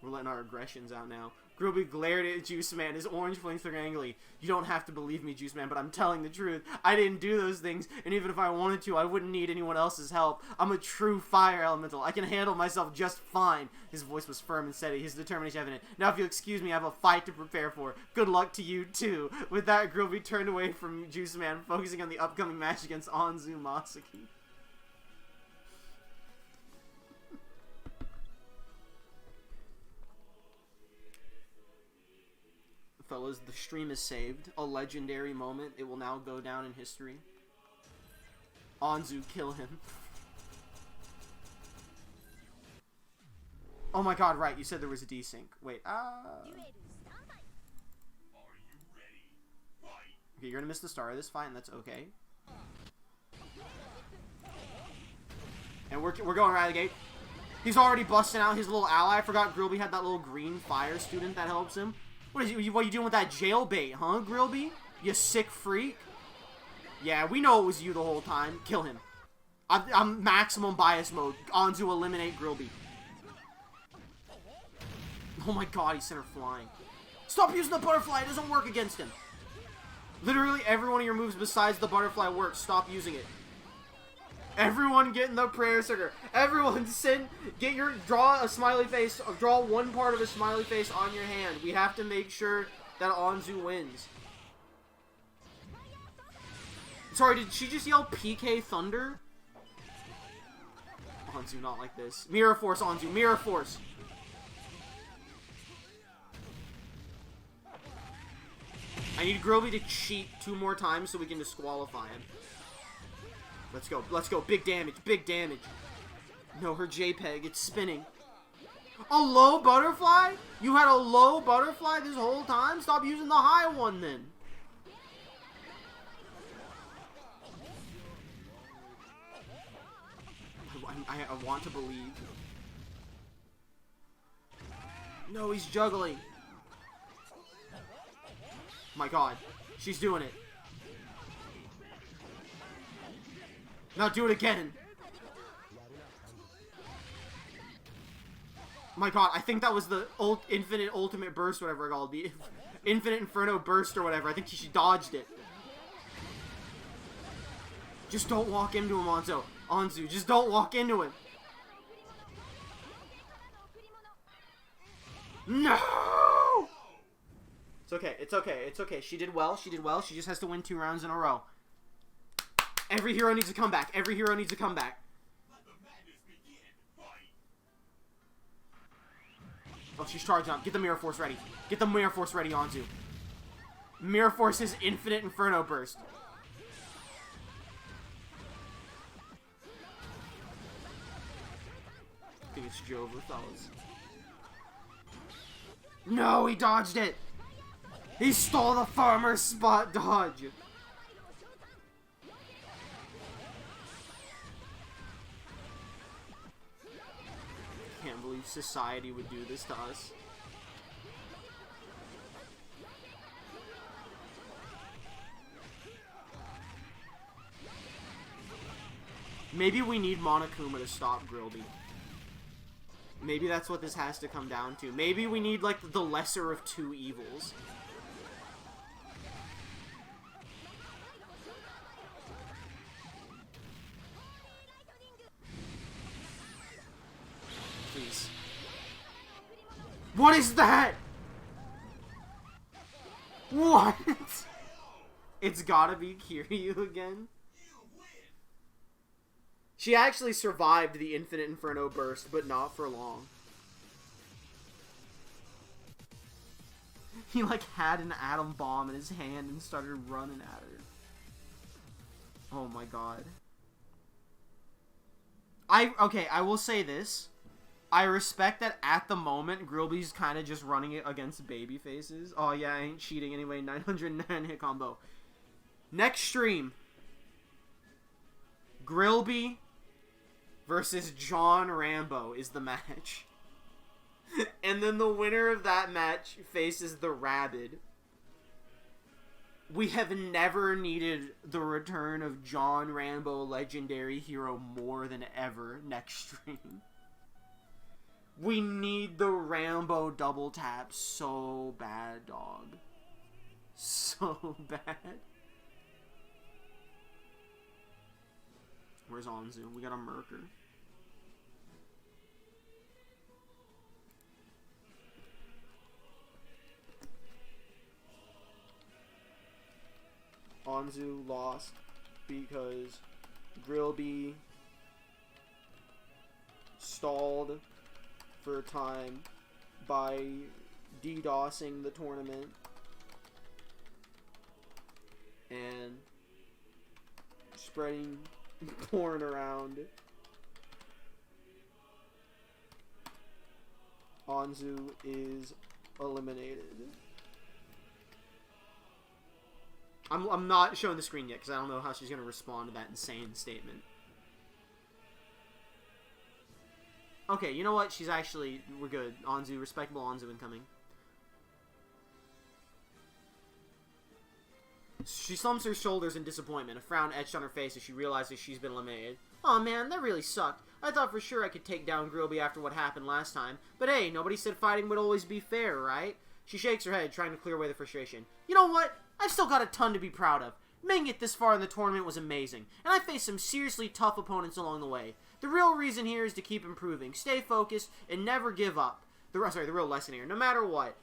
We're letting our aggressions out now. Grillby glared at Juice Man, his orange flames looking angrily. You don't have to believe me, Juice Man, but I'm telling the truth. I didn't do those things, and even if I wanted to, I wouldn't need anyone else's help. I'm a true fire elemental. I can handle myself just fine. His voice was firm and steady, his determination evident. Now, if you'll excuse me, I have a fight to prepare for. Good luck to you, too. With that, Grillby turned away from Juice Man, focusing on the upcoming match against Anzu Masaki. Fellas, the stream is saved. A legendary moment. It will now go down in history. Anzu, kill him. Oh my god, right. You said there was a desync. Wait, Okay, you're gonna miss the start of this. Fine, that's okay. And we're going right out of the gate. He's already busting out his little ally. I forgot Grillby had that little green fire student that helps him. What are you doing with that jailbait, huh, Grillby? You sick freak? Yeah, we know it was you the whole time. Kill him. I'm maximum bias mode. Anzu, eliminate Grillby. Oh my god, he sent her flying. Stop using the butterfly. It doesn't work against him. Literally every one of your moves besides the butterfly works. Stop using it. Everyone get in the prayer circle. Everyone draw a smiley face, draw one part of a smiley face on your hand. We have to make sure that Anzu wins. Sorry, did she just yell PK Thunder? Anzu, not like this. Mirror Force, Anzu, Mirror Force. I need Grillby to cheat 2 more times so we can disqualify him. Let's go. Let's go. Big damage. Big damage. No, her JPEG. It's spinning. A low butterfly? You had a low butterfly this whole time? Stop using the high one then. I want to believe. No, he's juggling. My god. She's doing it. Now do it again. My god, I think that was the infinite ultimate burst, whatever it's called. The infinite inferno burst or whatever. I think she dodged it. Just don't walk into him, Anzu. Just don't walk into him. No! It's okay. It's okay. It's okay. She did well. She did well. She just has to win 2 rounds in a row. Every hero needs to come back. Every hero needs to come back. Oh, she's charging up. Get the Mirror Force ready. Get the Mirror Force ready, Anzu. Mirror Force is Infinite Inferno Burst. I think it's Jova, fellas. No, he dodged it. He stole the farmer's spot dodge. Can't believe society would do this to us. Maybe we need Monokuma to stop Grillby. Maybe that's what this has to come down to. Maybe we need, like, the lesser of 2 evils. Please. What is that? What? It's gotta be Kiryu again. She actually survived the Infinite Inferno Burst, but not for long. He, like, had an atom bomb in his hand and started running at her. Oh my god. Okay, I will say this. I respect that at the moment, Grillby's kind of just running it against baby faces. Oh yeah, I ain't cheating anyway. 909 hit combo. Next stream. Grillby versus John Rambo is the match. And then the winner of that match faces the Rabbid. We have never needed the return of John Rambo, legendary hero, more than ever next stream. We need the Rambo double tap so bad, dog. So bad. Where's Anzu? We got a murker. Anzu lost because Grillby stalled for time by DDoSing the tournament and spreading porn around. Anzu is eliminated. I'm not showing the screen yet because I don't know how she's going to respond to that insane statement. Okay, you know what? She's actually... We're good. Anzu, respectable Anzu incoming. She slumps her shoulders in disappointment, a frown etched on her face as she realizes she's been eliminated. Aw man, that really sucked. I thought for sure I could take down Grillby after what happened last time. But hey, nobody said fighting would always be fair, right? She shakes her head, trying to clear away the frustration. You know what? I've still got a ton to be proud of. Making it this far in the tournament was amazing, and I faced some seriously tough opponents along the way. The real reason here is to keep improving, stay focused, and never give up. The real lesson here, no matter what.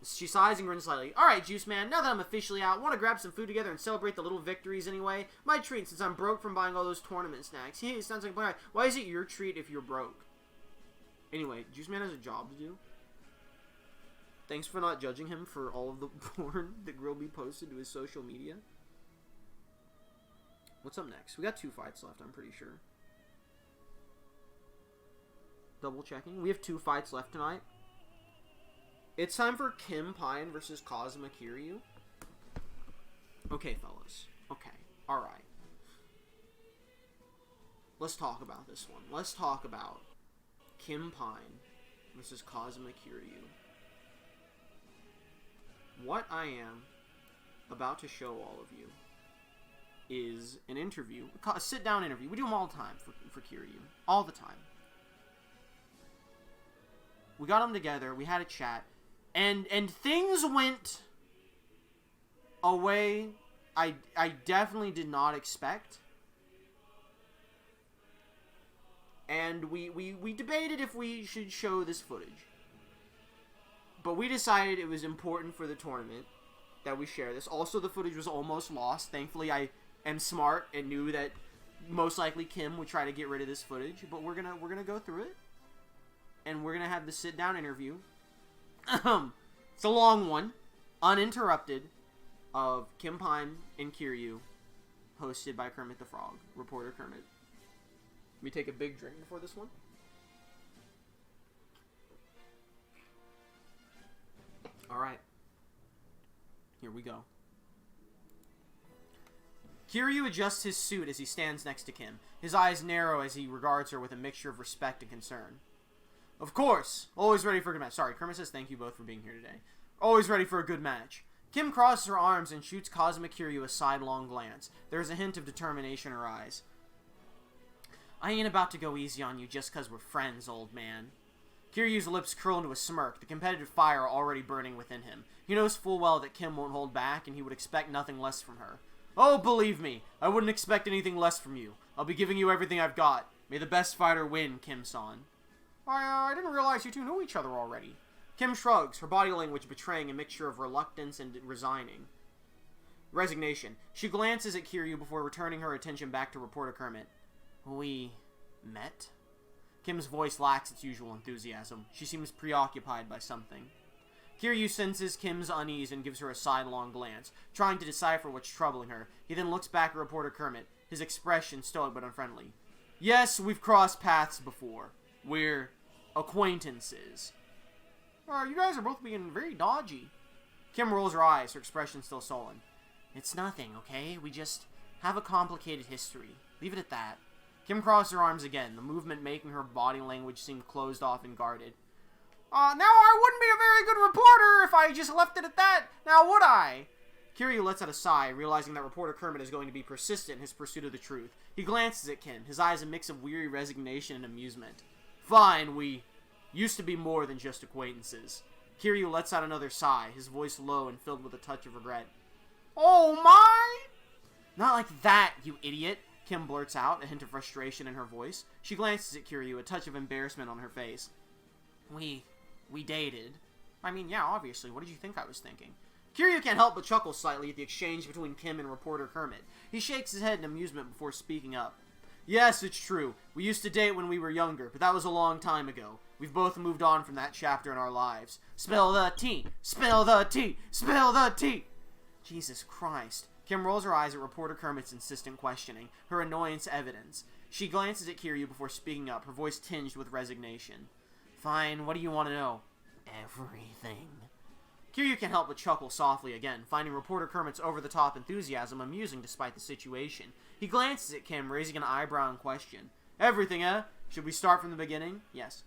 She sighs and grins slightly. Alright, Juice Man, now that I'm officially out, want to grab some food together and celebrate the little victories anyway? My treat, since I'm broke from buying all those tournament snacks. It sounds like a plan. Why is it your treat if you're broke? Anyway, Juice Man has a job to do. Thanks for not judging him for all of the porn that Grillby posted to his social media. What's up next? We got 2 fights left, I'm pretty sure. Double checking. We have 2 fights left tonight. It's time for Kim Pine versus Kazuma Kiryu. Okay, fellas. Okay. Alright. Let's talk about this one. Let's talk about Kim Pine versus Kazuma Kiryu. What I am about to show all of you is an interview, a sit-down interview. We do them all the time for Kiryu. All the time. We got them together, we had a chat, and things went a way I definitely did not expect. And we debated if we should show this footage. But we decided it was important for the tournament that we share this. Also, the footage was almost lost. Thankfully, I am smart and knew that most likely Kim would try to get rid of this footage. But we're gonna go through it, and we're gonna have the sit-down interview. It's a long one, uninterrupted, of Kim Pine and Kiryu, hosted by Kermit the Frog, reporter Kermit. Let me take a big drink before this one. Alright. Here we go. Kiryu adjusts his suit as he stands next to Kim. His eyes narrow as he regards her with a mixture of respect and concern. Of course! Always ready for a good match. Sorry, Kermit says thank you both for being here today. Always ready for a good match. Kim crosses her arms and shoots Kazuma Kiryu a sidelong glance. There is a hint of determination in her eyes. I ain't about to go easy on you just cause we're friends, old man. Kiryu's lips curl into a smirk, the competitive fire already burning within him. He knows full well that Kim won't hold back, and he would expect nothing less from her. Oh, believe me, I wouldn't expect anything less from you. I'll be giving you everything I've got. May the best fighter win, Kim-san. I didn't realize you two knew each other already. Kim shrugs, her body language betraying a mixture of reluctance and resignation. She glances at Kiryu before returning her attention back to reporter Kermit. We met? Kim's voice lacks its usual enthusiasm. She seems preoccupied by something. Kiryu senses Kim's unease and gives her a sidelong glance, trying to decipher what's troubling her. He then looks back at reporter Kermit, his expression stoic but unfriendly. Yes, we've crossed paths before. We're acquaintances. You guys are both being very dodgy. Kim rolls her eyes, her expression still sullen. It's nothing, okay? We just have a complicated history. Leave it at that. Kim crossed her arms again, the movement making her body language seem closed off and guarded. Now I wouldn't be a very good reporter if I just left it at that, now would I? Kiryu lets out a sigh, realizing that reporter Kermit is going to be persistent in his pursuit of the truth. He glances at Kim, his eyes a mix of weary resignation and amusement. Fine, we used to be more than just acquaintances. Kiryu lets out another sigh, his voice low and filled with a touch of regret. Oh my! Not like that, you idiot, Kim blurts out, a hint of frustration in her voice. She glances at Kiryu, a touch of embarrassment on her face. We dated. I mean, yeah, obviously, what did you think I was thinking? Kiryu can't help but chuckle slightly at the exchange between Kim and reporter Kermit. He shakes his head in amusement before speaking up. Yes, it's true. We used to date when we were younger, but that was a long time ago. We've both moved on from that chapter in our lives. Spill the tea! Spill the tea! Spill the tea! Jesus Christ. Kim rolls her eyes at reporter Kermit's insistent questioning, her annoyance evidence. She glances at Kiryu before speaking up, her voice tinged with resignation. Fine, what do you want to know? Everything. Kiryu can't help but chuckle softly again, finding reporter Kermit's over-the-top enthusiasm amusing despite the situation. He glances at Kim, raising an eyebrow in question. Everything, eh? Should we start from the beginning? Yes.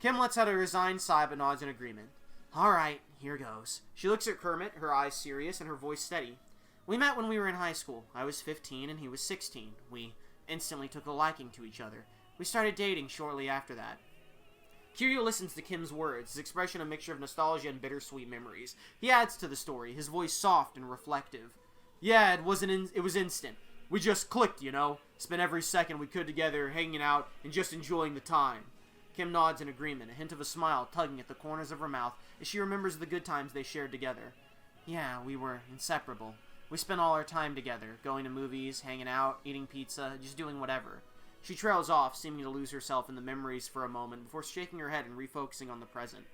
Kim lets out a resigned sigh but nods in agreement. Alright, here goes. She looks at Kermit, her eyes serious and her voice steady. We met when we were in high school. I was 15 and he was 16. We instantly took a liking to each other. We started dating shortly after that. Kiryu listens to Kim's words, his expression a mixture of nostalgia and bittersweet memories. He adds to the story, his voice soft and reflective. Yeah, it was instant. We just clicked, you know? Spent every second we could together, hanging out, and just enjoying the time. Kim nods in agreement, a hint of a smile tugging at the corners of her mouth as she remembers the good times they shared together. Yeah, we were inseparable. We spent all our time together, going to movies, hanging out, eating pizza, just doing whatever. She trails off, seeming to lose herself in the memories for a moment before shaking her head and refocusing on the present.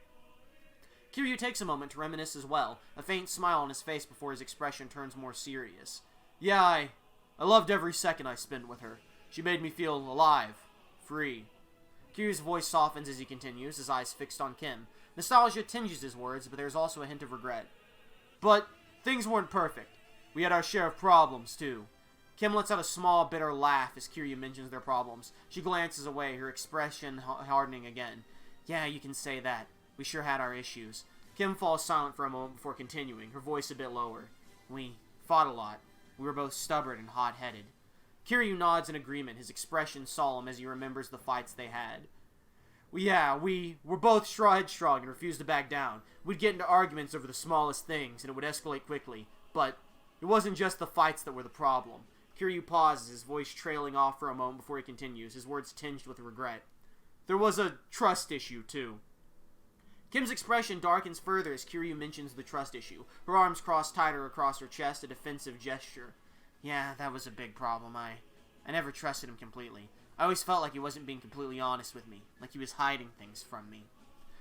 Kiryu takes a moment to reminisce as well, a faint smile on his face before his expression turns more serious. Yeah, I loved every second I spent with her. She made me feel alive, free. Kiryu's voice softens as he continues, his eyes fixed on Kim. Nostalgia tinges his words, but there's also a hint of regret. But things weren't perfect. We had our share of problems, too. Kim lets out a small, bitter laugh as Kiryu mentions their problems. She glances away, her expression hardening again. Yeah, you can say that. We sure had our issues. Kim falls silent for a moment before continuing, her voice a bit lower. We fought a lot. We were both stubborn and hot-headed. Kiryu nods in agreement, his expression solemn as he remembers the fights they had. We were both headstrong and refused to back down. We'd get into arguments over the smallest things, and it would escalate quickly. But it wasn't just the fights that were the problem. Kiryu pauses, his voice trailing off for a moment before he continues, his words tinged with regret. There was a trust issue, too. Kim's expression darkens further as Kiryu mentions the trust issue, her arms crossed tighter across her chest, a defensive gesture. Yeah, that was a big problem. I never trusted him completely. I always felt like he wasn't being completely honest with me, like he was hiding things from me.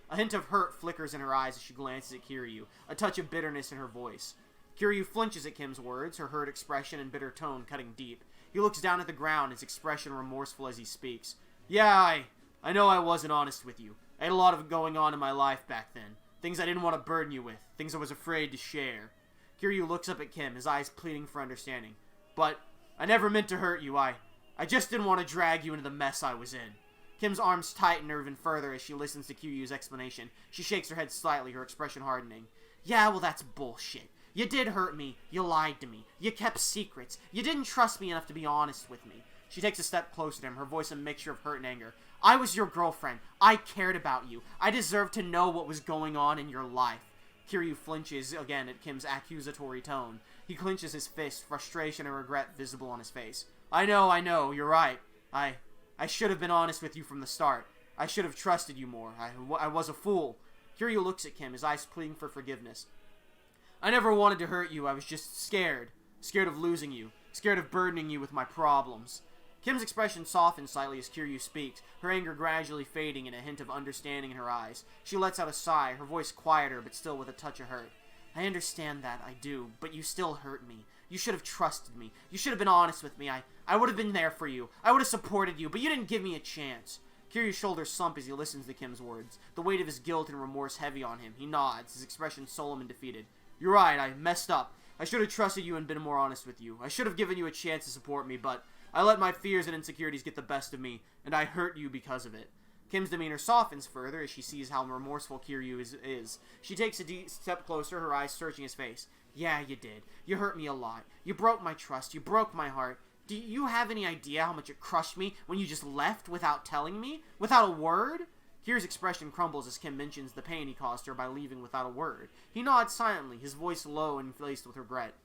A hint of hurt flickers in her eyes as she glances at Kiryu, a touch of bitterness in her voice. Kiryu flinches at Kim's words, her hurt expression and bitter tone cutting deep. He looks down at the ground, his expression remorseful as he speaks. Yeah, I know I wasn't honest with you. I had a lot of going on in my life back then. Things I didn't want to burden you with. Things I was afraid to share. Kiryu looks up at Kim, his eyes pleading for understanding. But I never meant to hurt you. I just didn't want to drag you into the mess I was in. Kim's arms tighten even further as she listens to Kiryu's explanation. She shakes her head slightly, her expression hardening. Yeah, well, that's bullshit. You did hurt me. You lied to me. You kept secrets. You didn't trust me enough to be honest with me. She takes a step closer to him, her voice a mixture of hurt and anger. I was your girlfriend. I cared about you. I deserved to know what was going on in your life. Kiryu flinches again at Kim's accusatory tone. He clenches his fist, frustration and regret visible on his face. I know, you're right. I should have been honest with you from the start. I should have trusted you more. I was a fool. Kiryu looks at Kim, his eyes pleading for forgiveness. I never wanted to hurt you. I was just scared. Scared of losing you. Scared of burdening you with my problems. Kim's expression softens slightly as Kiryu speaks, her anger gradually fading and a hint of understanding in her eyes. She lets out a sigh, her voice quieter but still with a touch of hurt. I understand that, I do, but you still hurt me. You should have trusted me. You should have been honest with me. I would have been there for you. I would have supported you, but you didn't give me a chance. Kiryu's shoulders slump as he listens to Kim's words, the weight of his guilt and remorse heavy on him. He nods, his expression solemn and defeated. You're right, I messed up. I should have trusted you and been more honest with you. I should have given you a chance to support me, but I let my fears and insecurities get the best of me, and I hurt you because of it. Kim's demeanor softens further as she sees how remorseful Kiryu is. She takes a deep step closer, her eyes searching his face. Yeah, you did. You hurt me a lot. You broke my trust. You broke my heart. Do you have any idea how much it crushed me when you just left without telling me? Without a word? Kiryu's expression crumbles as Kim mentions the pain he caused her by leaving without a word. He nods silently, his voice low and laced with regret.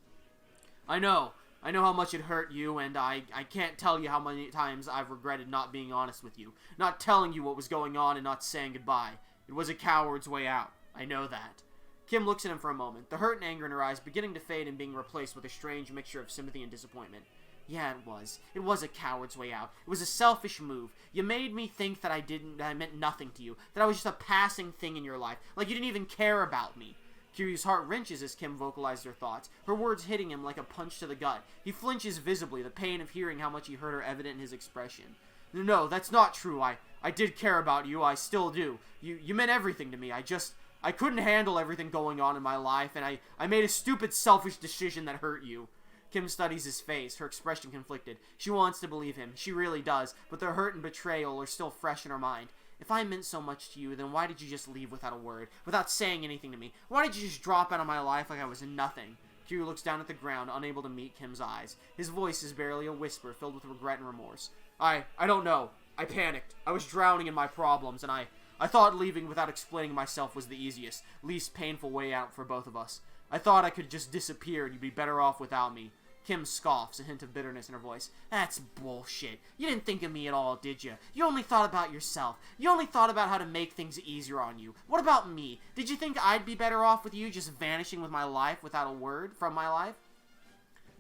I know how much it hurt you, and I can't tell you how many times I've regretted not being honest with you, not telling you what was going on and not saying goodbye. It was a coward's way out. I know that. Kim looks at him for a moment, the hurt and anger in her eyes beginning to fade and being replaced with a strange mixture of sympathy and disappointment. Yeah, it was. It was a coward's way out. It was a selfish move. You made me think that I meant nothing to you, that I was just a passing thing in your life, like you didn't even care about me. Kiryu's heart wrenches as Kim vocalized her thoughts, her words hitting him like a punch to the gut. He flinches visibly, the pain of hearing how much he hurt her evident in his expression. No, that's not true. I did care about you. I still do. You meant everything to me. I couldn't handle everything going on in my life, and I made a stupid, selfish decision that hurt you. Kim studies his face, her expression conflicted. She wants to believe him. She really does, but the hurt and betrayal are still fresh in her mind. If I meant so much to you, then why did you just leave without a word, without saying anything to me? Why did you just drop out of my life like I was nothing? Kiryu looks down at the ground, unable to meet Kim's eyes. His voice is barely a whisper, filled with regret and remorse. I don't know. I panicked. I was drowning in my problems, and I thought leaving without explaining myself was the easiest, least painful way out for both of us. I thought I could just disappear and you'd be better off without me. Kim scoffs, a hint of bitterness in her voice. That's bullshit. You didn't think of me at all, did you? You only thought about yourself. You only thought about how to make things easier on you. What about me? Did you think I'd be better off with you just vanishing with my life without a word from my life?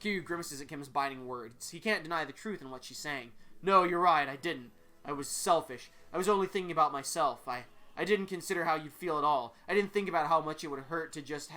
Kiryu grimaces at Kim's biting words. He can't deny the truth in what she's saying. No, you're right, I didn't. I was selfish. I was only thinking about myself. I didn't consider how you'd feel at all. I didn't think about how much it would hurt to just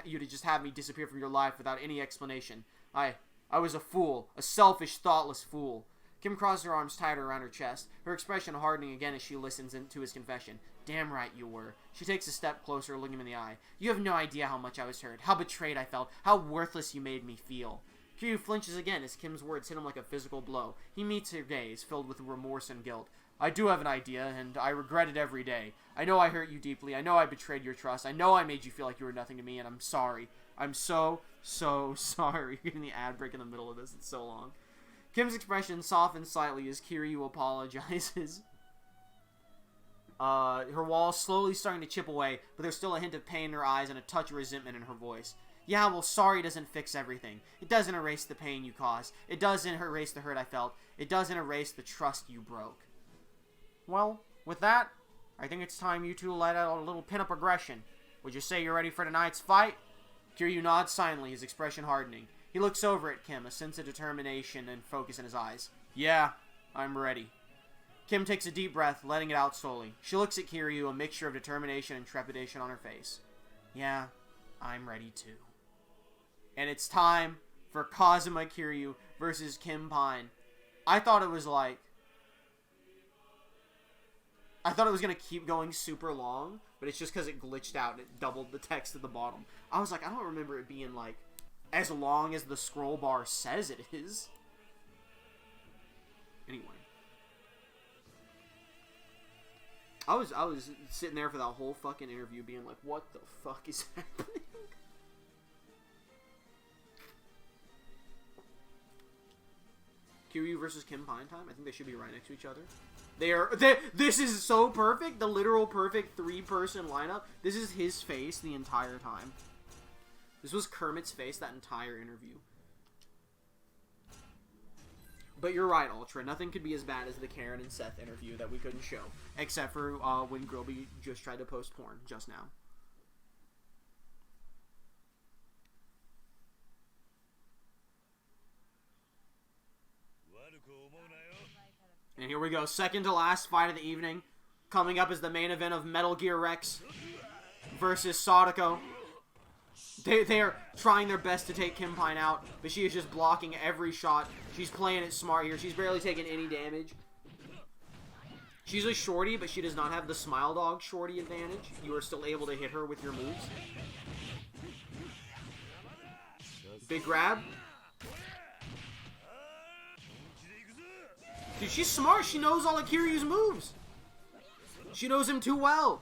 have me disappear from your life without any explanation. I was a fool. A selfish, thoughtless fool. Kim crosses her arms tighter around her chest, her expression hardening again as she listens to his confession. Damn right you were. She takes a step closer, looking him in the eye. You have no idea how much I was hurt, how betrayed I felt, how worthless you made me feel. Kiryu flinches again as Kim's words hit him like a physical blow. He meets her gaze, filled with remorse and guilt. I do have an idea, and I regret it every day. I know I hurt you deeply. I know I betrayed your trust. I know I made you feel like you were nothing to me, and I'm sorry. I'm so sorry. You're getting the ad break in the middle of this. It's so long. Kim's expression softens slightly as Kiryu apologizes. Her wall's slowly starting to chip away, but there's still a hint of pain in her eyes and a touch of resentment in her voice. Yeah, well, sorry doesn't fix everything. It doesn't erase the pain you caused. It doesn't erase the hurt I felt. It doesn't erase the trust you broke. Well, with that, I think it's time you two let out a little pin-up aggression. Would you say you're ready for tonight's fight? Kiryu nods silently, his expression hardening. He looks over at Kim, a sense of determination and focus in his eyes. Yeah, I'm ready. Kim takes a deep breath, letting it out slowly. She looks at Kiryu, a mixture of determination and trepidation on her face. Yeah, I'm ready too. And it's time for Kazuma Kiryu versus Kim Pine. I thought it was going to keep going super long, but it's just because it glitched out and it doubled the text at the bottom. I was like, I don't remember it being, as long as the scroll bar says it is. Anyway. I was sitting there for that whole fucking interview being like, what the fuck is happening? Kiryu versus Kim Pine time. I think they should be right next to each other. This is so perfect. The literal perfect three-person lineup. This is his face the entire time. This was Kermit's face that entire interview. But you're right, Ultra. Nothing could be as bad as the Karen and Seth interview that we couldn't show. Except for when Grillby just tried to post porn just now. And here we go. Second to last fight of the evening. Coming up is the main event of Metal Gear Rex versus Sadako. They are trying their best to take Kim Pine out, but she is just blocking every shot. She's playing it smart here. She's barely taking any damage. She's a shorty, but she does not have the Smile Dog shorty advantage. You are still able to hit her with your moves. Big grab. Dude, she's smart. She knows all of Kiryu's moves. She knows him too well.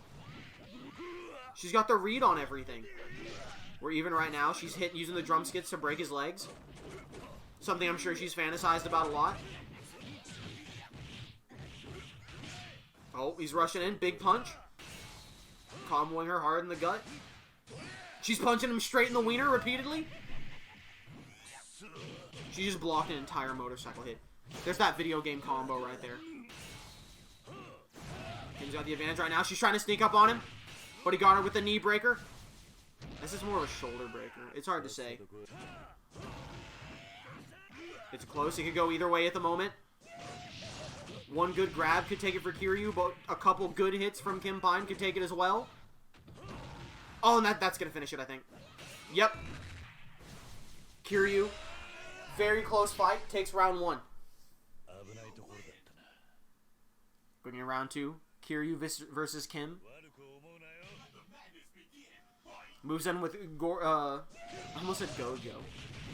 She's got the read on everything. Where even right now, she's using the drum skits to break his legs. Something I'm sure she's fantasized about a lot. Oh, he's rushing in. Big punch. Comboing her hard in the gut. She's punching him straight in the wiener repeatedly. She just blocked an entire motorcycle hit. There's that video game combo right there. Kim's got the advantage right now. She's trying to sneak up on him. But he got her with the knee breaker. This is more of a shoulder breaker. It's hard to say. It's close. It could go either way at the moment. One good grab could take it for Kiryu, but a couple good hits from Kim Pine could take it as well. Oh, and that's going to finish it, I think. Yep. Kiryu, very close fight, takes round 1. Going in round 2, Kiryu versus Kim. Moves in with I almost said Gojo.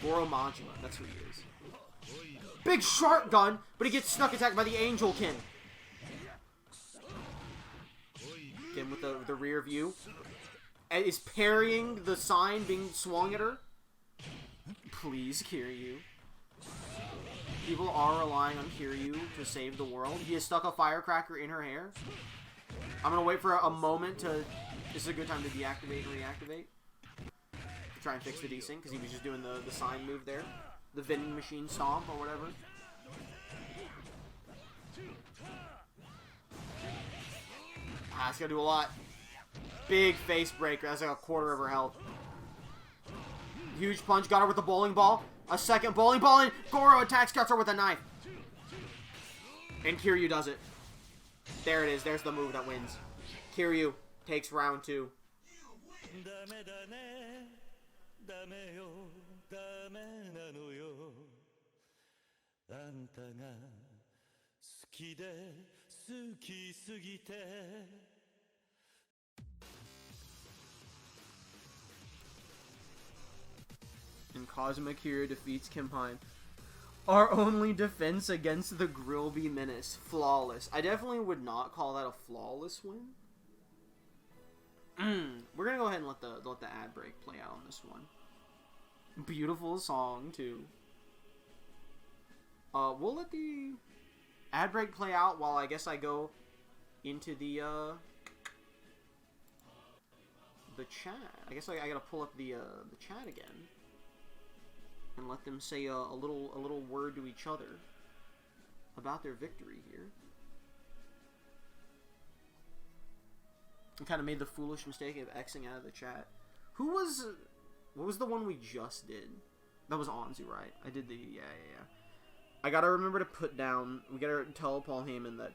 Goromaji, that's who he is. Big sharp gun, but he gets snuck attacked by the Angel Kim. Kim with the rear view. And is parrying the sign being swung at her. Please, Kiryu. People are relying on Kiryu to save the world. He has stuck a firecracker in her hair. I'm going to wait for a moment to... This is a good time to deactivate and reactivate. To try and fix the desync, because he was just doing the sign move there. The vending machine stomp or whatever. Ah, it's going to do a lot. Big face breaker. That's like a quarter of her health. Huge punch. Got her with the bowling ball. A second bowling ball, and Goro attacks, cuts her with a knife. And Kiryu does it. There it is. There's the move that wins. Kiryu takes round 2. And Kazuma Kiryu defeats Kim Pine. Our only defense against the Grillby menace. Flawless. I definitely would not call that a flawless win. We're gonna go ahead and let the ad break play out on this one. Beautiful song too. We'll let the ad break play out while I guess I go into the chat. I guess I gotta pull up the chat again and let them say a little word to each other about their victory here. I kind of made the foolish mistake of Xing out of the chat. What was the one we just did? That was Anzu, right? I did the, yeah. I gotta remember to put down, we gotta tell Paul Heyman that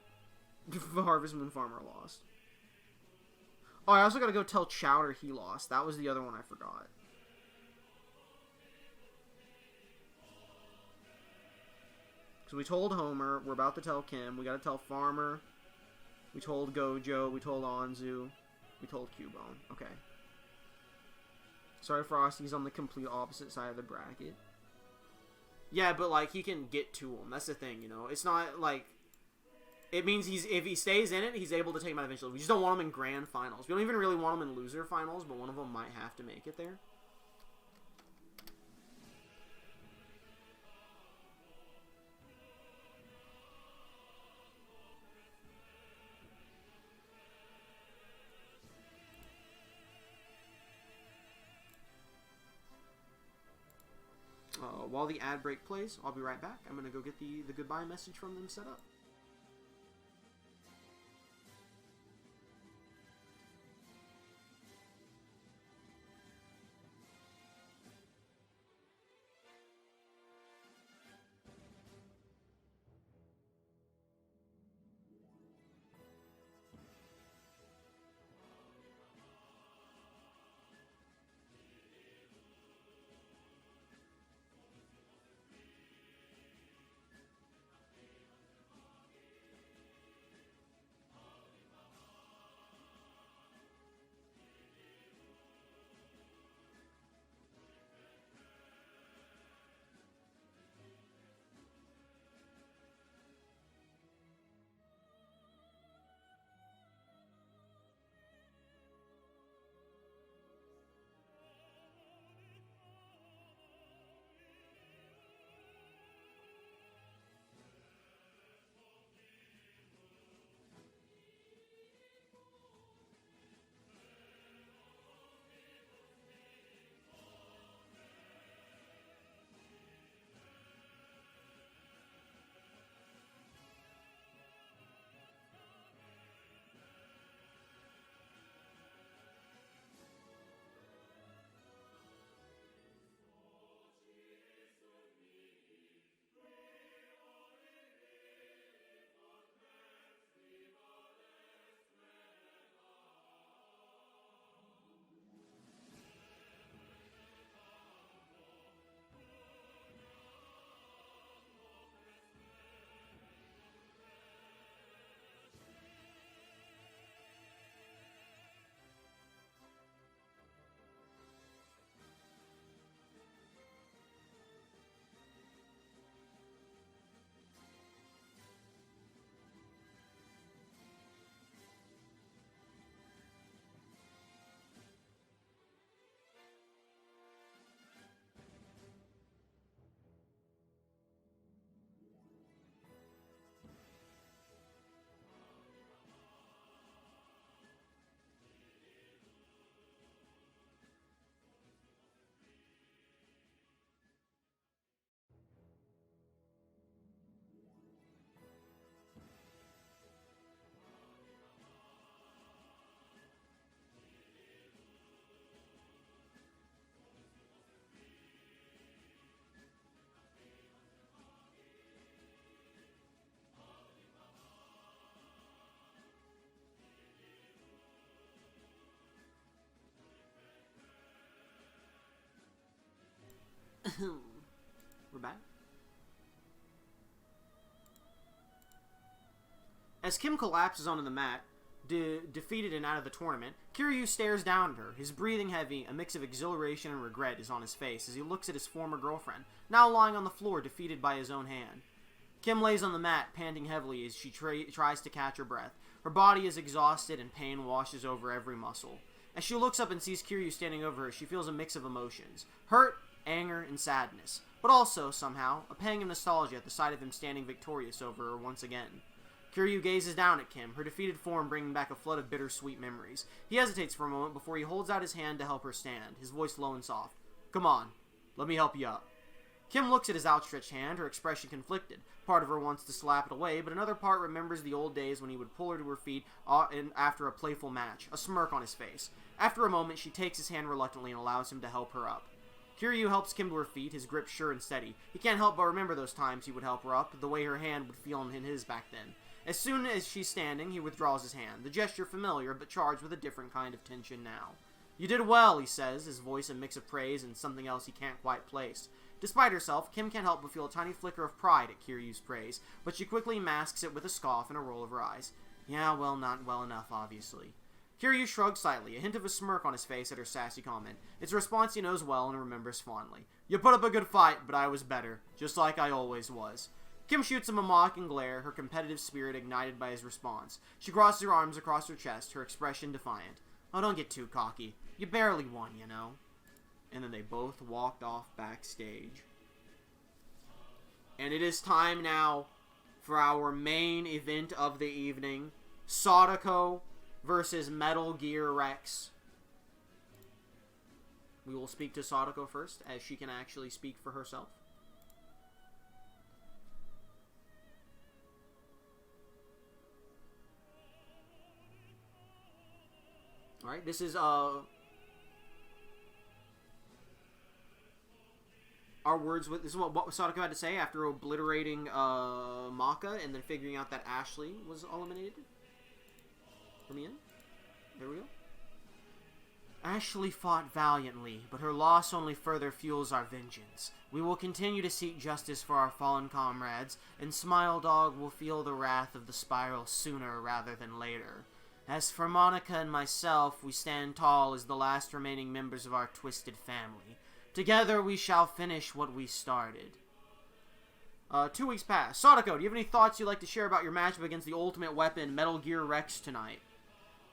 Harvest Moon Farmer lost. Oh, I also gotta go tell Chowder he lost. That was the other one I forgot. So we told Homer, we're about to tell Kim, we gotta tell Farmer, we told Gojo, we told Anzu, we told Cubone. Okay. Sorry, Frosty's on the complete opposite side of the bracket. Yeah, but, like, he can get to him. That's the thing, you know? It's not, like... It means if he stays in it, he's able to take him out eventually. We just don't want him in grand finals. We don't even really want him in loser finals, but one of them might have to make it there. While the ad break plays, I'll be right back. I'm going to go get the goodbye message from them set up. We're back. As Kim collapses onto the mat, defeated and out of the tournament, Kiryu stares down at her, his breathing heavy. A mix of exhilaration and regret is on his face as he looks at his former girlfriend, now lying on the floor, defeated by his own hand. Kim lays on the mat, panting heavily as she tries to catch her breath. Her body is exhausted and pain washes over every muscle. As she looks up and sees Kiryu standing over her, she feels a mix of emotions. Hurt, anger, and sadness. But also, somehow, a pang of nostalgia at the sight of him standing victorious over her once again. Kiryu gazes down at Kim, her defeated form bringing back a flood of bittersweet memories. He hesitates for a moment before he holds out his hand to help her stand, his voice low and soft. Come on, let me help you up. Kim looks at his outstretched hand, her expression conflicted. Part of her wants to slap it away, but another part remembers the old days when he would pull her to her feet after a playful match, a smirk on his face. After a moment, she takes his hand reluctantly and allows him to help her up. Kiryu helps Kim to her feet, his grip sure and steady. He can't help but remember those times he would help her up, the way her hand would feel in his back then. As soon as she's standing, he withdraws his hand, the gesture familiar but charged with a different kind of tension now. You did well, he says, his voice a mix of praise and something else he can't quite place. Despite herself, Kim can't help but feel a tiny flicker of pride at Kiryu's praise, but she quickly masks it with a scoff and a roll of her eyes. Yeah, well, not well enough, obviously. Kiryu shrugs slightly, a hint of a smirk on his face at her sassy comment. It's a response he knows well and remembers fondly. You put up a good fight, but I was better, just like I always was. Kim shoots him a mocking glare, her competitive spirit ignited by his response. She crosses her arms across her chest, her expression defiant. Oh, don't get too cocky. You barely won, you know. And then they both walked off backstage. And it is time now for our main event of the evening. Sadako versus Metal Gear Rex. We will speak to Sadako first, as she can actually speak for herself. Alright, this is, our words with, this is what Sadako had to say after obliterating, Maka, and then figuring out that Ashley was eliminated. Let me in. There we go. Ashley fought valiantly, but her loss only further fuels our vengeance. We will continue to seek justice for our fallen comrades, and Smile Dog will feel the wrath of the Spiral sooner rather than later. As for Monika and myself, we stand tall as the last remaining members of our twisted family. Together we shall finish what we started. 2 weeks pass. Sadako, do you have any thoughts you'd like to share about your matchup against the ultimate weapon, Metal Gear Rex, tonight?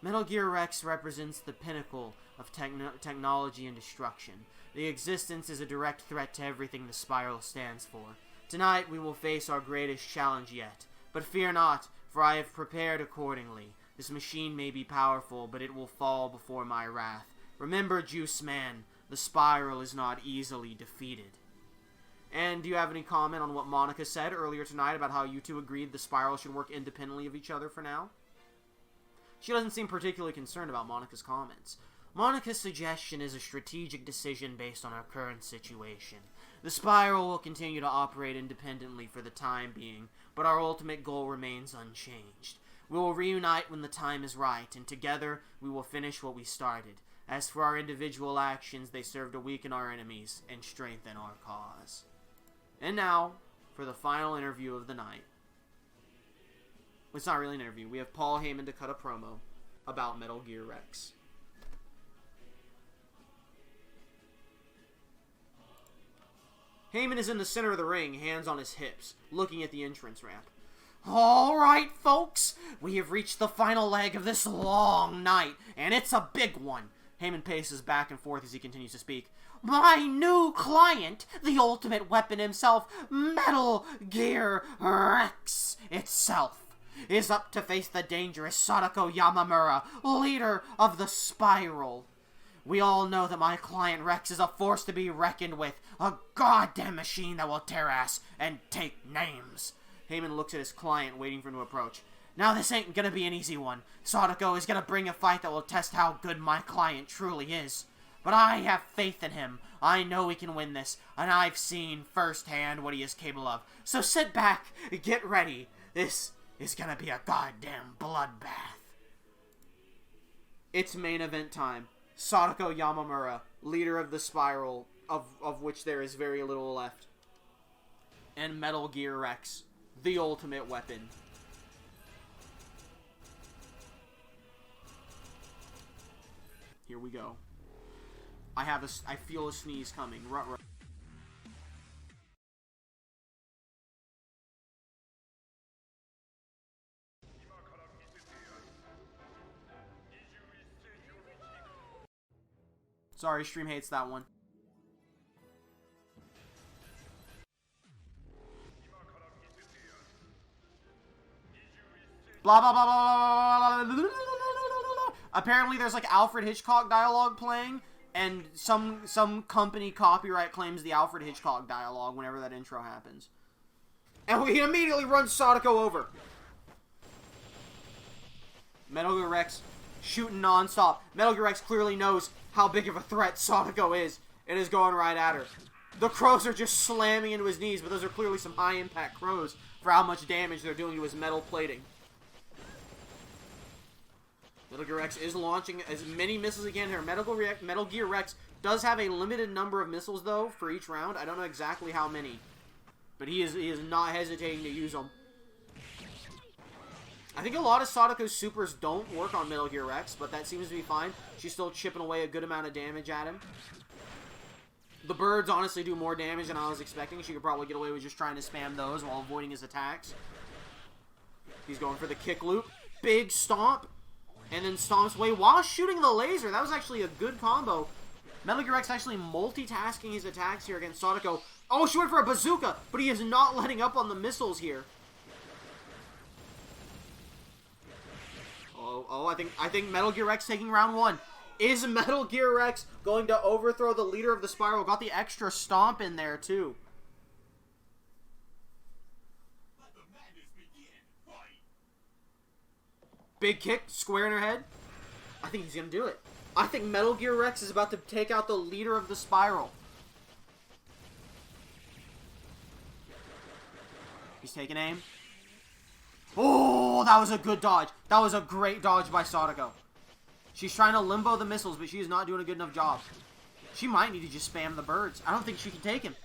Metal Gear Rex represents the pinnacle of technology and destruction. The existence is a direct threat to everything the Spiral stands for. Tonight we will face our greatest challenge yet. But fear not, for I have prepared accordingly. This machine may be powerful, but it will fall before my wrath. Remember, Juice Man, the Spiral is not easily defeated. And do you have any comment on what Monika said earlier tonight about how you two agreed the Spiral should work independently of each other for now? She doesn't seem particularly concerned about Monika's comments. Monika's suggestion is a strategic decision based on our current situation. The Spiral will continue to operate independently for the time being, but our ultimate goal remains unchanged. We will reunite when the time is right, and together we will finish what we started. As for our individual actions, they serve to weaken our enemies and strengthen our cause. And now, for the final interview of the night. It's not really an interview. We have Paul Heyman to cut a promo about Metal Gear Rex. Heyman is in the center of the ring, hands on his hips, looking at the entrance ramp. Alright, folks, we have reached the final leg of this long night, and it's a big one. Heyman paces back and forth as he continues to speak. My new client, the ultimate weapon himself, Metal Gear Rex itself, is up to face the dangerous Sadako Yamamura, leader of the Spiral. We all know that my client Rex is a force to be reckoned with, a goddamn machine that will tear ass and take names. Heyman looks at his client, waiting for him to approach. Now this ain't gonna be an easy one. Sadako is gonna bring a fight that will test how good my client truly is. But I have faith in him. I know he can win this, and I've seen firsthand what he is capable of. So sit back, get ready. This is gonna be a goddamn bloodbath. It's main event time. Sadako Yamamura, leader of the Spiral, of which there is very little left. And Metal Gear Rex, the ultimate weapon. Here we go. I feel a sneeze coming. Rut. Sorry, stream hates that one. Blah blah blah blah blah blah blah. Apparently, there's like Alfred Hitchcock dialogue playing, and some company copyright claims the Alfred Hitchcock dialogue whenever that intro happens. And he immediately runs Sadako over. Metal Gear Rex shooting non-stop. Metal Gear Rex clearly knows how big of a threat Sadako is and is going right at her. The crows are just slamming into his knees, but those are clearly some high-impact crows for how much damage they're doing to his metal plating. Metal Gear Rex is launching as many missiles again here. Metal Gear Rex does have a limited number of missiles, though, for each round. I don't know exactly how many, but he is not hesitating to use them. I think a lot of Sadako's supers don't work on Metal Gear Rex, but that seems to be fine. She's still chipping away a good amount of damage at him. The birds honestly do more damage than I was expecting. She could probably get away with just trying to spam those while avoiding his attacks. He's going for the kick loop. Big stomp. And then stomps away while shooting the laser. That was actually a good combo. Metal Gear Rex actually multitasking his attacks here against Sadako. Oh, she went for a bazooka, but he is not letting up on the missiles here. Oh, I think Metal Gear Rex taking round one. Is Metal Gear Rex going to overthrow the leader of the Spiral? Got the extra stomp in there, too. Big kick, square in her head. I think he's going to do it. I think Metal Gear Rex is about to take out the leader of the Spiral. He's taking aim. Oh, that was a good dodge. That was a great dodge by Sadako. She's trying to limbo the missiles, but she is not doing a good enough job. She might need to just spam the birds. I don't think she can take him.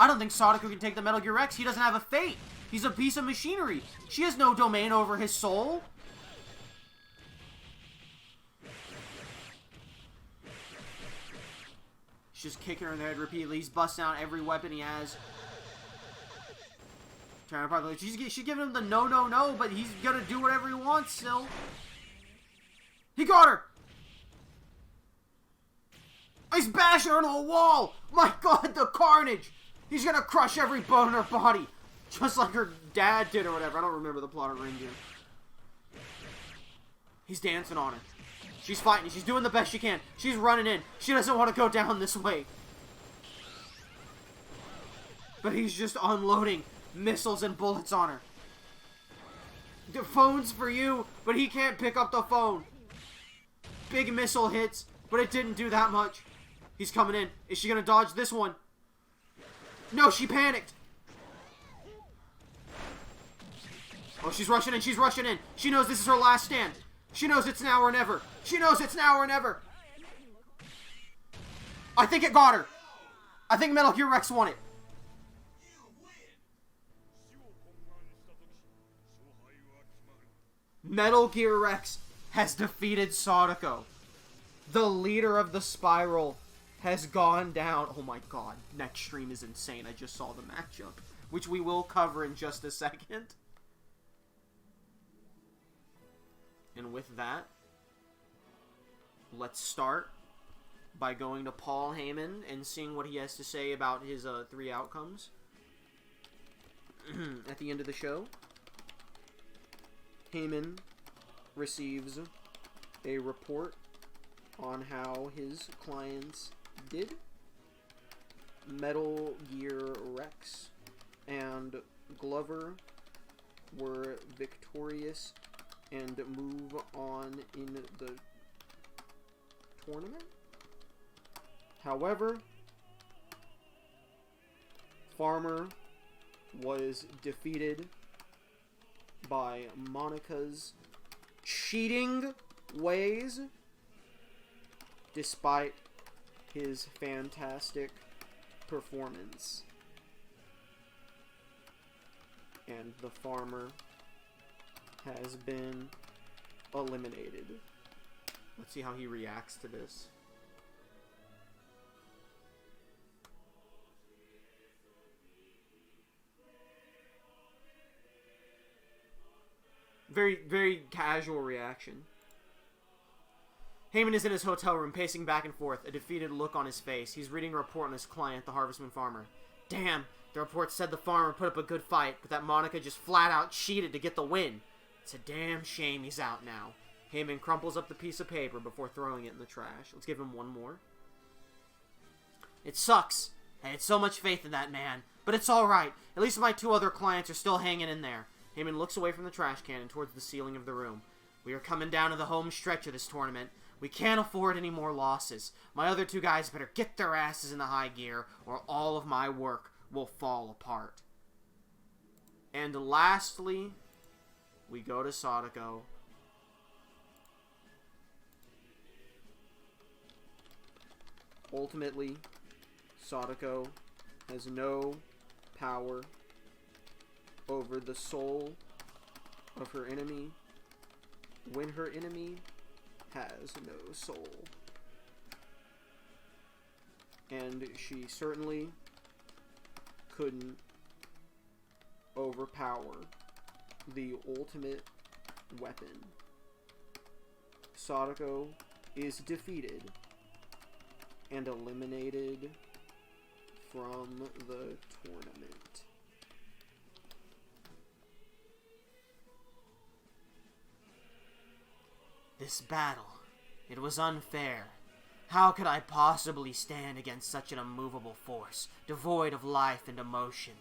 I don't think Sadako can take the Metal Gear Rex. He doesn't have a fate. He's a piece of machinery. She has no domain over his soul. She's just kicking her in the head repeatedly. He's busting out every weapon he has. She's giving him the no, no, no, but he's going to do whatever he wants still. He got her! He's bashing her into a wall! My god, the carnage! He's going to crush every bone in her body. Just like her dad did or whatever. I don't remember the plot of Reindeer. He's dancing on her. She's fighting. She's doing the best she can. She's running in. She doesn't want to go down this way. But he's just unloading missiles and bullets on her. The phone's for you, but he can't pick up the phone. Big missile hits, but it didn't do that much. He's coming in. Is she going to dodge this one? No, she panicked. Oh, she's rushing in. She's rushing in. She knows this is her last stand. She knows it's now or never. She knows it's now or never. I think it got her. I think Metal Gear Rex won it. Metal Gear Rex has defeated Sadako. The leader of the Spiral has gone down. Oh my god, next stream is insane. I just saw the matchup, which we will cover in just a second. And with that, let's start by going to Paul Heyman and seeing what he has to say about his 3 outcomes at the end of the show. Heyman receives a report on how his clients did. Metal Gear Rex and Glover were victorious and move on in the tournament. However, Farmer was defeated by Monika's cheating ways, despite his fantastic performance. And the farmer has been eliminated. Let's see how he reacts to this. Very, very casual reaction. Heyman is in his hotel room, pacing back and forth, a defeated look on his face. He's reading a report on his client, the Harvestman farmer. Damn, the report said the farmer put up a good fight, but that Monika just flat out cheated to get the win. It's a damn shame he's out now. Heyman crumples up the piece of paper before throwing it in the trash. Let's give him one more. It sucks. I had so much faith in that man, but it's alright. At least my 2 other clients are still hanging in there. Heyman looks away from the trash can and towards the ceiling of the room. We are coming down to the home stretch of this tournament. We can't afford any more losses. My other 2 guys better get their asses in the high gear, or all of my work will fall apart. And lastly, we go to Sadako. Ultimately, Sadako has no power over the soul of her enemy when her enemy has no soul. And she certainly couldn't overpower the ultimate weapon. Sadako is defeated and eliminated from the tournament. This battle, it was unfair. How could I possibly stand against such an immovable force, devoid of life and emotion?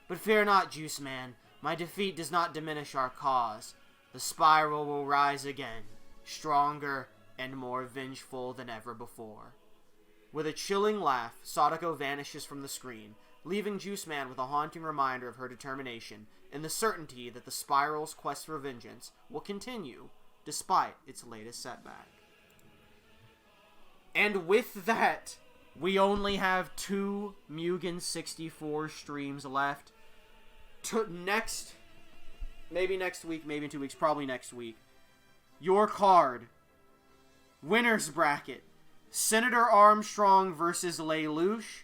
But fear not, Juice Man. My defeat does not diminish our cause. The spiral will rise again, stronger and more vengeful than ever before. With a chilling laugh, Sadako vanishes from the screen, leaving Juice Man with a haunting reminder of her determination and the certainty that the spiral's quest for vengeance will continue despite its latest setback. And with that, we only have 2 M.U.G.E.N 64 streams left. Maybe next week, maybe in 2 weeks, probably next week. Your card. Winner's bracket. Senator Armstrong versus Lelouch,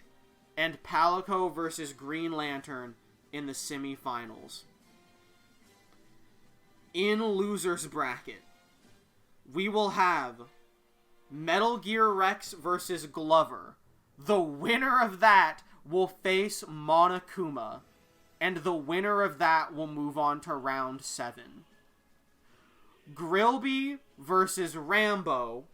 and Palico versus Green Lantern in the semifinals. In loser's bracket, we will have Metal Gear Rex versus Glover. The winner of that will face Monokuma, and the winner of that will move on to round 7. Grillby versus Rambo.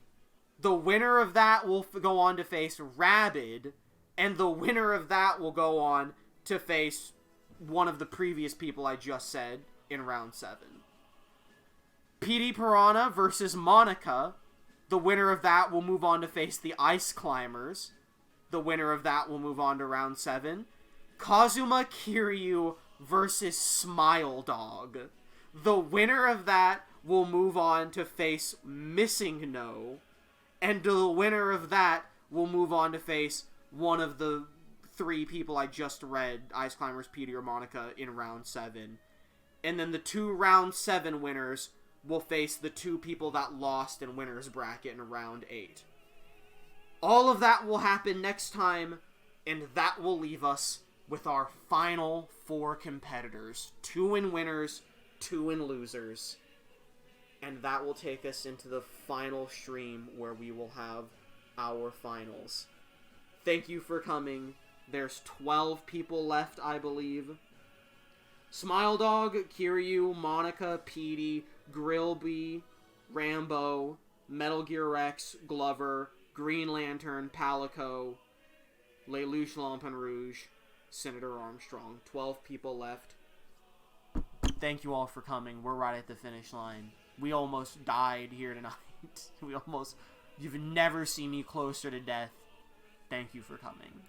The winner of that will go on to face Rabbid, and the winner of that will go on to face one of the previous people I just said in round 7. Petey Piranha versus Monika. The winner of that will move on to face the Ice Climbers. The winner of that will move on to round 7. Kazuma Kiryu versus Smile Dog. The winner of that will move on to face MissingNo. And the winner of that will move on to face one of the 3 people I just read, Ice Climbers, Petey, or Monika, in round 7. And then the 2 round 7 winners will face the 2 people that lost in winner's bracket in round 8. All of that will happen next time, and that will leave us with our final 4 competitors. 2 in winners, 2 in losers. And that will take us into the final stream where we will have our finals. Thank you for coming. There's 12 people left, I believe. Smile Dog, Kiryu, Monika, Petey, Grillby, Rambo, Metal Gear Rex, Glover, Green Lantern, Palico, Lelouch, Lamperouge, Senator Armstrong. 12 people left. Thank you all for coming. We're right at the finish line. We almost died here tonight. You've never seen me closer to death. Thank you for coming.